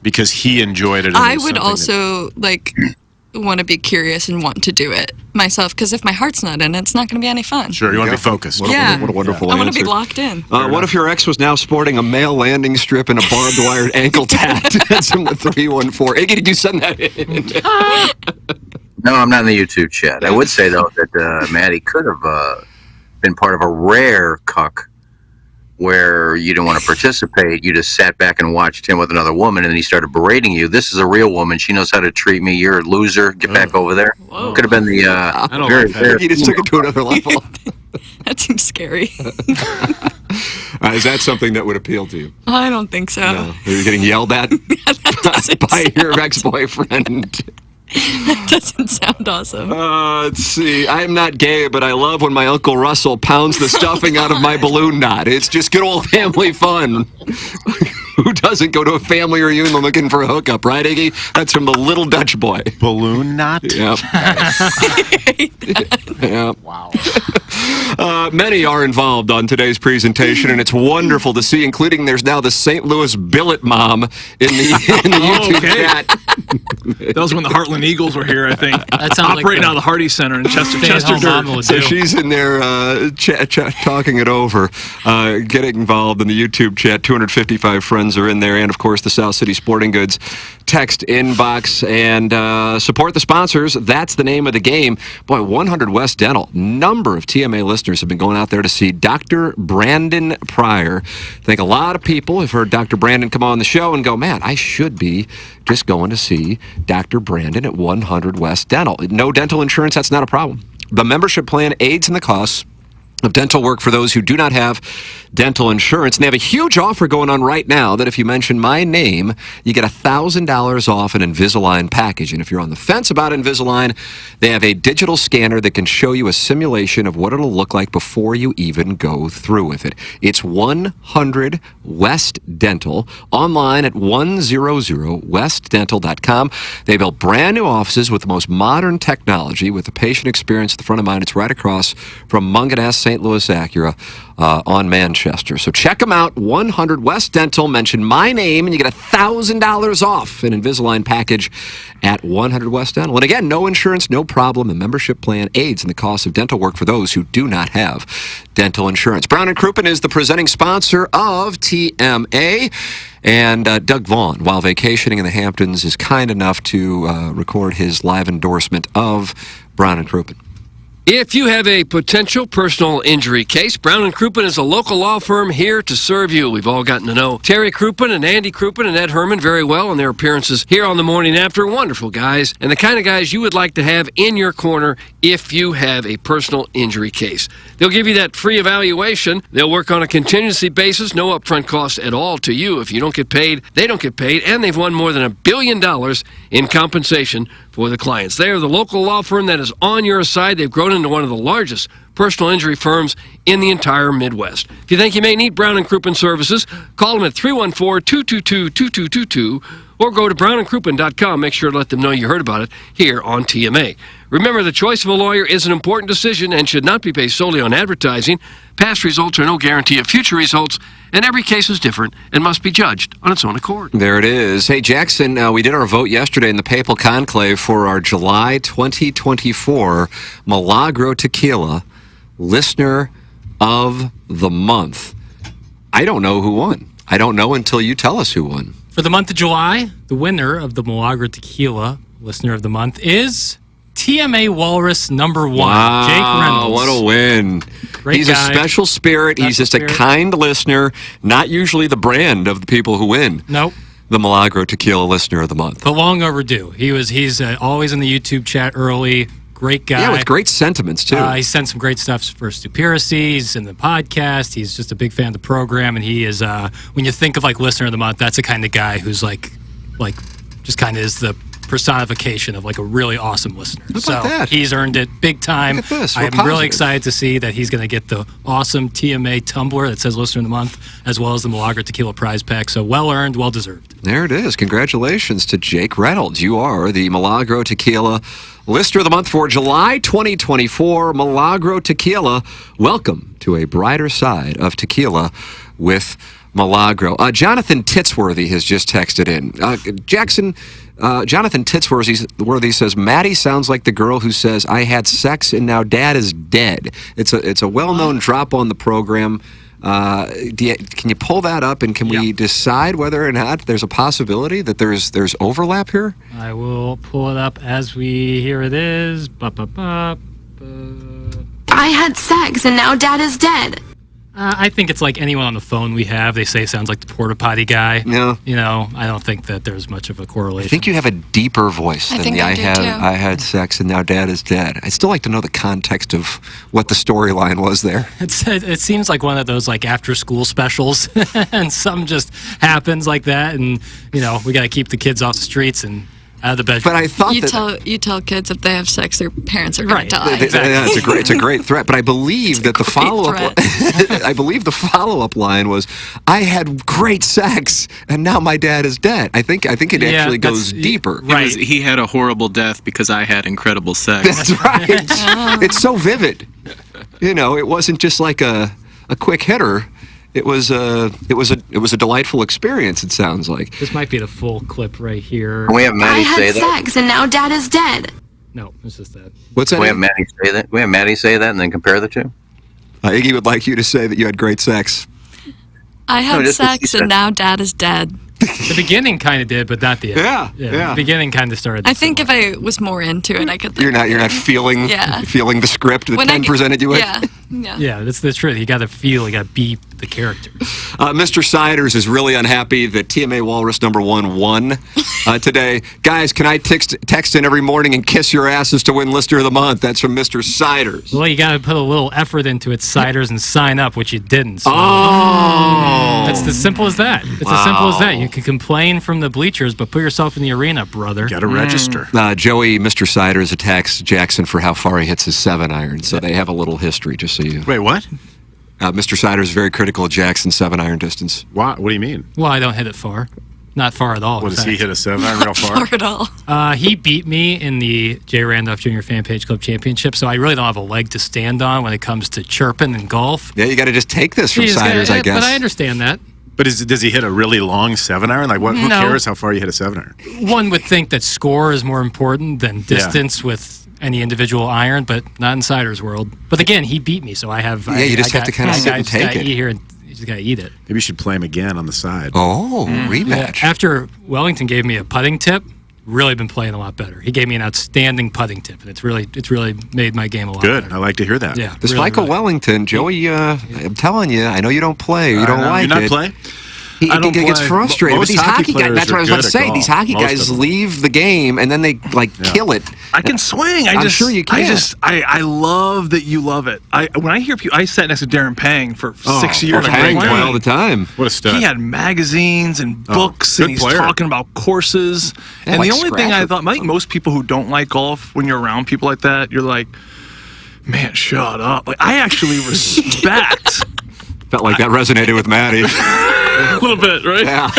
because he enjoyed it. I would also, want to be curious and want to do it myself, because if my heart's not in it, it's not going to be any fun. Sure, you want to be focused. What a wonderful answer. I want to be locked in. What if your ex was now sporting a male landing strip and a barbed wire ankle tat? That's from the 314. Iggy, did you send that in? No, I'm not in the YouTube chat. I would say, though, that Maddie could have been part of a rare cuck where you didn't want to participate. You just sat back and watched him with another woman, and then he started berating you. This is a real woman. She knows how to treat me. You're a loser. Get back over there. Whoa. Could have been the You just took it to another level. That seems scary. Is that something that would appeal to you? I don't think so. No. You're getting yelled at by your ex-boyfriend. That doesn't sound awesome. Let's see. I'm not gay, but I love when my Uncle Russell pounds the stuffing out of my balloon knot. It's just good old family fun. Who doesn't go to a family reunion looking for a hookup, right, Iggy? That's from the little Dutch boy. Balloon knot? Yep. Yep. Wow. Many are involved on today's presentation, and it's wonderful to see, including there's now the St. Louis billet mom in the YouTube chat. That was when the Heartland Eagles were here, I think. That sounds operating out of the Hardy Center in Chester Dirt. So she's in there talking it over, getting involved in the YouTube chat. 255 friends are in there, and of course the South City Sporting Goods text inbox. And support the sponsors. That's the name of the game. Boy, 100 West Dental. Number of TMA listeners have been going out there to see Dr. Brandon Pryor. I think a lot of people have heard Dr. Brandon come on the show and go, man, I should be just going to see Dr. Brandon at 100 West Dental. No dental insurance, that's not a problem. The membership plan aids in the costs of dental work for those who do not have dental insurance. And they have a huge offer going on right now that if you mention my name, you get $1,000 off an Invisalign package. And if you're on the fence about Invisalign, they have a digital scanner that can show you a simulation of what it'll look like before you even go through with it. It's 100 West Dental, online at 100westdental.com. They built brand new offices with the most modern technology with the patient experience at the front of mind. It's right across from Munganast St. Louis Acura on Manchester. So check them out, 100 West Dental. Mention my name and you get $1,000 off an Invisalign package at 100 West Dental. And again, no insurance, no problem. The membership plan aids in the cost of dental work for those who do not have dental insurance. Brown and Crooppin is the presenting sponsor of TMA. And Doug Vaughn, while vacationing in the Hamptons, is kind enough to record his live endorsement of Brown and Crooppin. If you have a potential personal injury case, Brown & Crooppin is a local law firm here to serve you. We've all gotten to know Terry Crooppin and Andy Crooppin and Ed Herman very well in their appearances here on The Morning After. Wonderful guys, and the kind of guys you would like to have in your corner if you have a personal injury case. They'll give you that free evaluation. They'll work on a contingency basis, no upfront cost at all to you. If you don't get paid, they don't get paid, and they've won more than $1 billion in compensation for the clients. They are the local law firm that is on your side. They've grown into one of the largest personal injury firms in the entire Midwest. If you think you may need Brown & Crooppin services, call them at 314-222-2222 or go to brownandcrooppin.com. Make sure to let them know you heard about it here on TMA. Remember, the choice of a lawyer is an important decision and should not be based solely on advertising. Past results are no guarantee of future results, and every case is different and must be judged on its own accord. There it is. Hey, Jackson, we did our vote yesterday in the Papal Conclave for our July 2024 Milagro Tequila Listener of the Month. I don't know who won. I don't know until you tell us who won. For the month of July, the winner of the Milagro Tequila Listener of the Month is TMA Walrus number 1, wow, Jake Reynolds. What a win. Great He's guy. A special spirit. He's just a kind listener, not usually the brand of the people who win. Nope. the Milagro Tequila Listener of the Month. But long overdue. He's always in the YouTube chat early. Great guy. Yeah, with great sentiments, too. He sent some great stuff for Stupiracy. He's in the podcast. He's just a big fan of the program. And he is, when you think of like Listener of the Month, that's the kind of guy who's like just kind of is the personification of like a really awesome listener. How about that? He's earned it big time. Look at this. I'm We're really positive. excited to see that he's going to get the awesome TMA tumbler that says Listener of the Month, as well as the Milagro Tequila prize pack. So well earned, well deserved. There it is. Congratulations to Jake Reynolds. You are the Milagro Tequila Listener of the Month for July 2024. Milagro Tequila. Welcome to a brighter side of tequila with Milagro. Jonathan Titsworthy has just texted in. Jonathan Titsworthy says, Maddie sounds like the girl who says, I had sex and now dad is dead. It's a well-known drop on the program. Can you pull that up, and can we decide whether or not there's a possibility that there's overlap here? I will pull it up as here it is. I had sex and now dad is dead. I think it's like anyone on the phone we have. They say sounds like the porta potty guy. No. You know, I don't think that there's much of a correlation. I think you have a deeper voice I than think the I do, too. I had sex and now dad is dead. I'd still like to know the context of what the storyline was there. It seems like one of those like after school specials, and something just happens like that, and you know we got to keep the kids off the streets and out of the bedroom. But I thought you tell kids if they have sex, their parents are going to die. Yeah, it's a great threat. But I believe that the follow-up I believe the follow-up line was, I had great sex and now my dad is dead. I think it actually goes deeper. He had a horrible death because I had incredible sex. That's right. It's so vivid. You know, it wasn't just like a quick hitter. It was a delightful experience. It sounds like. This might be the full clip right here. Can we have Maddie I had say that? sex and now dad is dead. No, it's just that. What's that? Can we have Maddie say that? We have Maddie say that and then compare the two. Iggy would like you to say that you had great sex. I had sex and now dad is dead. The beginning kind of did, but not the end. Yeah. The beginning kind of started. I think if I was more into it, I could. You're not feeling the script that Ken presented you with. Yeah, that's true. You got to feel. You got to be the character. Mr. Siders is really unhappy that TMA Walrus #1 won today. Guys, can I text in every morning and kiss your asses to win Listener of the Month? That's from Mr. Siders. Well, you got to put a little effort into it, Siders, and sign up, which you didn't. So that's as simple as that. It's as simple as that. You can complain from the bleachers, but put yourself in the arena, brother. Got to register. Joey, Mr. Siders attacks Jackson for how far he hits his 7-iron, so they have a little history, just so you... Wait, what? Mr. Siders is very critical of Jackson's 7-iron distance. What do you mean? Well, I don't hit it far. Not far at all. What, does he hit a 7-iron real far? Not far at all. He beat me in the J. Randolph Jr. Fan Page Club Championship, so I really don't have a leg to stand on when it comes to chirping and golf. Yeah, you got to just take this from Siders, I guess. But I understand that. But does he hit a really long 7-iron? Like, what? Who cares how far you hit a 7-iron? One would think that score is more important than distance with any individual iron, but not in Siders' world. But again, he beat me, so I have... Yeah, you just have to kind of sit and take it. Here and you just got to eat it. Maybe you should play him again on the side. Oh, rematch. Yeah, after Wellington gave me a putting tip, really been playing a lot better. He gave me an outstanding putting tip, and it's really made my game a lot better. Good. I like to hear that. Yeah. This Michael Wellington, Joey, I'm telling you, I know you don't play. You don't like it. You not play? He gets frustrated. But these hockey guys, that's what I was about to say. These hockey guys leave the game and then they kill it. I can swing. I'm sure you can. I love that you love it. When I hear people, I sat next to Darren Pang for 6 years. Pang boy all the time. What a stud. He had magazines and books, and he's talking about courses. Yeah, and like the only thing I Scrapper. thought, I think most people who don't like golf, when you're around people like that, you're like, man, shut up. Like, I actually respect. Felt like that resonated with Maddie. A little bit, right? Yeah,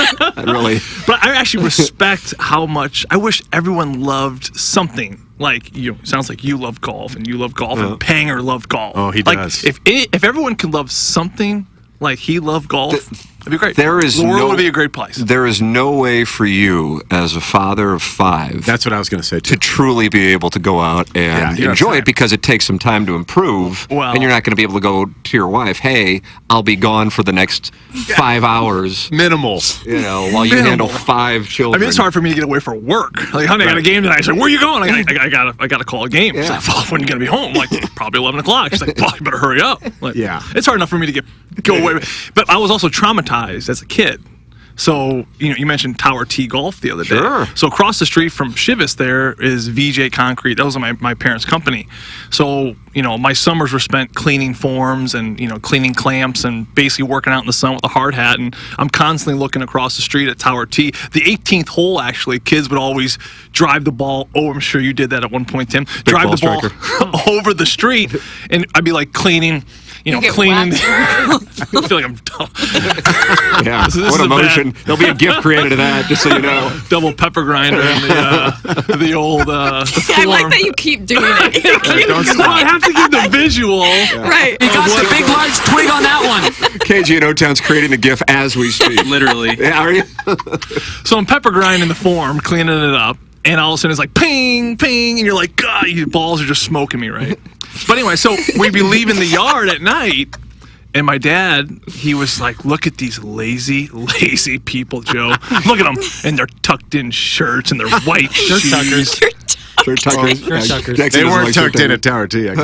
really. But I actually respect how much. I wish everyone loved something like you. Sounds like you love golf, and you love golf, and Panger loved golf. Oh, he does. If everyone could love something like he loved golf, that'd be great. The world would be a great place. There is no way for you, as a father of 5, that's what I was going to say too, to truly be able to go out and enjoy it, because it takes some time to improve, and you're not going to be able to go to your wife, hey, I'll be gone for the next 5 hours. Minimal. You know, while you handle 5 children. I mean, it's hard for me to get away for work. Like, honey, I got a game tonight. She's like, where are you going? I got to call a game. She's like, well, when are you going to be home? Like, probably 11 o'clock. She's like, well, you better hurry up. Like, it's hard enough for me to go away. But I was also traumatized as a kid. So, you mentioned Tower T Golf the other day. Sure. So across the street from Chivas there is VJ Concrete. That was my parents' company. So, my summers were spent cleaning forms and, cleaning clamps and basically working out in the sun with a hard hat. And I'm constantly looking across the street at Tower T. The 18th hole, actually, kids would always drive the ball over. I'm sure you did that at one point, Tim. Drive the ball over the street, and I'd be like cleaning. Cleaning. I feel like I'm dumb. Yeah, what emotion. There'll be a gift created to that, just so you know. Double pepper grinder in the old I like that you keep doing it. Don't stop. I have to give the visual. Yeah. Right. You got the big, large twig on that one. KG and O-Town's creating the GIF as we speak. Literally. Yeah, are you? So I'm pepper grinding the form, cleaning it up, and all of a sudden it's like ping, ping, and you're like, God, your balls are just smoking me, right? But anyway, so we'd be leaving the yard at night, and my dad, he was like, look at these lazy people, Joe. Look at them. And they're tucked in shirts and they're white shoes. Shirt tuckers. They weren't tucked in at Tower T. I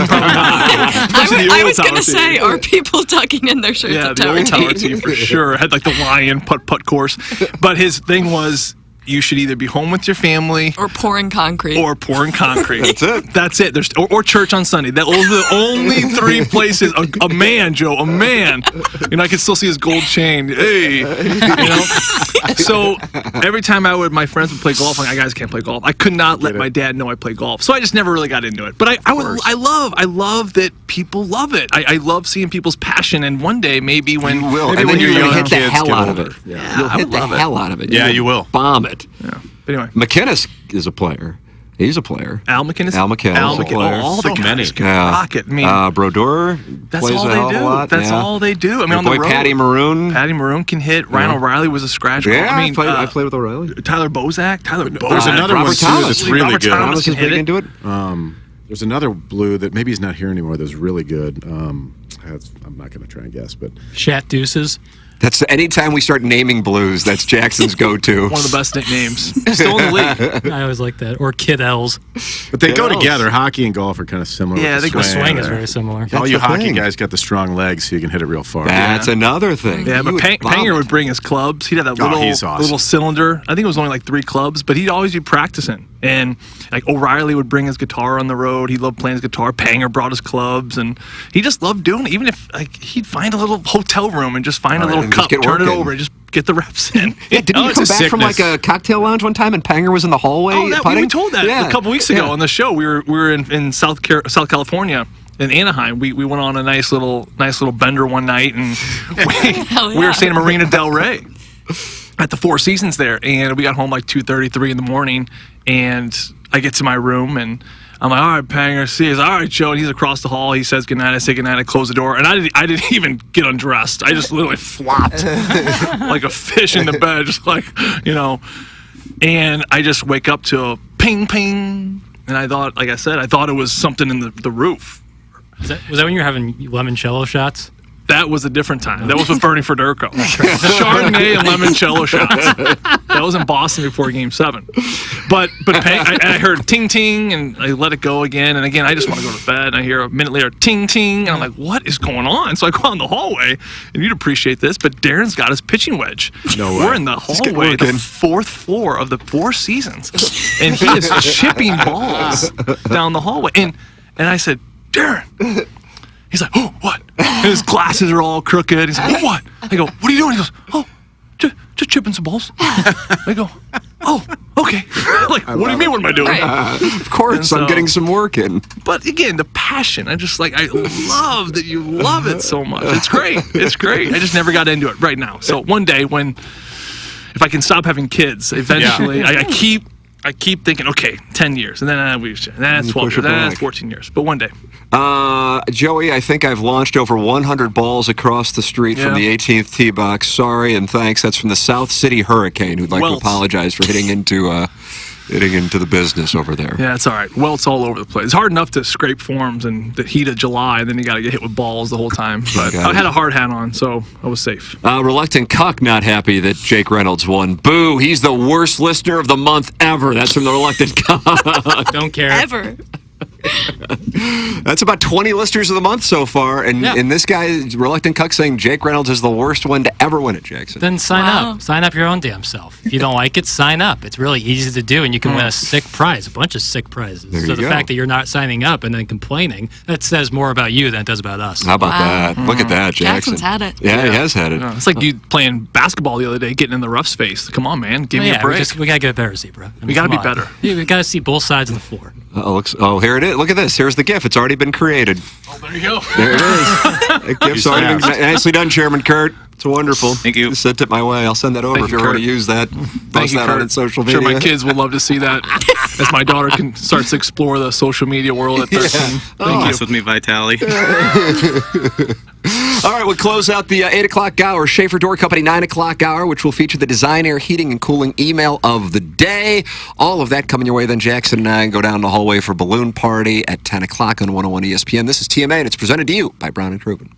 was going to say, are people tucking in their shirts at Tower T? The old Tower T for sure. Had like the lion putt course. But his thing was, you should either be home with your family or pouring concrete. That's it. There's or church on Sunday. Those are the only three places. A man, Joe. A man. I could still see his gold chain. Hey, So every time my friends would play golf, I'm like, I guys can't play golf. I could not let my dad know I play golf. So I just never really got into it. But I love that people love it. I love seeing people's passion. And one day, maybe when you will, maybe and when then you're young gonna hit the kids hell get out of older. it. Yeah. You'll hit the hell out of it. Yeah, you will. Bomb it. Yeah. But anyway, McInnes is a player. He's a player. Al McInnes. Al McInnes is a player. All the guys can rock it. I mean, Brodeur that's plays all a they hell of do. a lot. That's all they do. I mean, Your on boy the road. Patty Maroon can hit. Ryan O'Reilly was a scratch. Yeah, I mean, I played with O'Reilly. Tyler Bozak. There's another one too that's really Robert good. Thomas can hit into it. There's another blue that maybe he's not here anymore. That's really good. I'm not going to try and guess, but Shat Deuces. That's anytime we start naming blues, that's Jackson's go-to. One of the best nicknames. Still in the league. I always like that. Or Kid L's. But they go together. Hockey and golf are kind of similar. Yeah, with the swing is very similar. All you hockey guys got the strong legs, so you can hit it real far. That's another thing. Yeah, but Panger would bring his clubs. He'd have that little cylinder. I think it was only like 3 clubs, but he'd always be practicing. And like O'Reilly would bring his guitar on the road. He loved playing his guitar. Panger brought his clubs, and he just loved doing it. Even if he'd find a little hotel room and just find a little cup, turn it over, and just get the reps in. Yeah, didn't you come back from like a cocktail lounge one time and Panger was in the hallway? We were told that a couple weeks ago on the show. We were in South California. In Anaheim, we went on a nice little bender one night, and we were staying in Marina Del Rey at the Four Seasons there, and we got home like 2:33 in the morning, and I get to my room, and I'm like, all right, Panger, see you. All right, Joe. And he's across the hall. He says goodnight. I say goodnight. I close the door, and I didn't even get undressed. I just literally flopped like a fish in the bed, just like, and I just wake up to a ping, ping, and I thought, like I said, I thought it was something in the roof. Was that when you were having limoncello shots? That was a different time. That was with Bernie Federico. Chardonnay and limoncello shots. That was in Boston before Game 7. But I heard ting ting, and I let it go again. And again, I just want to go to bed. And I hear a minute later ting ting, and I'm like, what is going on? So I go out in the hallway, and you'd appreciate this, but Darren's got his pitching wedge. No way. We're in the hallway, the 4th floor of the Four Seasons, and he is chipping balls down the hallway. And I said, Darren. He's like, oh, what? And his glasses are all crooked. He's like, what? I go, what are you doing? He goes, oh, just chipping some balls. I go, oh, okay. Like, what do you mean, what am I doing? Of course, I'm getting some work in. But again, the passion. I love that you love it so much. It's great. It's great. I just never got into it right now. So one day if I can stop having kids, eventually, I keep thinking, okay, 10 years, and then that's 12 years, that's 14 years. But one day. Joey, I think I've launched over 100 balls across the street from the 18th tee box. Sorry and thanks. That's from the South City Hurricane, who'd like to apologize for hitting into the business over there. Yeah, it's all right. Welts all over the place. It's hard enough to scrape forms in the heat of July, and then you got to get hit with balls the whole time. But I had a hard hat on, so I was safe. Reluctant Cuck not happy that Jake Reynolds won. Boo, he's the worst listener of the month ever. That's from the Reluctant Cuck. Don't care. Ever. That's about 20 listeners of the month so far, and this guy, Reluctant Cuck, saying Jake Reynolds is the worst one to ever win it, Jackson. Then sign up. Sign up your own damn self. If you don't like it, sign up. It's really easy to do, and you can win a sick prize, a bunch of sick prizes. There so you the go. fact that you're not signing up and then complaining, that says more about you than it does about us. How about that? Look at that, Jackson. Jackson's had it. Yeah, he has had it. It's like you playing basketball the other day, getting in the rough space. Come on, man. Give me a break. We got to get better, Zebra. We got to be better. Yeah, we got to see both sides of the floor. Here it is. Look at this. Here's the GIF. It's already been created. Oh, there you go. There it is. The GIF's already been nicely done, Chairman Kurt. It's wonderful. Thank you. You sent it my way. I'll send that over if you want to use that. Post that on social media. I'm sure my kids would love to see that as my daughter starts to explore the social media world at 13. Thank you. With me, Vitali. All right, we'll close out the 8 o'clock hour, Schaefer Door Company 9 o'clock hour, which will feature the Design, Air, Heating, and Cooling email of the day. All of that coming your way. Then Jackson and I go down the hallway for Balloon Party at 10 o'clock on 101 ESPN. This is TMA, and it's presented to you by Brown and Crooppin.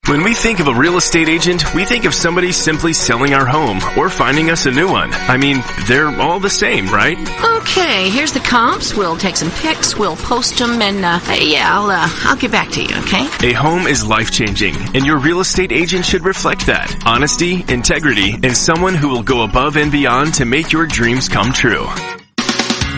When we think of a real estate agent, we think of somebody simply selling our home or finding us a new one. I mean, they're all the same, right? Okay, here's the comps. We'll take some pics, we'll post them, and I'll get back to you, okay? A home is life-changing, and your real estate agent should reflect that. Honesty, integrity, and someone who will go above and beyond to make your dreams come true.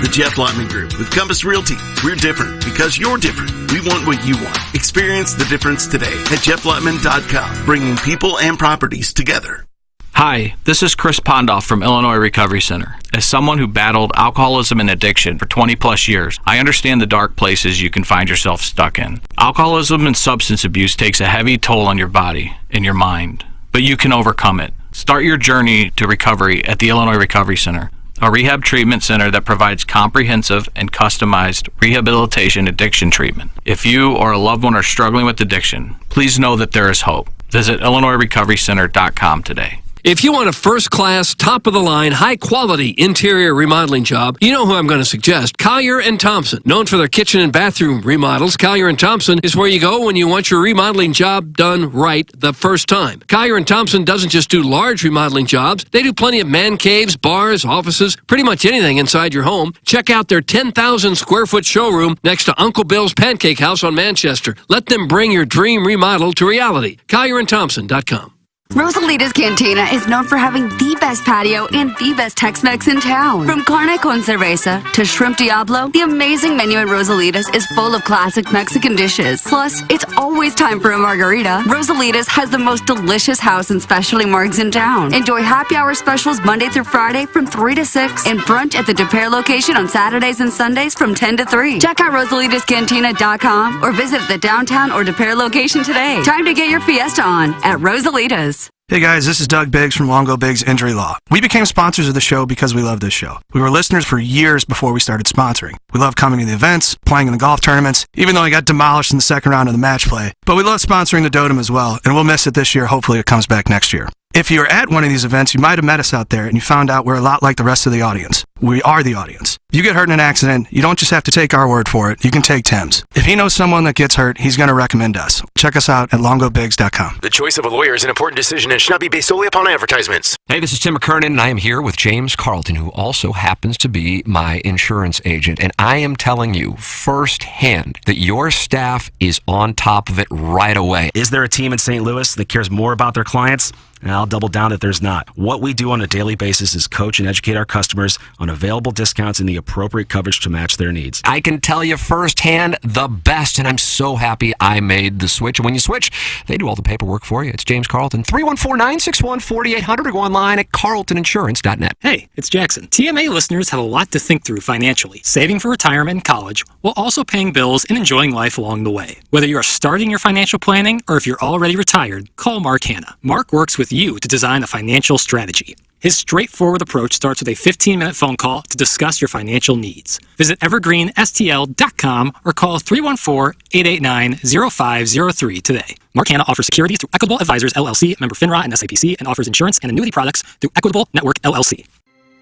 The Jeff Lutman Group with Compass Realty. We're different because you're different. We want what you want. Experience the difference today at jefflutman.com, bringing people and properties together. Hi, this is Chris Pondoff from Illinois Recovery Center. As someone who battled alcoholism and addiction for 20 plus years, I understand the dark places you can find yourself stuck in. Alcoholism and substance abuse takes a heavy toll on your body and your mind, but you can overcome it. Start your journey to recovery at the Illinois Recovery Center, a rehab treatment center that provides comprehensive and customized rehabilitation addiction treatment. If you or a loved one are struggling with addiction, please know that there is hope. Visit IllinoisRecoveryCenter.com today. If you want a first-class, top-of-the-line, high-quality interior remodeling job, you know who I'm going to suggest. Cyer and Thompson. Known for their kitchen and bathroom remodels, Cyer and Thompson is where you go when you want your remodeling job done right the first time. Cyer and Thompson doesn't just do large remodeling jobs. They do plenty of man caves, bars, offices, pretty much anything inside your home. Check out their 10,000-square-foot showroom next to Uncle Bill's Pancake House on Manchester. Let them bring your dream remodel to reality. CyerandThompson.com. Rosalita's Cantina is known for having the best patio and the best Tex-Mex in town. From carne con cerveza to shrimp diablo, the amazing menu at Rosalita's is full of classic Mexican dishes. Plus, it's always time for a margarita. Rosalita's has the most delicious house and specialty margs in town. Enjoy happy hour specials Monday through Friday from 3 to 6 and brunch at the De Pere location on Saturdays and Sundays from 10 to 3. Check out RosalitasCantina.com or visit the downtown or De Pere location today. Time to get your fiesta on at Rosalita's. Hey guys, this is Doug Biggs from Longo Biggs Injury Law. We became sponsors of the show because we love this show. We were listeners for years before we started sponsoring. We love coming to the events, playing in the golf tournaments, even though I got demolished in the second round of the match play. But we love sponsoring the Dotem as well, and we'll miss it this year. Hopefully it comes back next year. If you're at one of these events, you might have met us out there and you found out we're a lot like the rest of the audience. We are the audience. If you get hurt in an accident, you don't just have to take our word for it. You can take Tim's. If he knows someone that gets hurt, he's going to recommend us. Check us out at longobiggs.com. The choice of a lawyer is an important decision and should not be based solely upon advertisements. Hey, this is Tim McKernan, and I am here with James Carlton, who also happens to be my insurance agent. And I am telling you firsthand that your staff is on top of it right away. Is there a team in St. Louis that cares more about their clients? And I'll double down that there's not. What we do on a daily basis is coach and educate our customers on available discounts and the appropriate coverage to match their needs. I can tell you firsthand, the best, and I'm so happy I made the switch. And when you switch, they do all the paperwork for you. It's James Carlton, 314-961-4800, or go online at carltoninsurance.net. Hey, it's Jackson. TMA listeners have a lot to think through financially. Saving for retirement and college, while also paying bills and enjoying life along the way. Whether you are starting your financial planning or if you're already retired, call Mark Hanna. Mark works with you to design a financial strategy. His straightforward approach starts with a 15-minute phone call to discuss your financial needs. Visit evergreenstl.com or call 314-889-0503 today. Mark Hanna offers securities through Equitable Advisors, LLC, member FINRA and SIPC, and offers insurance and annuity products through Equitable Network, LLC.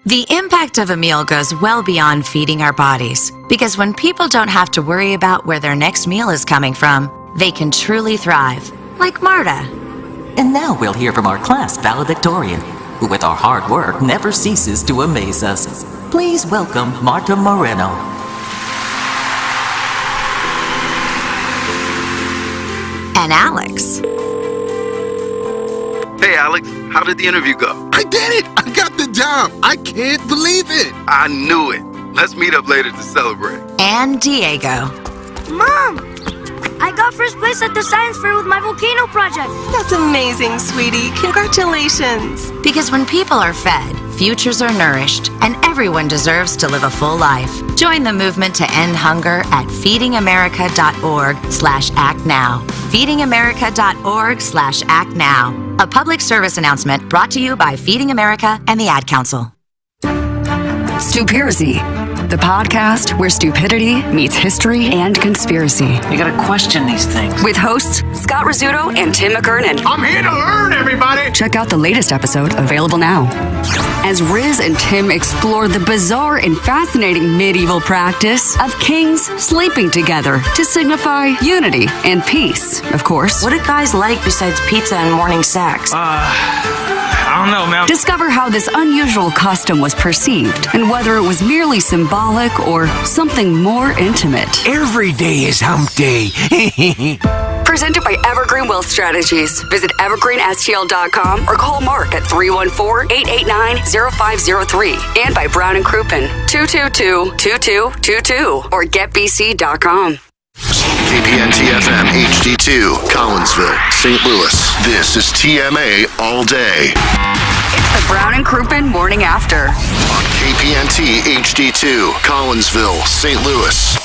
The impact of a meal goes well beyond feeding our bodies, because when people don't have to worry about where their next meal is coming from, they can truly thrive, like Marta. And now we'll hear from our class valedictorian, who with our hard work never ceases to amaze us. Please welcome Marta Moreno. and Alex. Hey, Alex, how did the interview go? I did it! I got the job! I can't believe it! I knew it. Let's meet up later to celebrate. And Diego. Mom! I got first place at the science fair with my volcano project. That's amazing, sweetie. Congratulations. Because when people are fed, futures are nourished, and everyone deserves to live a full life. Join the movement to end hunger at feedingamerica.org/actnow. feedingamerica.org/actnow. A public service announcement brought to you by Feeding America and the Ad Council. Stupiracy, the podcast where stupidity meets history and conspiracy. You gotta question these things. With hosts Scott Rizzuto and Tim McKernan. I'm here to learn, everybody! Check out the latest episode, available now. As Riz and Tim explore the bizarre and fascinating medieval practice of kings sleeping together to signify unity and peace, of course. What do guys like besides pizza and morning sex? I don't know, man. Discover how this unusual custom was perceived and whether it was merely symbolic or something more intimate. Every day is hump day. Presented by Evergreen Wealth Strategies. Visit evergreenstl.com or call Mark at 314-889-0503. And by Brown and Crooppin, 222-2222 or getbc.com. KPNT-FM HD2, Collinsville, St. Louis. This is TMA All Day. It's the Brown and Crooppin Morning After. On KPNT HD2, Collinsville, St. Louis.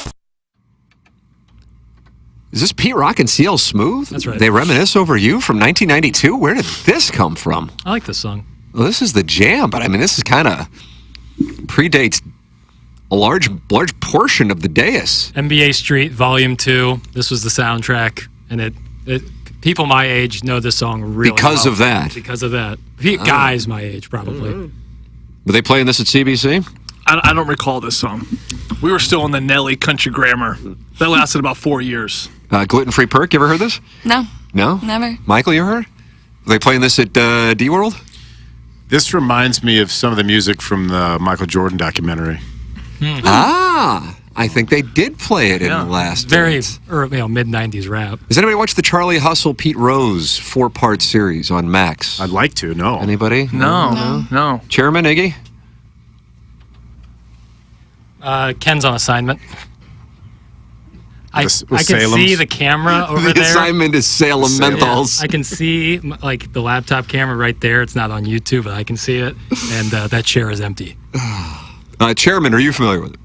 Is this Pete Rock and CL Smooth? That's right. They reminisce over you from 1992? Where did this come from? I like this song. Well, this is the jam, but I mean, this is kind of predates a large portion of the dais. NBA Street, Volume 2. This was the soundtrack, and it people my age know this song really because well. of that. Because of that. Guys my age, probably. Were they playing this at CBC? I don't recall this song. We were still on the Nelly Country Grammar. That lasted about 4 years. Gluten-free perk. You ever heard this? No. No? Never. Michael, you ever heard? Were they playing this at D-World? This reminds me of some of the music from the Michael Jordan documentary. I think they did play it in the last mid 90s rap. Has anybody watched the Charlie Hustle Pete Rose 4-part series on Max? I'd like to. No. Anybody? No. Chairman Iggy? Ken's on assignment. I can Salem's? see the camera over the there. assignment is Salem Mentals. I can see like the laptop camera right there. It's not on YouTube, but I can see it. And that chair is empty. Chairman, are you familiar with it?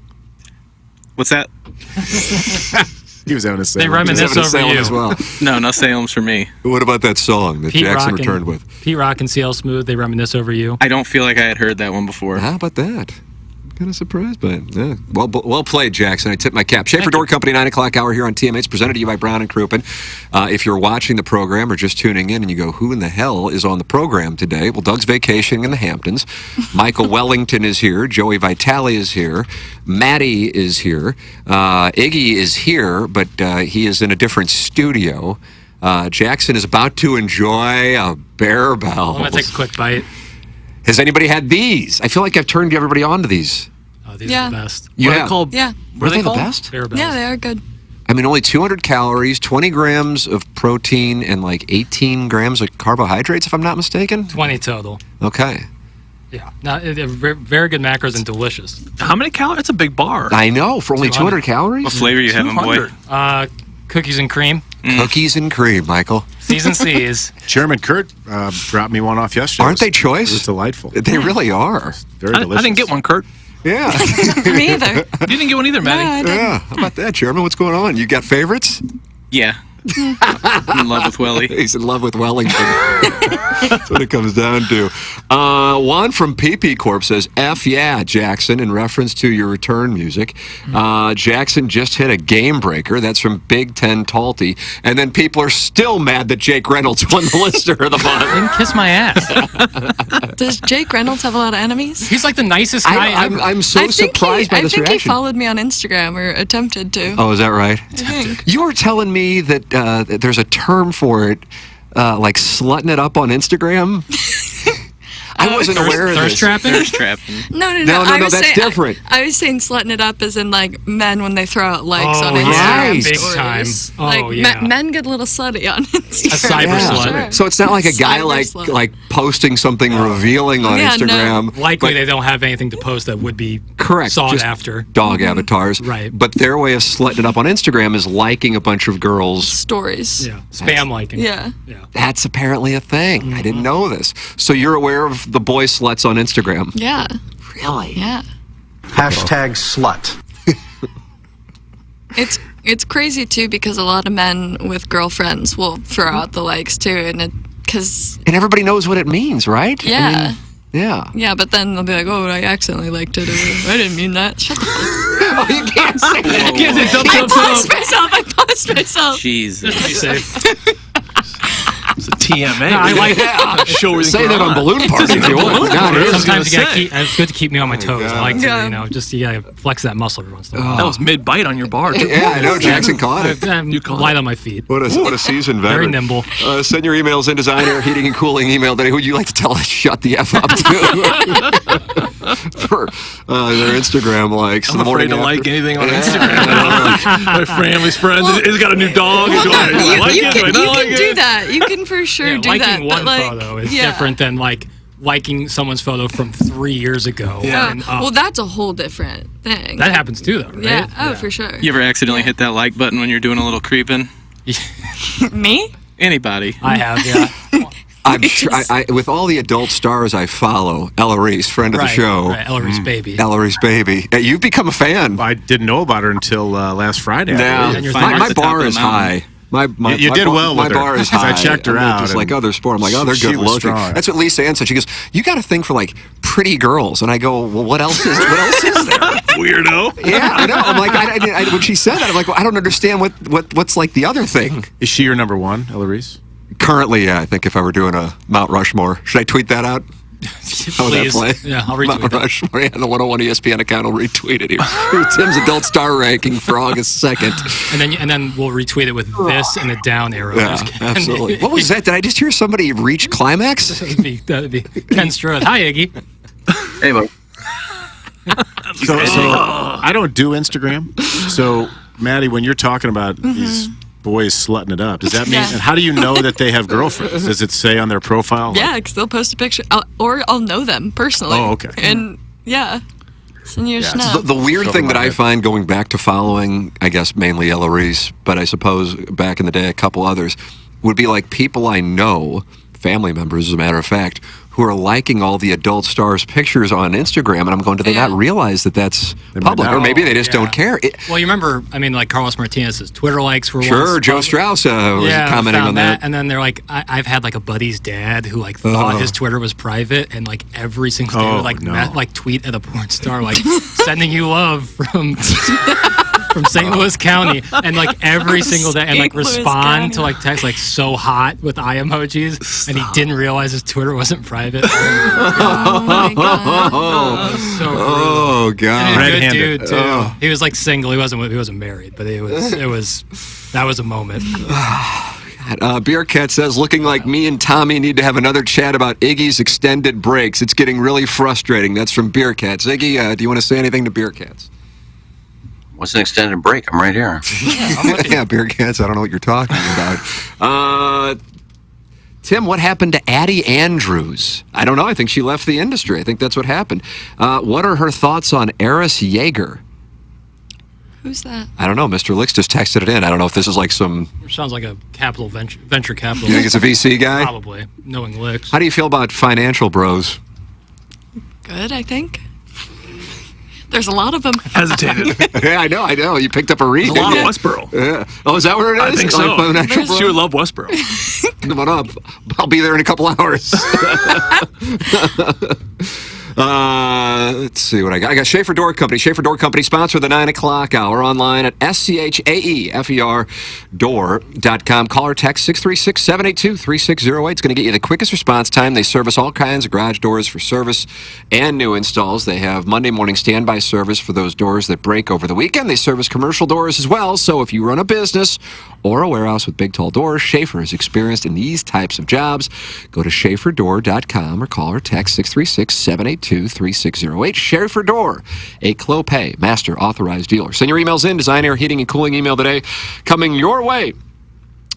What's that? He was having a Salem. They reminisce over Salem you. as well. No Salem's for me. What about that song that Pete Jackson Rock returned with? Pete Rock and CL Smooth, they reminisce over you. I don't feel like I had heard that one before. How about that? I'm kind of surprised by it. Yeah. Well played, Jackson. I tip my cap. Schaefer Door Company, 9 o'clock hour here on TMA. It's presented to you by Brown and Crooppin. If you're watching the program or just tuning in and you go, who in the hell is on the program today? Well, Doug's vacationing in the Hamptons. Michael Wellington is here. Joey Vitale is here. Maddie is here. Iggy is here, but he is in a different studio. Jackson is about to enjoy a Bear Bells. I'm going to take a quick bite. Has anybody had these? I feel like I've turned everybody on to these. Oh, these are the best. You What are have? they called? Yeah. Were they the best? Bear Bells. Yeah, they are good. I mean, only 200 calories, 20 grams of protein, and like 18 grams of carbohydrates, if I'm not mistaken? 20 total. Okay. Yeah. They're very good macros and delicious. How many calories? It's a big bar. I know, for only 200 calories? What flavor you having, boy? Cookies and cream. Cookies and cream, Michael. C's and C's. Chairman Kurt dropped me one off yesterday. Aren't they choice? It was delightful. They really are. Very delicious. I didn't get one, Kurt. Yeah. Me either. You didn't get one either, Maddie. Yeah. How about that, Chairman? What's going on? You got favorites? Yeah. I'm in love with Welly. He's in love with Wellington. That's what it comes down to. Juan from PP Corp says, F yeah, Jackson, in reference to your return music. Jackson just hit a game breaker. That's from Big Ten Talty. And then people are still mad that Jake Reynolds won the Lister of the Month. Didn't kiss my ass. Does Jake Reynolds have a lot of enemies? He's like the nicest guy ever. I'm so surprised by this I think reaction. he followed me on Instagram or attempted to. Oh, is that right? I think. You were telling me that there's a term for it, like slutting it up on Instagram. I wasn't aware of this. Thirst trapping. No, that's different. I was saying slutting it up as in like men when they throw out likes on Oh, yeah, Instagram big stories. time. Oh, Like yeah. men get a little slutty on Instagram. A cyber slut. Sure. So it's not like a guy Cyber slut. like posting something revealing on Yeah, no. Instagram. Likely they don't have anything to post that would be Correct. sought just after. Dog avatars. Right. But their way of slutting it up on Instagram is liking a bunch of girls. Stories. Yeah. Spam liking. Yeah. That's apparently a thing. I didn't know this. So you're aware of the boy sluts on Instagram? Yeah. Really? Yeah. #slut. It's crazy too because a lot of men with girlfriends will throw out the likes too, and And everybody knows what it means, right? Yeah. I mean, yeah. Yeah, but then they'll be like, "Oh, I accidentally liked it. Or, I didn't mean that." Shut the fuck. Oh, you can't say that. I paused myself. Jesus. Just to be safe. It's a TMA. No, I like that. Show where Say that on Balloon Party if you want. Sometimes it's good to keep me on my toes. I like to, just flex that muscle every once in a while. That was mid-bite on your bar. Too. Yeah, I know. Jackson caught it. I'm light on my feet. What a seasoned Very veteran. nimble. Send your emails in Design Air Heating and Cooling email today. Who would you like to tell us shut the F up to? For their Instagram likes. I'm afraid to like anything on Instagram. My family's friends. He's got a new dog. You can do do that. You can for sure do that. Liking one but photo is different than liking someone's photo from 3 years ago. Yeah. And, well, that's a whole different thing. that happens too, though, right? Yeah. Oh, for sure. You ever accidentally hit that like button when you're doing a little creeping? Me? Anybody? I have, yeah. I with all the adult stars I follow, Ella Reese, friend of the show. Right, Ella Reese baby. Ella Reese baby. You've become a fan. I didn't know about her until last Friday. Now, my bar is high. You did well with my her. bar is high. I checked her out. Just like other sport. I'm like, oh, they're she good was looking. strong. That's what Lisa Ann said. She goes, you got a thing for like pretty girls. And I go, well, what else is there? Weirdo. Yeah, I know. I'm like, when she said that, I'm like, well, I don't understand what's like the other thing. Is she your number one, Ella Reese? Currently, yeah. I think if I were doing a Mount Rushmore, should I tweet that out? How would that Please. play? Yeah, I'll retweet Mount that. Rushmore, yeah, the 101 ESPN account will retweet it here. Tim's adult star ranking for August 2nd. And then we'll retweet it with this and a down arrow. Yeah, absolutely. What was that? Did I just hear somebody reach climax? That'd be Ken Strode. Hi, Iggy. Hey, bud. So I don't do Instagram. So, Maddie, when you're talking about these boys slutting it up, does that mean? Yeah. And how do you know that they have girlfriends? Does it say on their profile? Yeah, because they'll post a picture, or I'll know them personally. Oh, okay. And yeah, so you just know. The weird thing that I find going back to following, I guess mainly Ella Reese, but I suppose back in the day a couple others, would be like people I know, family members as a matter of fact, who are liking all the adult stars' pictures on Instagram, and I'm going, do they not realize that that's public? Or maybe they just don't care. Well, you remember, like Carlos Martinez's Twitter likes were Sure, once Joe Strauss was commenting on that. And then they're like, I've had like a buddy's dad who like thought his Twitter was private, and like every single day would like tweet at a porn star like sending you love from St. Louis County, and like every single day, and like respond to like text like so hot with eye emojis, and he didn't realize his Twitter wasn't private. Oh my god! Oh god! And a good dude too. He was like single. He wasn't married, but that was a moment. Beer Cat says, looking like me and Tommy need to have another chat about Iggy's extended breaks. It's getting really frustrating. That's from Beer Cats. Iggy, do you want to say anything to Beer Cats? What's an extended break? I'm right here. Yeah, Beer Cats, I don't know what you're talking about. Tim, what happened to Addie Andrews? I don't know. I think she left the industry. I think that's what happened. What are her thoughts on Eris Yeager? Who's that? I don't know. Mr. Licks just texted it in. I don't know if this is like some... Sounds like a venture capital. You think it's a VC guy? Probably, knowing Licks. How do you feel about financial bros? Good, I think. There's a lot of them. Hesitated. Yeah, I know. You picked up a read. There's a lot of Westboro. Yeah. Oh, is that where it is? I think so. Like she would love Westboro. Come on up. I'll be there in a couple hours. Let's see what I got. I got Schaefer Door Company. Schaefer Door Company sponsor the 9 o'clock hour online at SCHAEFERdoor.com. Call or text 636-782-3608. It's going to get you the quickest response time. They service all kinds of garage doors for service and new installs. They have Monday morning standby service for those doors that break over the weekend. They service commercial doors as well. So if you run a business or a warehouse with big, tall doors, Schaefer is experienced in these types of jobs. Go to SchaeferDoor.com or call or text 636-782-3608. Schaefer Door, a Clopay Master Authorized Dealer. Send your emails in. Design, Air, Heating, and Cooling email today. Coming your way.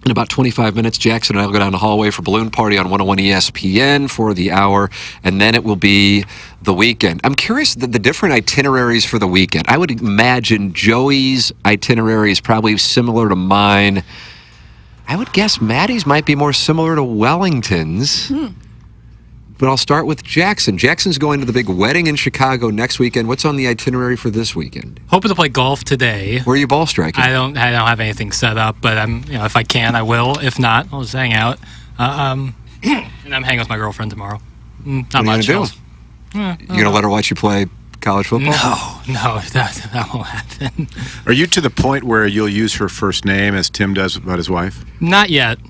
In about 25 minutes, Jackson and I will go down the hallway for Balloon Party on 101 ESPN for the hour, and then it will be the weekend. I'm curious the different itineraries for the weekend. I would imagine Joey's itinerary is probably similar to mine. I would guess Maddie's might be more similar to Wellington's. But I'll start with Jackson. Jackson's going to the big wedding in Chicago next weekend. What's on the itinerary for this weekend? Hoping to play golf today. Where are you ball striking? I don't have anything set up, but if I can, I will. If not, I'll just hang out. And I'm hanging with my girlfriend tomorrow. Not much else. You gonna let her watch you play college football? No, that won't happen. Are you to the point where you'll use her first name as Tim does about his wife? Not yet.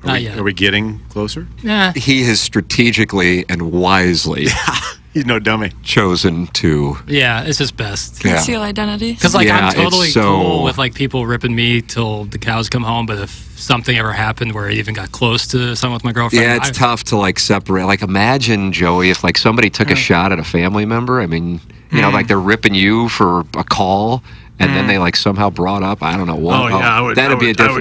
Are we getting closer? Yeah. He has strategically and wisely he's no dummy. chosen to. Yeah, it's his best. Conceal identity. Because I'm totally it's so- cool with people ripping me till the cows come home. But if something ever happened where I even got close to someone with my girlfriend, Yeah, it's tough to separate. Imagine, Joey, if somebody took a shot at a family member. I mean, they're ripping you for a call. And then they somehow brought up, I don't know what. Oh, yeah, I would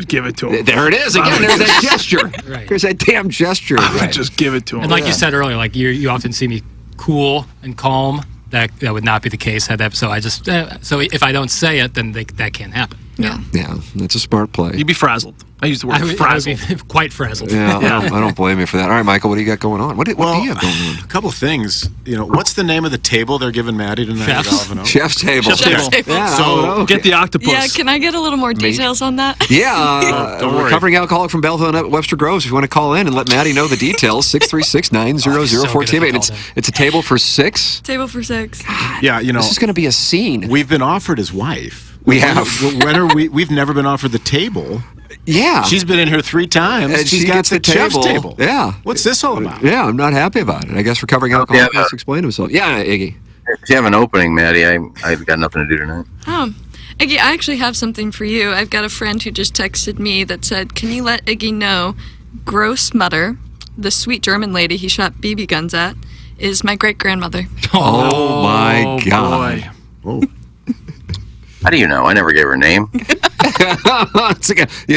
give it to him. There it is again. There's that gesture. Right. There's that damn gesture. I would just give it to him. And like you said earlier, you often see me cool and calm. That would not be the case had that. So I just so if I don't say it, then that can't happen. Yeah. Yeah, that's a smart play. You'd be frazzled. I use the word frazzled. I would be quite frazzled. Yeah, I don't blame you for that. All right, Michael, what do you got going on? What do you have going on? A couple things. What's the name of the table they're giving Maddie tonight? Chef's table. Chef's table. Yeah, So get the octopus. Yeah, can I get a little more details on that? Yeah, Don't worry. recovering alcoholic from Belleville and Webster Groves. If you want to call in and let Maddie know the details, 636-900-14. It's a table for 6. Table for 6. Yeah, this is going to be a scene. We've been offered his wife. We have. When are we? We've never been offered the table. Yeah. She's been in here 3 times. And she gets the chef's table. Yeah. What's this all about? Yeah, I'm not happy about it. I guess recovering alcoholic has to explain himself. Yeah, Iggy. If you have an opening, Maddie, I've got nothing to do tonight. Iggy, I actually have something for you. I've got a friend who just texted me that said, can you let Iggy know Gross Mutter, the sweet German lady he shot BB guns at, is my great-grandmother. Oh my God. Boy. Oh. How do you know? I never gave her a name. You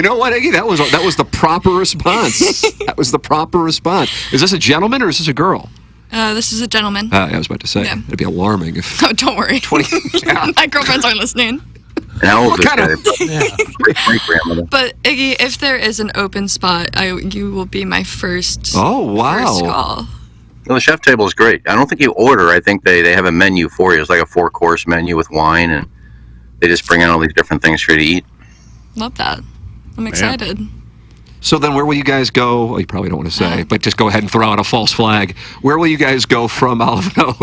know what, Iggy? That was the proper response. That was the proper response. Is this a gentleman or is this a girl? This is a gentleman. I was about to say. Yeah. It'd be alarming if. Oh, don't worry. 20. My girlfriends aren't listening. And how old is What kind this guy? Great-grandmother. But Iggy, if there is an open spot, you will be my first. Oh, wow. First call. Well, the chef table is great. I don't think you order. I think they have a menu for you. It's like a 4-course menu with wine, and they just bring in all these different things for you to eat. Love that. I'm excited. So then where will you guys go? Well, you probably don't want to say, but just go ahead and throw out a false flag. Where will you guys go from Olive Oak?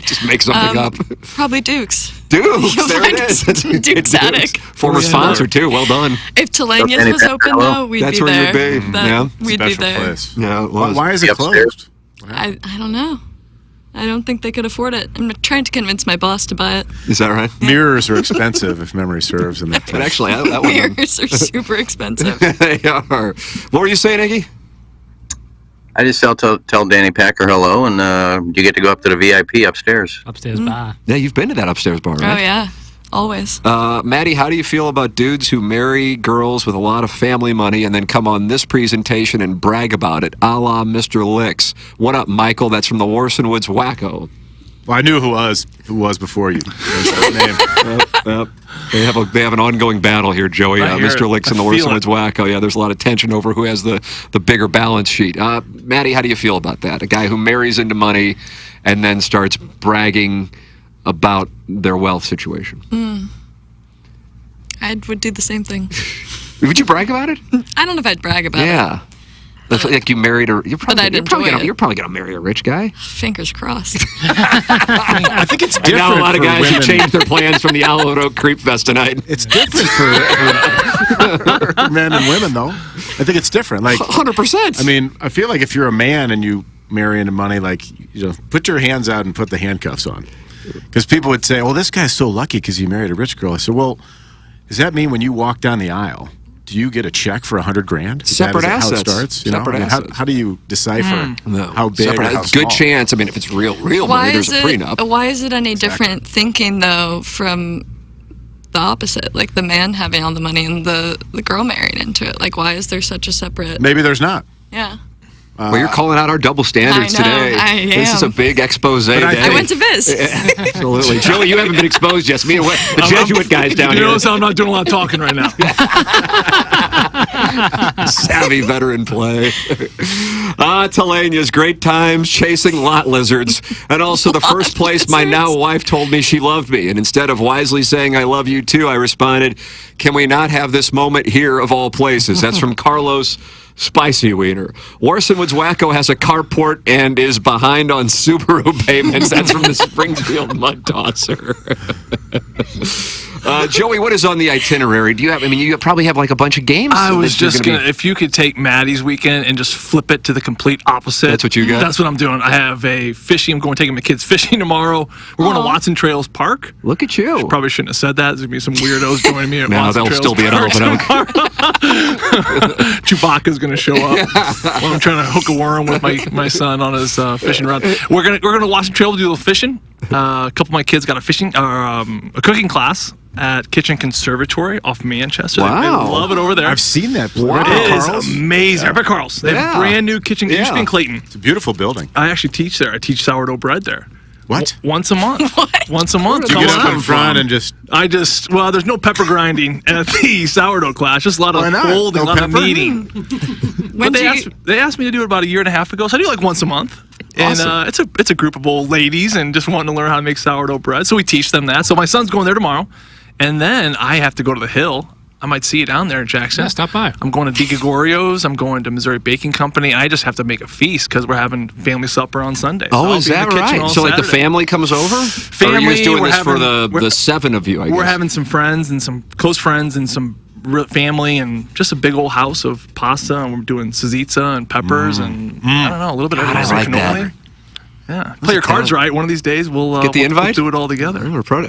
Just make something up. Probably Duke's. Duke's, You'll there find it is. us in Duke's attic. Former sponsor, too. Well done. If Miscellaneous was open, though, we'd That's be where there. you'd be. Yeah. We'd be Special there. place. Yeah, it was. Why is it closed? I don't know. I don't think they could afford it. I'm trying to convince my boss to buy it. Is that right? Mirrors are expensive, if memory serves. In that But actually, that one. Mirrors are super expensive. They are. What were you saying, Iggy? I just tell Danny Packer hello, and you get to go up to the VIP upstairs. Upstairs bar. Yeah, you've been to that upstairs bar, right? Oh, yeah. Always. Maddie, how do you feel about dudes who marry girls with a lot of family money and then come on this presentation and brag about it, a la Mr. Licks? What up, Michael? That's from the Warson Woods Wacko. Well, I knew who was before you. Yep. They have an ongoing battle here, Joey. Mr. Licks and the Warson Woods Wacko. Yeah, there's a lot of tension over who has the bigger balance sheet. Maddie, how do you feel about that? A guy who marries into money and then starts bragging about their wealth situation. I would do the same thing. Would you brag about it? I don't know if I'd brag about it. Yeah. Like you married a. You're probably you're probably gonna marry a rich guy. Fingers crossed. I think it's different. I know a lot of guys women. who changed their plans from the Olive Oak Creep Fest tonight. It's different for men and women, though. I think it's different. Like 100%. I mean, I feel like if you're a man and you marry into money, like put your hands out and put the handcuffs on, because people would say, "Well, this guy's so lucky because he married a rich girl." I said, "Well, does that mean when you walk down the aisle, do you get a check for $100,000? Separate assets. How it starts? Separate assets. How do you decipher how big or how small? Good chance. I mean, if it's real money, there's a prenup. Why is it any different thinking though from the opposite, like the man having all the money and the girl married into it? Like, why is there such a separate? Maybe there's not. Yeah. Well, you're calling out our double standards I know, today. I am. This is a big expose day. I went to Biz. Absolutely. Joey, you haven't been exposed yet. Me and the Jesuit guys down you here. Notice how I'm not doing a lot of talking right now. Savvy veteran play. Telania's great times chasing lot lizards. And also the first place my now wife told me she loved me. And instead of wisely saying I love you too, I responded, can we not have this moment here of all places? That's from Carlos Spicy Wiener. Warsonwood's Wacko has a carport and is behind on Subaru payments. That's from the Springfield Mud Tosser. Joey, what is on the itinerary? Do you have? I mean, you probably have like a bunch of games. I was just gonna. If you could take Maddie's weekend and just flip it to the complete opposite. That's what you got. That's what I'm doing. I have a fishing. I'm going taking my kids fishing tomorrow. We're going to Watson Trails Park. Look at you. Probably shouldn't have said that. There's gonna be some weirdos joining me at no, Watson they'll Trails still be at Open Oak. Chewbacca's gonna show up while I'm trying to hook a worm with my son on his fishing run. We're gonna Watson Trail to do a little fishing. A couple of my kids got a cooking class at Kitchen Conservatory off Manchester. Wow. They love it over there. I've seen that. Wow. It is amazing. Right by Carl's. They have a brand new kitchen. It used to be in Clayton. It's a beautiful building. I actually teach there. I teach sourdough bread there. What? Once a month. What? Once a month. You get up in front and just... well, there's no pepper grinding at the sourdough class. Just a lot of folding, a lot of kneading. But they asked me to do it about a year and a half ago, so I do it like once a month. Awesome. And it's a group of old ladies and just wanting to learn how to make sourdough bread. So we teach them that. So my son's going there tomorrow. And then I have to go to the Hill. I might see you down there in Jackson. Yeah, stop by. I'm going to DeGregorio's. I'm going to Missouri Baking Company. I just have to make a feast because we're having family supper on Sunday. Oh, is that right? So like the family comes over? Family. Or are you just doing this for the seven of you, I guess? We're having some friends and some close friends and some family and just a big old house of pasta. And we're doing salsiccia and peppers and I don't know, a little bit of everything. I like that. Yeah, play your cards right. One of these days we'll get the invite. We'll do it all together. We're close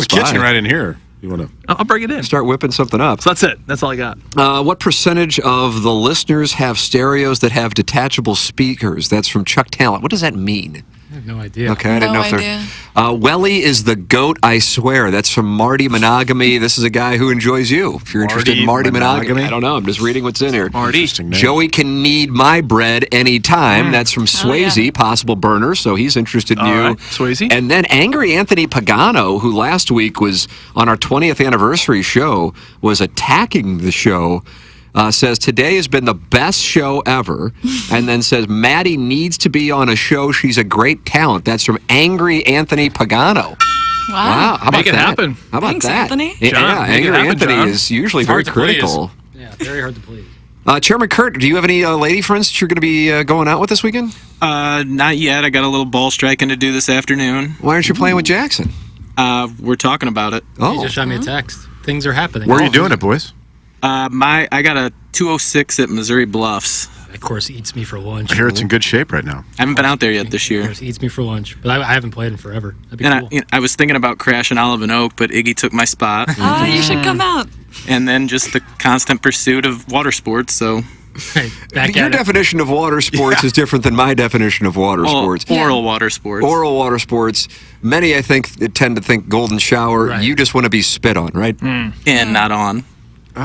by. Kitchen right in here. You want to? I'll bring it in. Start whipping something up. So that's it. That's all I got. What percentage of the listeners have stereos that have detachable speakers? That's from Chuck Talent. What does that mean? I have no idea. Okay, I didn't know if they're. Welly is the goat, I swear. That's from Marty Monogamy. This is a guy who enjoys you. If you're interested in Marty Monogamy. I don't know. I'm just reading what's in here. Marty. Joey can knead my bread anytime. That's from Swayze, possible burner. So he's interested in you. Right. Swayze. And then Angry Anthony Pagano, who last week was on our 20th anniversary show, was attacking the show. Says today has been the best show ever, and then says Maddie needs to be on a show. She's a great talent. That's from Angry Anthony Pagano. Wow. How about Make it that? happen. How about Thanks, that? Anthony. Yeah, Angry Anthony is usually very critical. Yeah, very hard to please. Chairman Kurt, do you have any lady friends that you're going to be going out with this weekend? Not yet. I got a little ball striking to do this afternoon. Why aren't you playing with Jackson? We're talking about it. Oh, He just shot me a text. Things are happening. Where are you doing it, boys? I got a 206 at Missouri Bluffs. Of course, eats me for lunch. I hear it's in good shape right now. I haven't been out there yet this year. Of course, eats me for lunch, but I haven't played in forever. That'd be And cool. I was thinking about crashing Olive and Oak, but Iggy took my spot. Oh, you should come out. And then just the constant pursuit of water sports. So your definition of water sports is different than my definition of water sports. Oral water sports. Oral water sports. Many, I think, tend to think golden shower. Right. You just want to be spit on, right? In, not on.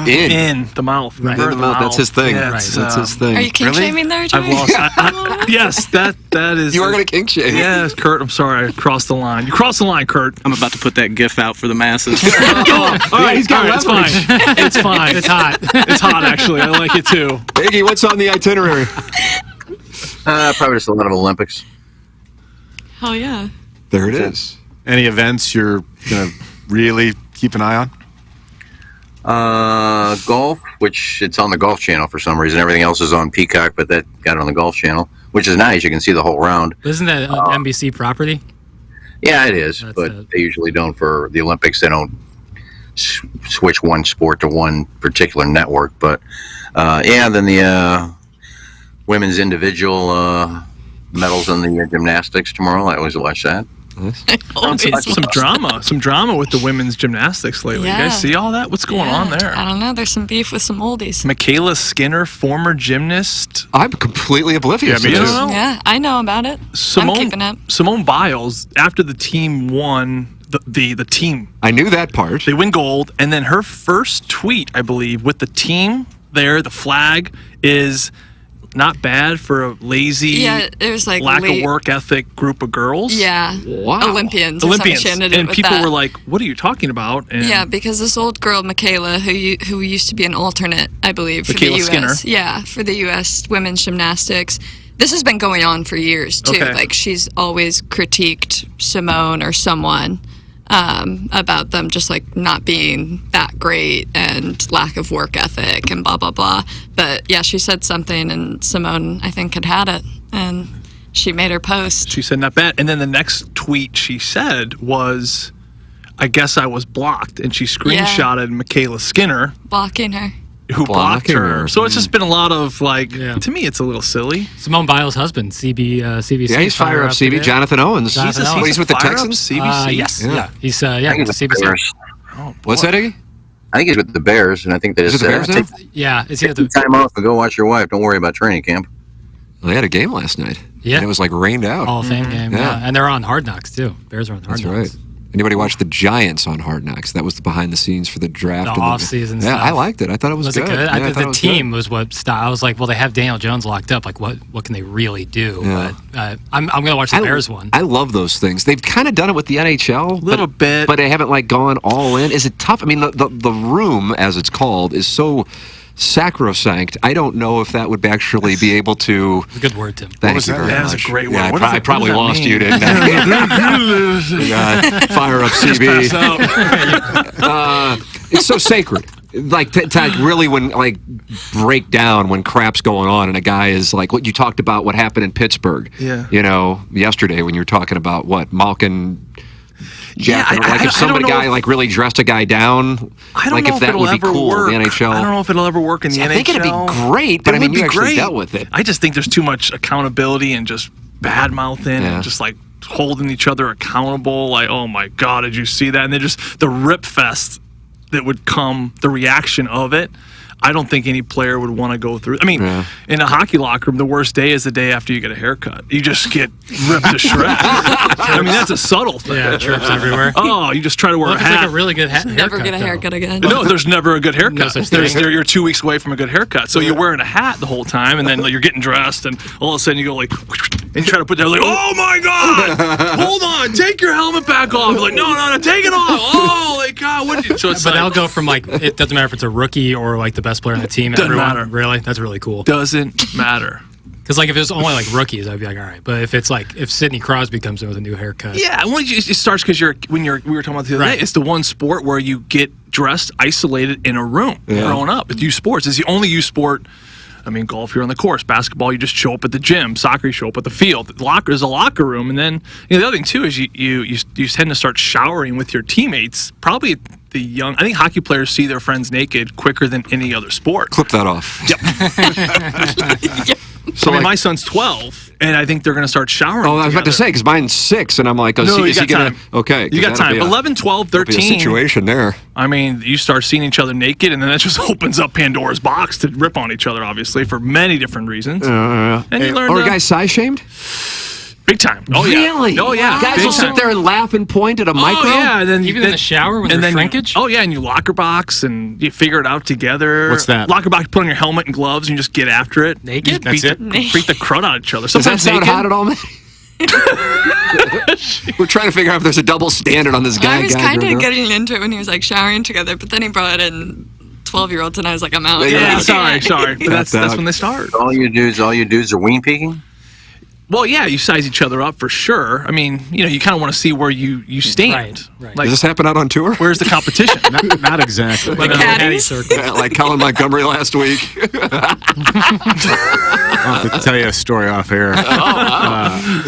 In the mouth. Right. In the mouth. That's his thing. Yeah, That's his thing. Are you kink shaming there, Joey? I've lost. Yes, that is. You are going to kink shame. Yes, Kurt. I'm sorry. I crossed the line. You crossed the line, Kurt. I'm about to put that GIF out for the masses. All right, he's got It's fine. It's fine. It's hot. It's hot, actually. I like it too. Iggy, what's on the itinerary? Probably just a lot of Olympics. Oh, yeah. There it is. Any events you're going to really keep an eye on? Golf, which it's on the Golf Channel for some reason. Everything else is on Peacock, but that got it on the Golf Channel, which is nice. You can see the whole round. Isn't that NBC property? Yeah, it is, but they usually don't for the Olympics. They don't switch one sport to one particular network. But then the women's individual medals in the gymnastics tomorrow. I always watch that. Some drama with the women's gymnastics lately. Yeah. You guys see all that? What's going on there? I don't know. There's some beef with some oldies. Michaela Skinner, former gymnast. I'm completely oblivious to this. Yeah, I know about it. I'm keeping up. Simone Biles, after the team won, the team. I knew that part. They win gold, and then her first tweet, I believe, with the team there, the flag, is not bad for a lazy, it was like lack of work ethic group of girls. Yeah. Wow. Olympians. And people were like, what are you talking about? And yeah, because this old girl, Michaela, who used to be an alternate, I believe, for Michaela the U.S. Skinner. Yeah, for the U.S. women's gymnastics. This has been going on for years, too. Okay. Like, she's always critiqued Simone or someone about them just, like, not being that great and lack of work ethic and blah, blah, blah. But, yeah, she said something, and Simone, I think, had it. And she made her post. She said, not bad. And then the next tweet she said was, I guess I was blocked. And she screenshotted Michaela Skinner. Blocking her. Who blocked her. So it's just been a lot of, like, to me, it's a little silly. Simone Biles' husband, CBC. Yeah, he's Fire Up CB. Jonathan Owens. He's with the Texans? CBC? Yes. Yeah. He's with the CBC. What's that, Iggy? I think he's with the Bears, and I think they just said, is he at the time off and go watch your wife. Don't worry about training camp. Well, they had a game last night. Yeah. And it was like rained out. Hall of Fame game. Yeah. And they're on Hard Knocks, too. Bears are on Hard Knocks. That's right. Anybody watch the Giants on Hard Knocks? That was the behind the scenes for the draft. The off-season stuff. stuff. I liked it. I thought it was good. Was it good? Yeah, the team was what stopped. I was like, well, they have Daniel Jones locked up. Like, what can they really do? Yeah. But I'm going to watch the Bears one. I love those things. They've kind of done it with the NHL. A little bit. But they haven't, like, gone all in. Is it tough? I mean, the room, as it's called, is so sacrosanct. I don't know if that would actually be able to. A good word, Tim. Thank you very much. That was a great word. Yeah, I probably lost you, didn't I? Fire Up CB. It's so sacred. Like to really break down when crap's going on and a guy is like what you talked about what happened in Pittsburgh. Yeah. Yesterday when you were talking about what Malkin. Yeah, if somebody really dressed a guy down, I don't know if that would be cool work. in the NHL. I don't know if it'll ever work in the NHL. I think it'd be great, but you actually dealt with it. I just think there's too much accountability and just bad mouthing and just like holding each other accountable. Like, oh my God, did you see that? And then just the rip fest that would come, the reaction of it. I don't think any player would want to go through. I mean, in a hockey locker room, the worst day is the day after you get a haircut. You just get ripped to shreds. I mean, that's a subtle thing. Yeah, chirps everywhere. Oh, you just try to wear a hat. It's like a really good haircut. Never get a haircut again. No, there's never a good haircut. No, you're 2 weeks away from a good haircut. So you're wearing a hat the whole time, and then you're getting dressed, and all of a sudden you go like, and you try to put that like, oh my God, hold on, take your helmet back off. You're like, no, take it off. Oh, like God, what? So it's but they'll go from like it doesn't matter if it's a rookie or like the best player on the team. Doesn't matter. Really, that's really cool. Doesn't matter. Because like if it's only like rookies, I'd be like, all right. But if it's like if Sidney Crosby comes in with a new haircut, yeah, it starts because we were talking about the other day. It's the one sport where you get dressed isolated in a room. Growing up, it's youth sports. It's the only youth sport. I mean, golf, you're on the course. Basketball, you just show up at the gym. Soccer, you show up at the field. There's a locker room, and then the other thing too is you tend to start showering with your teammates. Probably I think hockey players see their friends naked quicker than any other sport. Clip that off. Yep. So my son's 12, and I think they're going to start showering. Oh, I was about to say because mine's 6, and I'm like, is he going to? Okay, you got time. 11, 12, 13. Be a situation there. I mean, you start seeing each other naked, and then that just opens up Pandora's box to rip on each other, obviously, for many different reasons. And you learn. Are guys size shamed? Big time. Oh, really? Yeah. Oh, yeah. Guys will sit there and laugh and point at a micro? Oh, yeah. And then even in the shower with your shrinkage? Oh, yeah. And you locker box and you figure it out together. What's that? Locker box, put on your helmet and gloves and you just get after it. Naked? Beat the crud out of each other. Does that sound hot at all, man? We're trying to figure out if there's a double standard on this guy. I was kind of getting into it when he was like showering together, but then he brought in 12-year-olds and I was like, I'm out. Yeah, sorry. But that's when they start. All you dudes are ween peeking? Well, yeah, you size each other up for sure. I mean, you kind of want to see where you stand. Right. Does this happen out on tour? Where's the competition? Not exactly. Like caddy circle. Like Colin Montgomery last week. I'll have to tell you a story off air.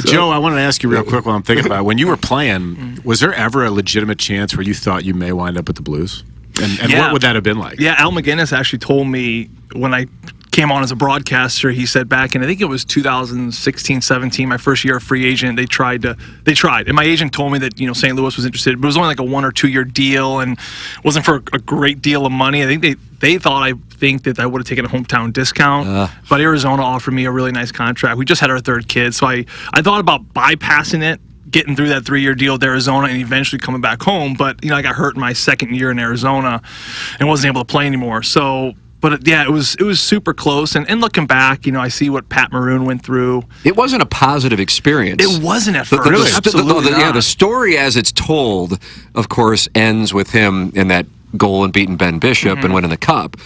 Joe, I wanted to ask you real quick while I'm thinking about it. When you were playing, was there ever a legitimate chance where you thought you may wind up with the Blues? And what would that have been like? Yeah, Al McGinnis actually told me when I came on as a broadcaster, he said back in, I think it was 2016, 17, my first year of free agent, they tried. And my agent told me that, St. Louis was interested, but it was only like a 1 or 2 year deal and wasn't for a great deal of money. I think they thought I would have taken a hometown discount, but Arizona offered me a really nice contract. We just had our third kid, so I thought about bypassing it, getting through that 3-year deal with Arizona and eventually coming back home. But, I got hurt in my second year in Arizona and wasn't able to play anymore. So, but yeah, it was super close. And looking back, I see what Pat Maroon went through. It wasn't a positive experience. It wasn't at first. Absolutely not. The story as it's told, of course, ends with him in that goal and beating Ben Bishop and winning the Cup.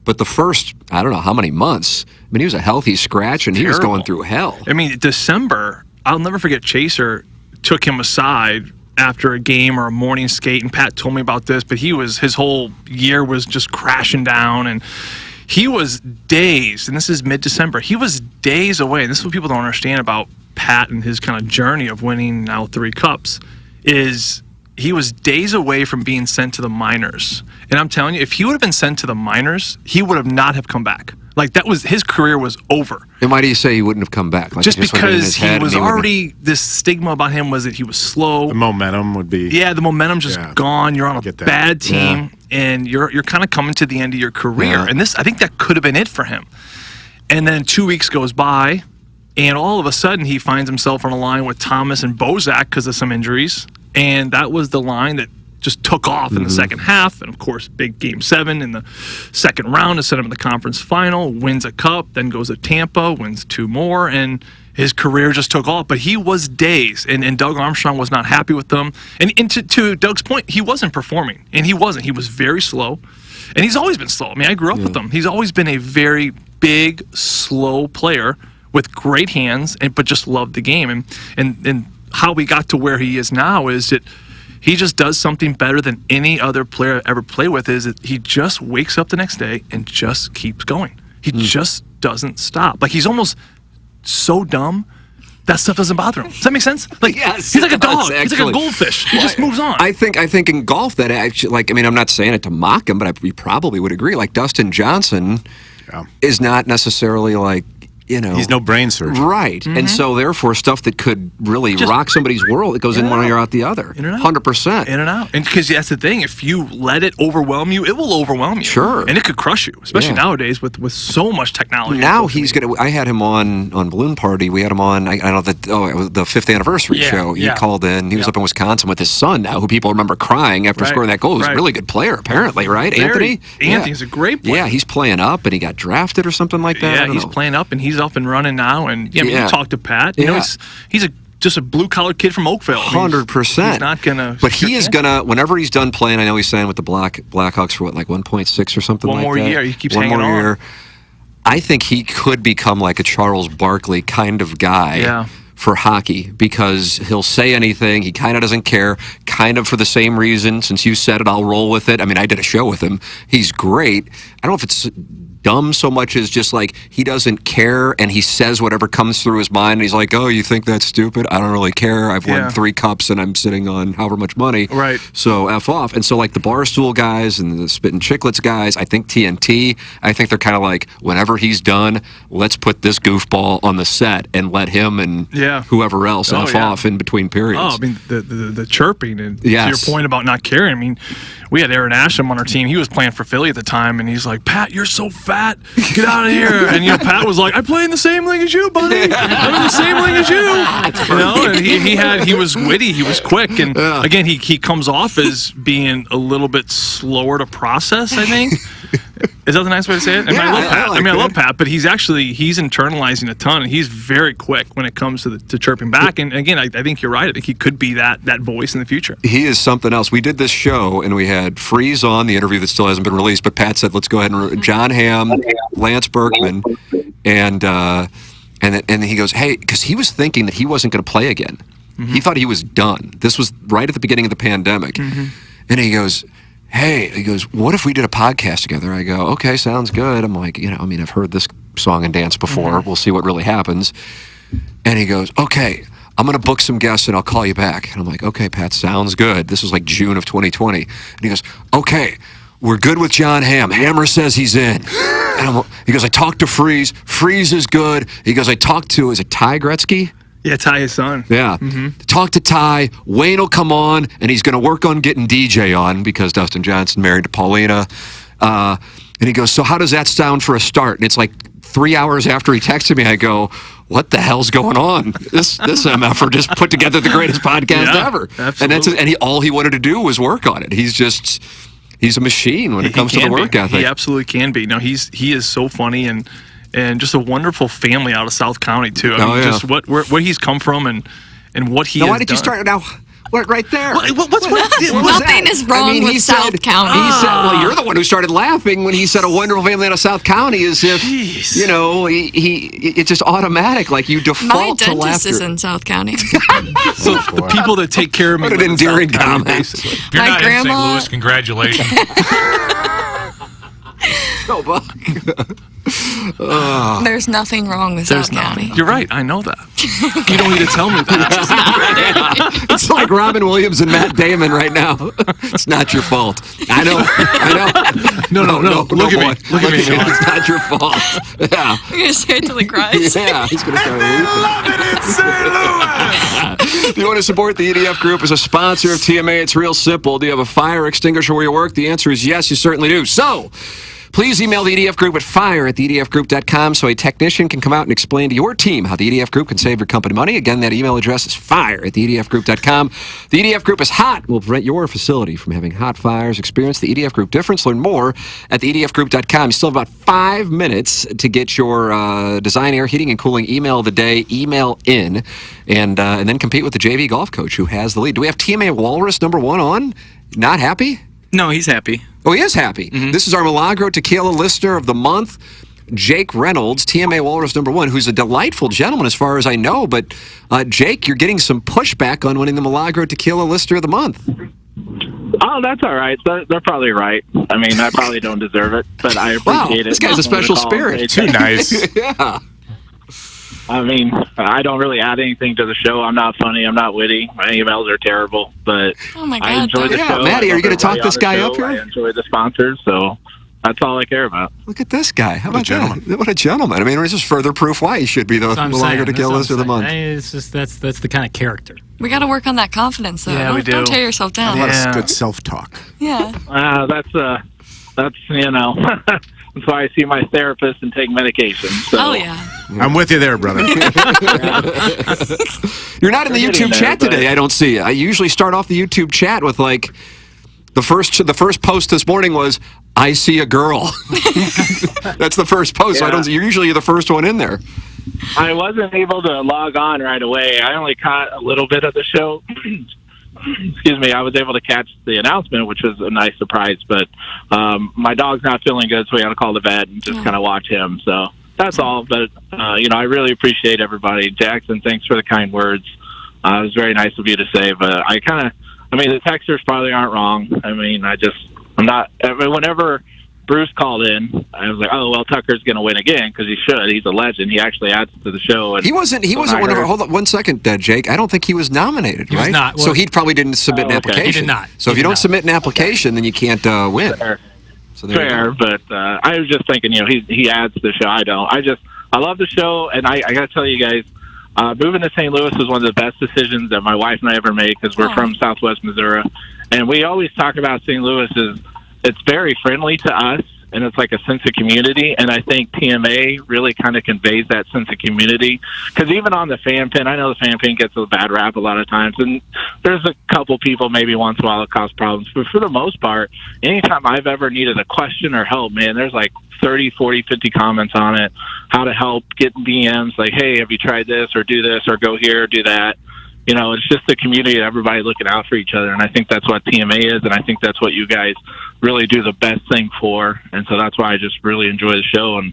But the first, I don't know how many months, he was a healthy scratch and he was going through hell. December, I'll never forget Chaser took him aside after a game or a morning skate, and Pat told me about this, but his whole year was just crashing down, and he was days, and this is mid-December, he was days away, and this is what people don't understand about Pat and his kind of journey of winning now 3 cups, is he was days away from being sent to the minors. And I'm telling you, if he would have been sent to the minors, he would have not have come back. Like, his career was over. And why do you say he wouldn't have come back? Like, just because he was already, this stigma about him was that he was slow. The momentum would be. Yeah, the momentum's just gone. You're on a bad team, and you're kind of coming to the end of your career. And I think that could have been it for him. And then 2 weeks goes by, and all of a sudden he finds himself on a line with Thomas and Bozak because of some injuries. And that was the line that just took off in the second half. And, of course, big Game 7 in the second round to set him in the conference final, wins a cup, then goes to Tampa, wins 2 more, and his career just took off. But he was dazed, and Doug Armstrong was not happy with them. And to Doug's point, he wasn't performing, and he wasn't. He was very slow, and he's always been slow. I grew up with him. He's always been a very big, slow player with great hands, but just loved the game. And how we got to where he is now is that he just does something better than any other player I ever played with, is that he just wakes up the next day and just keeps going. He just doesn't stop. Like, he's almost so dumb that stuff doesn't bother him. Does that make sense? Like, yes, he's like a dog. He's like a goldfish. He just moves on. I think in golf that actually, I'm not saying it to mock him, but we probably would agree. Like, Dustin Johnson is not necessarily like, he's no brain surgeon. Right. And so, therefore, stuff that could really rock somebody's world, it goes in one ear out the other. In and out. 100%. In and out. And because that's the thing. If you let it overwhelm you, it will overwhelm you. Sure. And it could crush you, especially nowadays with so much technology. Now he's going to, I had him on Balloon Party. We had him on, I don't know, the 5th anniversary show. He called in. He was up in Wisconsin with his son now, who people remember crying after scoring that goal. He was a really good player, apparently, right? Anthony? Anthony's a great player. Yeah, he's playing up, and he got drafted or something like that. Yeah, he's playing up, and he's up and running now. And you talk to Pat. He's just a blue collar kid from Oakville. 100%. He's not gonna. But he is gonna. Whenever he's done playing, I know he's signed with the Blackhawks for 1.6 or something like that. One more year. He keeps hanging on. One more year. I think he could become like a Charles Barkley kind of guy. For hockey, because he'll say anything, he kind of doesn't care, kind of for the same reason. Since you said it, I'll roll with it. I did a show with him. He's great. I don't know if it's dumb so much as just like he doesn't care, and he says whatever comes through his mind, and he's like, oh, you think that's stupid? I don't really care. I've won 3 cups and I'm sitting on however much money. Right. So F off. And so like the Barstool guys and the Spittin' Chicklets guys, I think TNT, I think they're kind of like, whenever he's done, let's put this goofball on the set and let him and whoever else F off in between periods. The chirping, and to your point about not caring, we had Aaron Asham on our team. He was playing for Philly at the time, and he's like, Pat, you're so fat. Get out of here. And, Pat was like, I play in the same league as you, buddy. I'm in the same league as you. And he was witty. He was quick. And, again, he comes off as being a little bit slower to process, I think. Is that the nice way to say it? I love Pat. I love Pat, but he's internalizing a ton, and he's very quick when it comes to chirping back. And, again, I think you're right. I think he could be that voice in the future. He is something else. We did this show, and we had Freeze on, the interview that still hasn't been released, but Pat said, let's go ahead and John Hamm, Lance Berkman, and And he goes, hey, because he was thinking that he wasn't going to play again. He thought he was done. This was right at the beginning of the pandemic. And he goes, hey, what if we did a podcast together? I go, okay, sounds good. I'm like, I've heard this song and dance before. We'll see what really happens. And he goes, okay, I'm going to book some guests and I'll call you back. And I'm like, okay, Pat, sounds good. This was like June of 2020. And he goes, okay, we're good with John Hamm. Hammer says he's in. And he goes, I talked to Freeze. Freeze is good. He goes, I talked to, is it Ty Gretzky? Yeah, Ty, his son. Yeah. Talk to Ty. Wayne will come on, and he's going to work on getting DJ on because Dustin Johnson married to Paulina. And he goes, so how does that sound for a start? And it's like 3 hours after he texted me, I go, what the hell's going on? This MFer just put together the greatest podcast ever. Absolutely. And all he wanted to do was work on it. He's a machine when it comes to the work ethic. He absolutely can be. No, he is so funny and just a wonderful family out of South County too. I mean, just where he's come from and what he has why did done. You start now? Right there. Nothing is wrong with South County. He said, well, you're the one who started laughing when he said a wonderful family out of South County as if, it's just automatic. Like you default to laughter. My dentist is in South County. So the people that take care of me. What an endearing comment. If you're not in St. Louis, congratulations. No, Buck. There's nothing wrong with South County. You're right. I know that. You don't need to tell me that. It's like Robin Williams and Matt Damon right now. It's not your fault. I know. No. Look at me. Look at me. It's not your fault. Yeah. You're going to say it till he cries. Yeah, he's going to start weeping. If you want to support the EDF Group as a sponsor of TMA, it's real simple. Do you have a fire extinguisher where you work? The answer is yes, you certainly do. So, please email the EDF Group at fire@theedfgroup.com so a technician can come out and explain to your team how the EDF Group can save your company money. Again, that email address is fire@theedfgroup.com. The EDF Group is hot. Will prevent your facility from having hot fires. Experience the EDF Group difference. Learn more at theedfgroup.com. You still have about 5 minutes to get your design, air, heating, and cooling email of the day. Email in and then compete with the JV golf coach who has the lead. Do we have TMA Walrus number 1 on? Not happy? No, he's happy. Oh, he is happy. This is our Milagro Tequila listener of the month, Jake Reynolds, TMA Walrus number 1, who's a delightful gentleman as far as I know. But, Jake, you're getting some pushback on winning the Milagro Tequila listener of the month. Oh, that's all right. They're probably right. I mean, I probably don't deserve it, but I appreciate it. This guy's a special spirit. Too nice. Yeah. I mean, I don't really add anything to the show. I'm not funny. I'm not witty. My emails are terrible, but oh my God, I enjoy the show. Maddie, are you going to talk this guy up here? I enjoy the sponsors, so that's all I care about. Look at this guy. How about that? What a gentleman. I mean, it's just further proof why he should be the Milagro Tequila listener of the month. It's just that's the kind of character. We got to work on that confidence, though. Yeah, we do. Don't tear yourself down. A lot of good self-talk. Yeah. That's that's why I see my therapist and take medication. So. Oh, yeah. I'm with you there, brother. You're not in the YouTube chat today, I don't see. I usually start off the YouTube chat with, like, the first post this morning was, I see a girl. That's the first post. Yeah. So you're usually the first one in there. I wasn't able to log on right away. I only caught a little bit of the show. Excuse me, I was able to catch the announcement, which was a nice surprise, but my dog's not feeling good, so we had to call the vet and just kind of watch him. So that's all. But, I really appreciate everybody. Jackson, thanks for the kind words. It was very nice of you to say, but the texters probably aren't wrong. Whenever Bruce called in, I was like, oh, well, Tucker's going to win again because he should. He's a legend. He actually adds to the show. And he wasn't one of our, hold on 1 second, Jake. I don't think he was nominated, He right? was not. Well, so he probably didn't submit an application. He did not. So if you don't submit an application, then you can't win. Fair. So there but I was just thinking, he adds to the show. I don't. I love the show, and I got to tell you guys, moving to St. Louis was one of the best decisions that my wife and I ever made because we're from Southwest Missouri, and we always talk about St. Louis as it's very friendly to us, and it's like a sense of community, and I think TMA really kind of conveys that sense of community, because even on the fan pin, I know the fan pin gets a bad rap a lot of times, and there's a couple people maybe once in a while that cause problems, but for the most part, anytime I've ever needed a question or help, man, there's like 30, 40, 50 comments on it, how to help, get DMs, like, hey, have you tried this, or do this, or go here, or do that. It's just the community of everybody looking out for each other, and I think that's what TMA is, and I think that's what you guys really do the best thing for, and so that's why I just really enjoy the show, and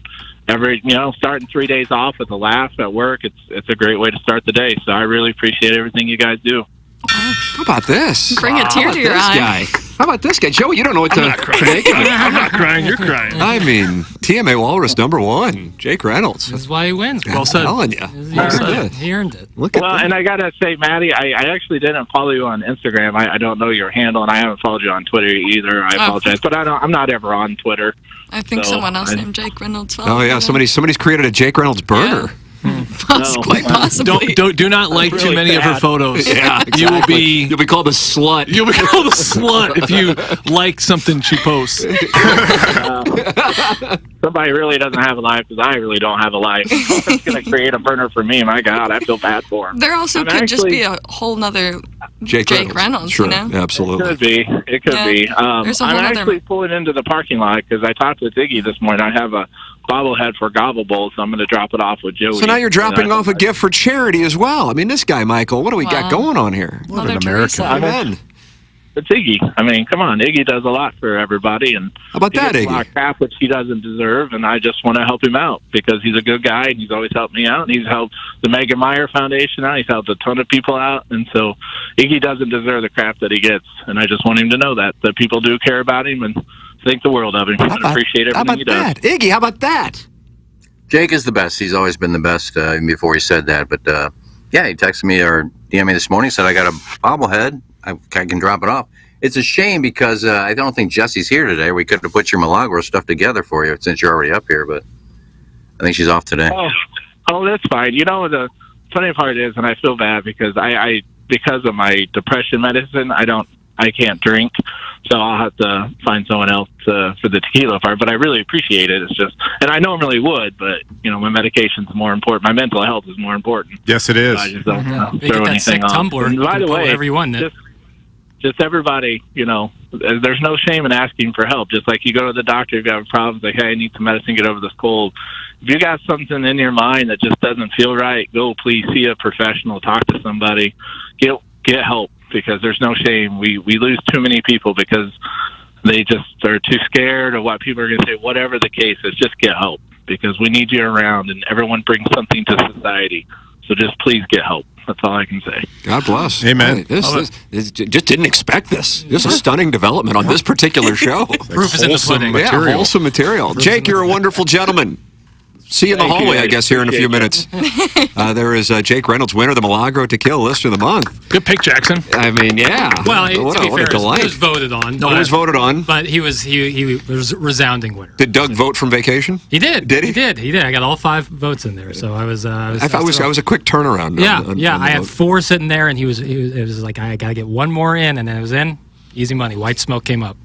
starting 3 days off with a laugh at work, it's a great way to start the day. So I really appreciate everything you guys do. How about this? Bring a tear to your eye. How about this guy? Joey, you don't know what to make of it. I'm not crying. You're crying. I mean, TMA Walrus #1, Jake Reynolds. This is why he wins. Well said. I'm telling you. He earned it. Look at and I got to say, Maddie, I actually didn't follow you on Instagram. I don't know your handle, and I haven't followed you on Twitter either. I apologize. But I'm not ever on Twitter. I think someone else named Jake Reynolds followed. Oh, yeah. Somebody's created a Jake Reynolds burner. Yeah. Quite possibly. Do not like too many of her photos. Yeah, exactly. You'll be called a slut. You'll be called a slut if you like something she posts. Somebody really doesn't have a life because I really don't have a life. It's going to create a burner for me. My God, I feel bad for him. There also could just be a whole nother Jake Reynolds, sure. you know? Absolutely. It could be. There's a I'm whole actually pulling into the parking lot because I talked with Iggy this morning. I have a bobblehead for Gobble Bowl, so I'm going to drop it off with Joey. So now you're dropping off a gift for charity as well. I mean, this guy, Michael, what do we got going on here? What an American. Amen. It's Iggy. I mean, come on. Iggy does a lot for everybody. And how about that, Iggy? Iggy? A lot of crap which he doesn't deserve, and I just want to help him out because he's a good guy, and he's always helped me out, and he's helped the Megan Meyer Foundation out. He's helped a ton of people out, and so Iggy doesn't deserve the crap that he gets, and I just want him to know that people do care about him and think the world of him and appreciate everything he does. How about that? Iggy, how about that? Jake is the best. He's always been the best, even before he said that. But, yeah, he texted me or DM'd me this morning, said, I got a bobblehead. I can drop it off. It's a shame because I don't think Jesse's here today. We could have put your Milagro stuff together for you since you're already up here, but I think she's off today. Oh, that's fine. You know, the funny part is, and I feel bad because because of my depression medicine, I can't drink, so I'll have to find someone else for the tequila part. But I really appreciate it. It's just, and I normally would, but my medication's more important. My mental health is more important. Yes, it is. So I just don't throw Get that anything sick on. tumbler. And by the way, whatever you want. just everybody, there's no shame in asking for help. Just like you go to the doctor, if you have a problem, say, hey, I need some medicine, get over this cold. If you got something in your mind that just doesn't feel right, go please see a professional, talk to somebody, get help, because there's no shame. We lose too many people because they just are too scared of what people are going to say. Whatever the case is, just get help because we need you around, and everyone brings something to society. So just please get help. That's all I can say. God bless. Amen. This just didn't expect this. This is a stunning development on this particular show. Proof is in the pudding. Yeah, wholesome material. Jake, you're a wonderful gentleman. See you in the hallway, I guess, here in a few minutes. There is Jake Reynolds, winner of the Milagro Tequila List of the Month. Good pick, Jackson. I mean, yeah. Well, what to be a fair, delight. it was voted on. No, it was voted on. But he was a resounding winner. Did Doug vote from vacation? He did. Did he? He did. I got all 5 votes in there, so I was a quick turnaround. Yeah, I had 4 sitting there, and it was like I gotta get 1 more in, and then it was in. Easy money. White smoke came up.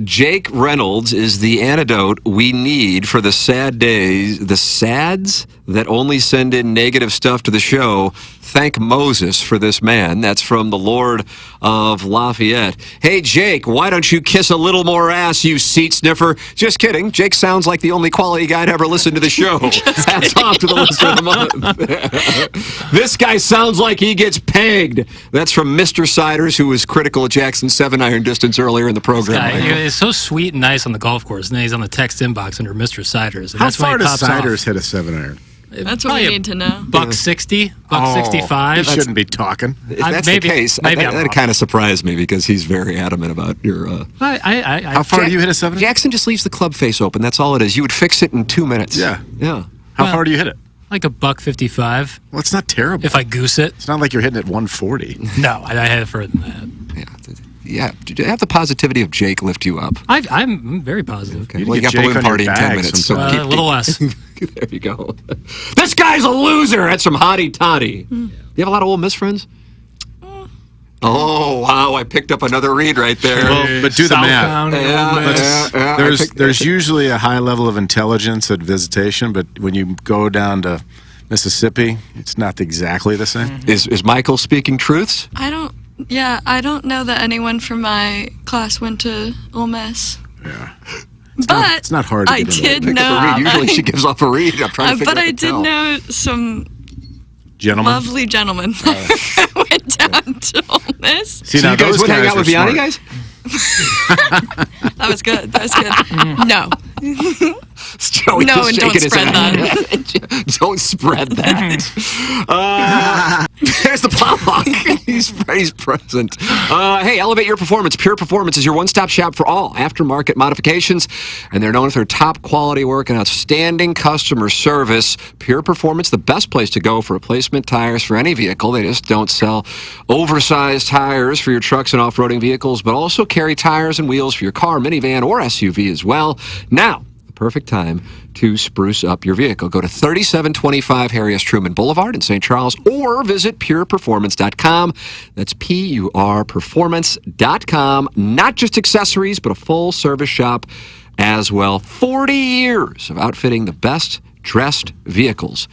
Jake Reynolds is the antidote we need for the sad days, the sads that only send in negative stuff to the show. Thank Moses for this man. That's from the Lord of Lafayette. Hey, Jake, why don't you kiss a little more ass, you seat sniffer? Just kidding. Jake sounds like the only quality guy to ever listen to the show. Hats off to the List of the Month. This guy sounds like he gets pegged. That's from Mr. Siders, who was critical of Jackson's 7-iron distance earlier in the program. He's so sweet and nice on the golf course, and then he's on the text inbox under Mr. Siders. And How that's far when he does pops Siders off. hit a 7-iron? That's what we need to know. $160, $165. He shouldn't be talking. If that's maybe, the case, maybe that kind of surprised me because he's very adamant about your... How far do you hit a 7-iron? Jackson just leaves the club face open. That's all it is. You would fix it in 2 minutes. Yeah. How far do you hit it? Like $155. Well, it's not terrible. If I goose it. It's not like you're hitting it 140. No, I had it further than that. Yeah. Have the positivity of Jake lift you up. I'm very positive. Okay. Well, you got balloon party in 10 minutes. So a little less. There you go. This guy's a loser. That's from Hottie Toddy. You have a lot of Ole Miss friends? Oh, wow. I picked up another read right there. Well, but do the math. There's usually a high level of intelligence at visitation, but when you go down to Mississippi, it's not exactly the same. Is Michael speaking truths? I don't know that anyone from my class went to Ole Miss. Yeah. But it's not hard to I did know. Usually she gives off a read. I'm trying to figure but out I did know some lovely gentlemen that went down to Ole Miss. See, now you guys would hang out with Yanni, guys? That was good. No. Joey No, just and don't shaking his spread head. that. Don't spread that. There's the pop hawk. He's present. Hey, elevate your performance. Pure Performance is your one-stop shop for all aftermarket modifications, and they're known for their top quality work and outstanding customer service. Pure Performance, the best place to go for replacement tires for any vehicle. They just don't sell oversized tires for your trucks and off-roading vehicles, but also carry tires and wheels for your car, minivan, or SUV as well. Now, the perfect time to spruce up your vehicle. Go to 3725 Harry S. Truman Boulevard in St. Charles or visit pureperformance.com. That's PURperformance.com. Not just accessories, but a full-service shop as well. 40 years of outfitting the best dressed vehicles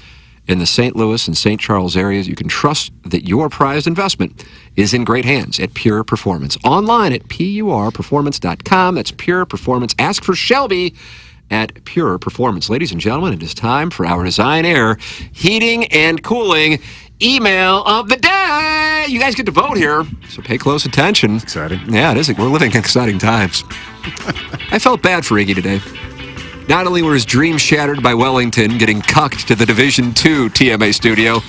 in the St. Louis and St. Charles areas. You can trust that your prized investment is in great hands at Pure Performance. Online at PURperformance.com. That's Pure Performance. Ask for Shelby at Pure Performance. Ladies and gentlemen, it is time for our Design Air Heating and Cooling Email of the Day. You guys get to vote here, so pay close attention. Exciting. Yeah, it is. We're living in exciting times. I felt bad for Iggy today. Not only were his dreams shattered by Wellington getting cucked to the Division II TMA studio,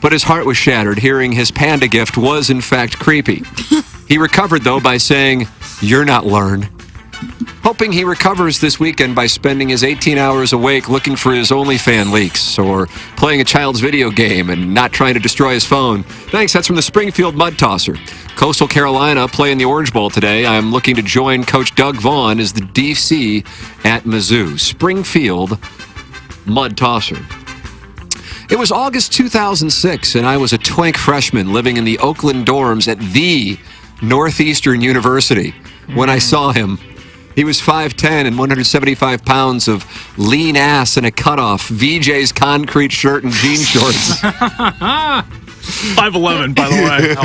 but his heart was shattered hearing his panda gift was, in fact, creepy. He recovered, though, by saying, "You're not learn." Hoping he recovers this weekend by spending his 18 hours awake looking for his OnlyFans leaks or playing a child's video game and not trying to destroy his phone. Thanks, that's from the Springfield Mud Tosser. Coastal Carolina play in the Orange Bowl today. I'm looking to join Coach Doug Vaughn as the DC at Mizzou. Springfield Mud Tosser. It was August 2006, and I was a twink freshman living in the Oakland dorms at the Northeastern University when I saw him. He was 5'10" and 175 pounds of lean ass and a cutoff, VJ's concrete shirt and jean shorts. 5'11", by the way.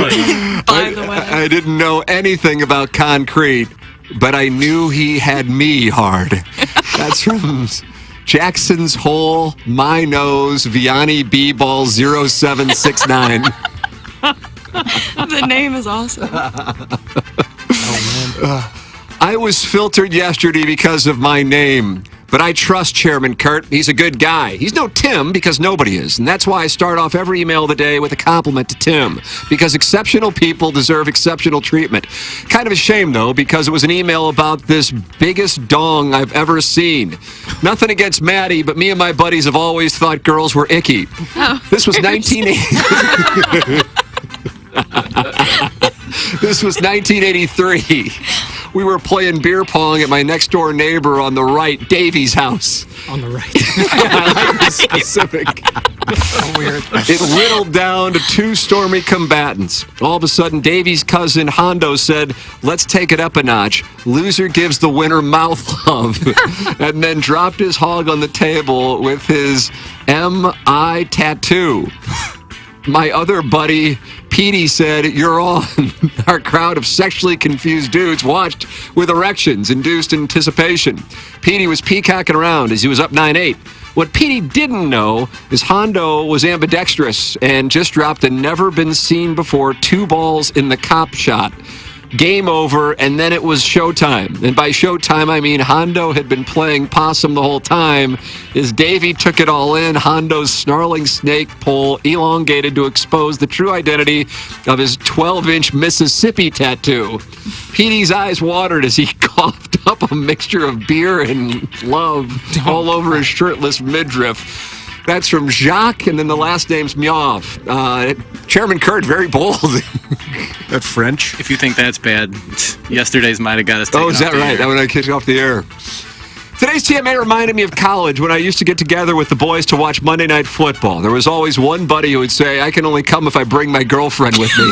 I didn't know anything about concrete, but I knew he had me hard. That's from Jackson's Hole, My Nose, Vianney B-Ball 0769. The name is awesome. I was filtered yesterday because of my name, but I trust Chairman Kurt. He's a good guy. He's no Tim because nobody is, and that's why I start off every email of the day with a compliment to Tim, because exceptional people deserve exceptional treatment. Kind of a shame, though, because it was an email about this biggest dong I've ever seen. Nothing against Maddie, but me and my buddies have always thought girls were icky. Oh, this was 1980. This was 1983. We were playing beer pong at my next door neighbor on the right, Davy's house. On the right. I like the specific. Weird. It whittled down to two stormy combatants. All of a sudden, Davy's cousin Hondo said, "Let's take it up a notch. Loser gives the winner mouth love." And then dropped his hog on the table with his M.I. tattoo. My other buddy, Petey, said, "You're on." Our crowd of sexually confused dudes watched with erections, induced anticipation. Petey was peacocking around as he was up 9-8. What Petey didn't know is Hondo was ambidextrous and just dropped a never-been-seen-before 2 balls in the cop shot. Game over, and then it was showtime. And by showtime, I mean Hondo had been playing possum the whole time. As Davey took it all in, Hondo's snarling snake pole elongated to expose the true identity of his 12-inch Mississippi tattoo. Petey's eyes watered as he coughed up a mixture of beer and love all over his shirtless midriff. That's from Jacques, and then the last name's Miav. Chairman Kurt, very bold. That French? If you think that's bad, yesterday's might have got us taken Oh, is that off the right? air. That when I kicked off the air. Today's TMA reminded me of college when I used to get together with the boys to watch Monday Night Football. There was always one buddy who would say, "I can only come if I bring my girlfriend with me."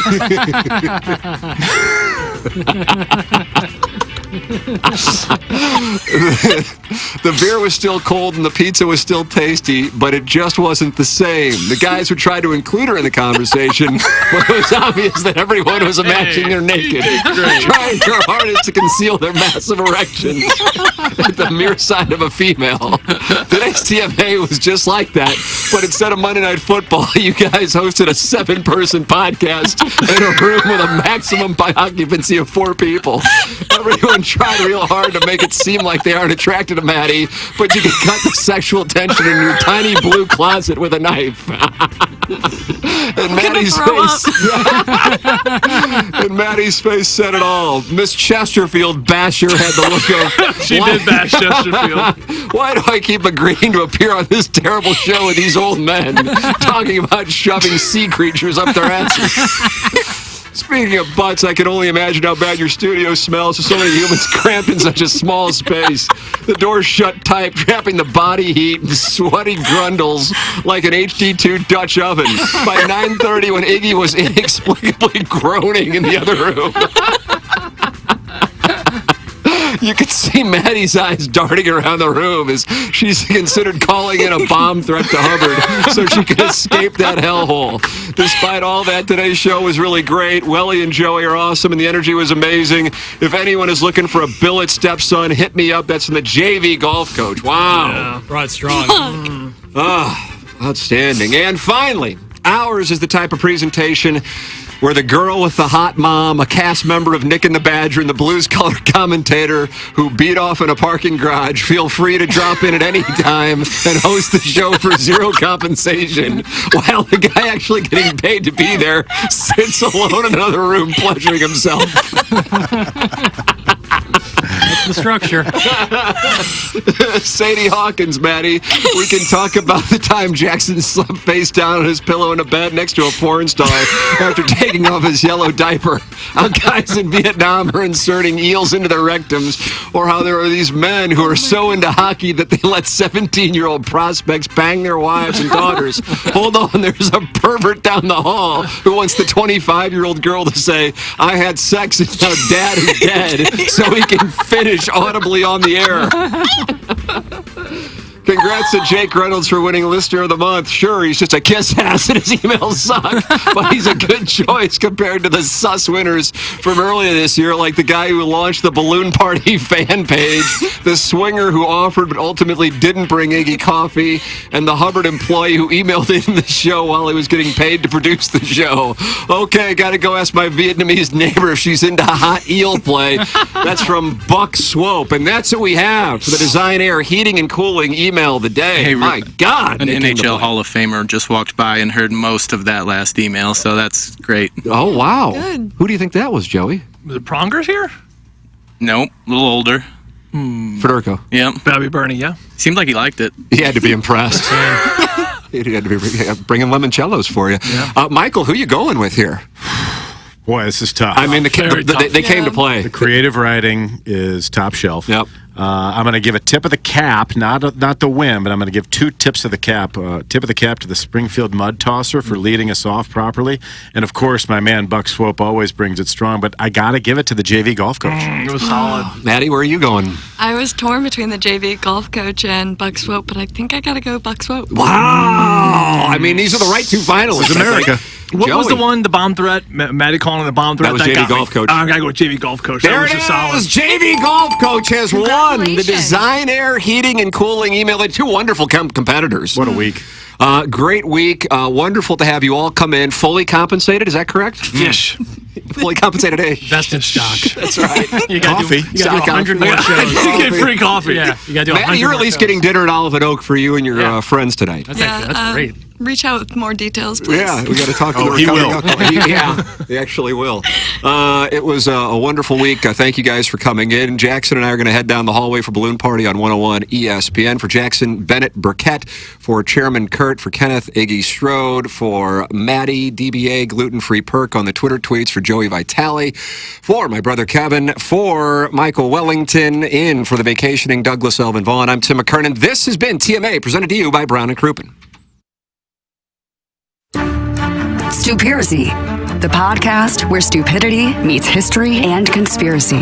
The beer was still cold and the pizza was still tasty, but it just wasn't the same. The guys would try to include her in the conversation, but it was obvious that everyone was imagining her naked, trying their hardest to conceal their massive erections with the mere sign of a female. Today's TMA was just like that, but instead of Monday Night Football, you guys hosted a 7-person podcast in a room with a maximum occupancy of 4 people. Everyone tried real hard to make it seem like they aren't attracted to Maddie, but you can cut the sexual tension in your tiny blue closet with a knife. And Maddie's face said it all. Miss Chesterfield Basher had the look of... She did bash Chesterfield. Why do I keep agreeing to appear on this terrible show with these old men talking about shoving sea creatures up their asses? Speaking of butts, I can only imagine how bad your studio smells with so many humans cramped in such a small space. The doors shut tight, trapping the body heat and sweaty grundles like an HD2 Dutch oven. By 9:30, when Iggy was inexplicably groaning in the other room, you could see Maddie's eyes darting around the room as she's considered calling in a bomb threat to Hubbard so she could escape that hellhole. Despite all that, today's show was really great. Welly and Joey are awesome, and the energy was amazing. If anyone is looking for a billet stepson, hit me up. That's from the JV golf coach. Wow. Yeah, brought strong. Outstanding. And finally, ours is the type of presentation where the girl with the hot mom, a cast member of Nick and the Badger, and the blues-colored commentator who beat off in a parking garage feel free to drop in at any time and host the show for zero compensation, while the guy actually getting paid to be there sits alone in another room pleasuring himself. That's the structure. Sadie Hawkins, Maddie. We can talk about the time Jackson slept face down on his pillow in a bed next to a porn star after taking off his yellow diaper. How guys in Vietnam are inserting eels into their rectums, or how there are these men who are so into hockey that they let 17-year-old prospects bang their wives and daughters. Hold on, there's a pervert down the hall who wants the 25-year-old girl to say, "I had sex and now dad is dead," so he can finish audibly on the air. Congrats to Jake Reynolds for winning Listener of the Month. Sure, he's just a kiss ass and his emails suck, but he's a good choice compared to the sus winners from earlier this year, like the guy who launched the Balloon Party fan page, the swinger who offered but ultimately didn't bring Iggy coffee, and the Hubbard employee who emailed in the show while he was getting paid to produce the show. Okay, gotta go ask my Vietnamese neighbor if she's into hot eel play. That's from Buck Swope, and that's what we have for the Design Air Heating and Cooling email of the day. Hey, my God. An NHL Hall of Famer just walked by and heard most of that last email, so that's great. Oh, wow. Good. Who do you think that was, Joey? Was it Prongers here? Nope, a little older. Federico. Yep. Bobby Bernie, yeah. Seemed like he liked it. He had to be impressed. He had to be bringing limoncellos for you. Yeah. Michael, who you going with here? Boy, this is tough. I mean, they came to play. The creative writing is top shelf. Yep. I'm going to give a tip of the cap, not the win, but I'm going to give two tips of the cap. Tip of the cap to the Springfield Mud Tosser for leading us off properly. And, of course, my man Buck Swope always brings it strong, but I got to give it to the JV golf coach. It was solid. Maddie, where are you going? I was torn between the JV golf coach and Buck Swope, but I think I got to go Buck Swope. Wow. I mean, these are the right two finalists. This is America. What was the one, the bomb threat? Maddie calling the bomb threat? That was JV golf coach. I gotta go with JV golf coach. There that was it just solid. is. JV golf coach has won the Design Air Heating and Cooling email. They had two wonderful competitors. What a week. Great week. Wonderful to have you all come in. Fully compensated, is that correct? Fish. Fully compensated. Vested stock. That's right. You got Coffee. You got to do 100 more shows. You get free coffee. Yeah, you got to do 100 Maddie, you're more at least shows. getting dinner at Olive and Oak for you and your friends tonight. That's great. Reach out with more details, please. Yeah, we got to talk to Oh, the he recovering will. alcoholic. He actually will. It was a wonderful week. Thank you guys for coming in. Jackson and I are going to head down the hallway for Balloon Party on 101 ESPN. For Jackson, Bennett Burkett. For Chairman Kurt. For Kenneth, Iggy Strode. For Maddie, DBA, Gluten-Free Perk on the Twitter tweets. For Joey Vitale. For my brother Kevin. For Michael Wellington. In for the vacationing Douglas Elvin Vaughn. I'm Tim McKernan. This has been TMA, presented to you by Brown and Crooppin. Stupiracy, the podcast where stupidity meets history and conspiracy.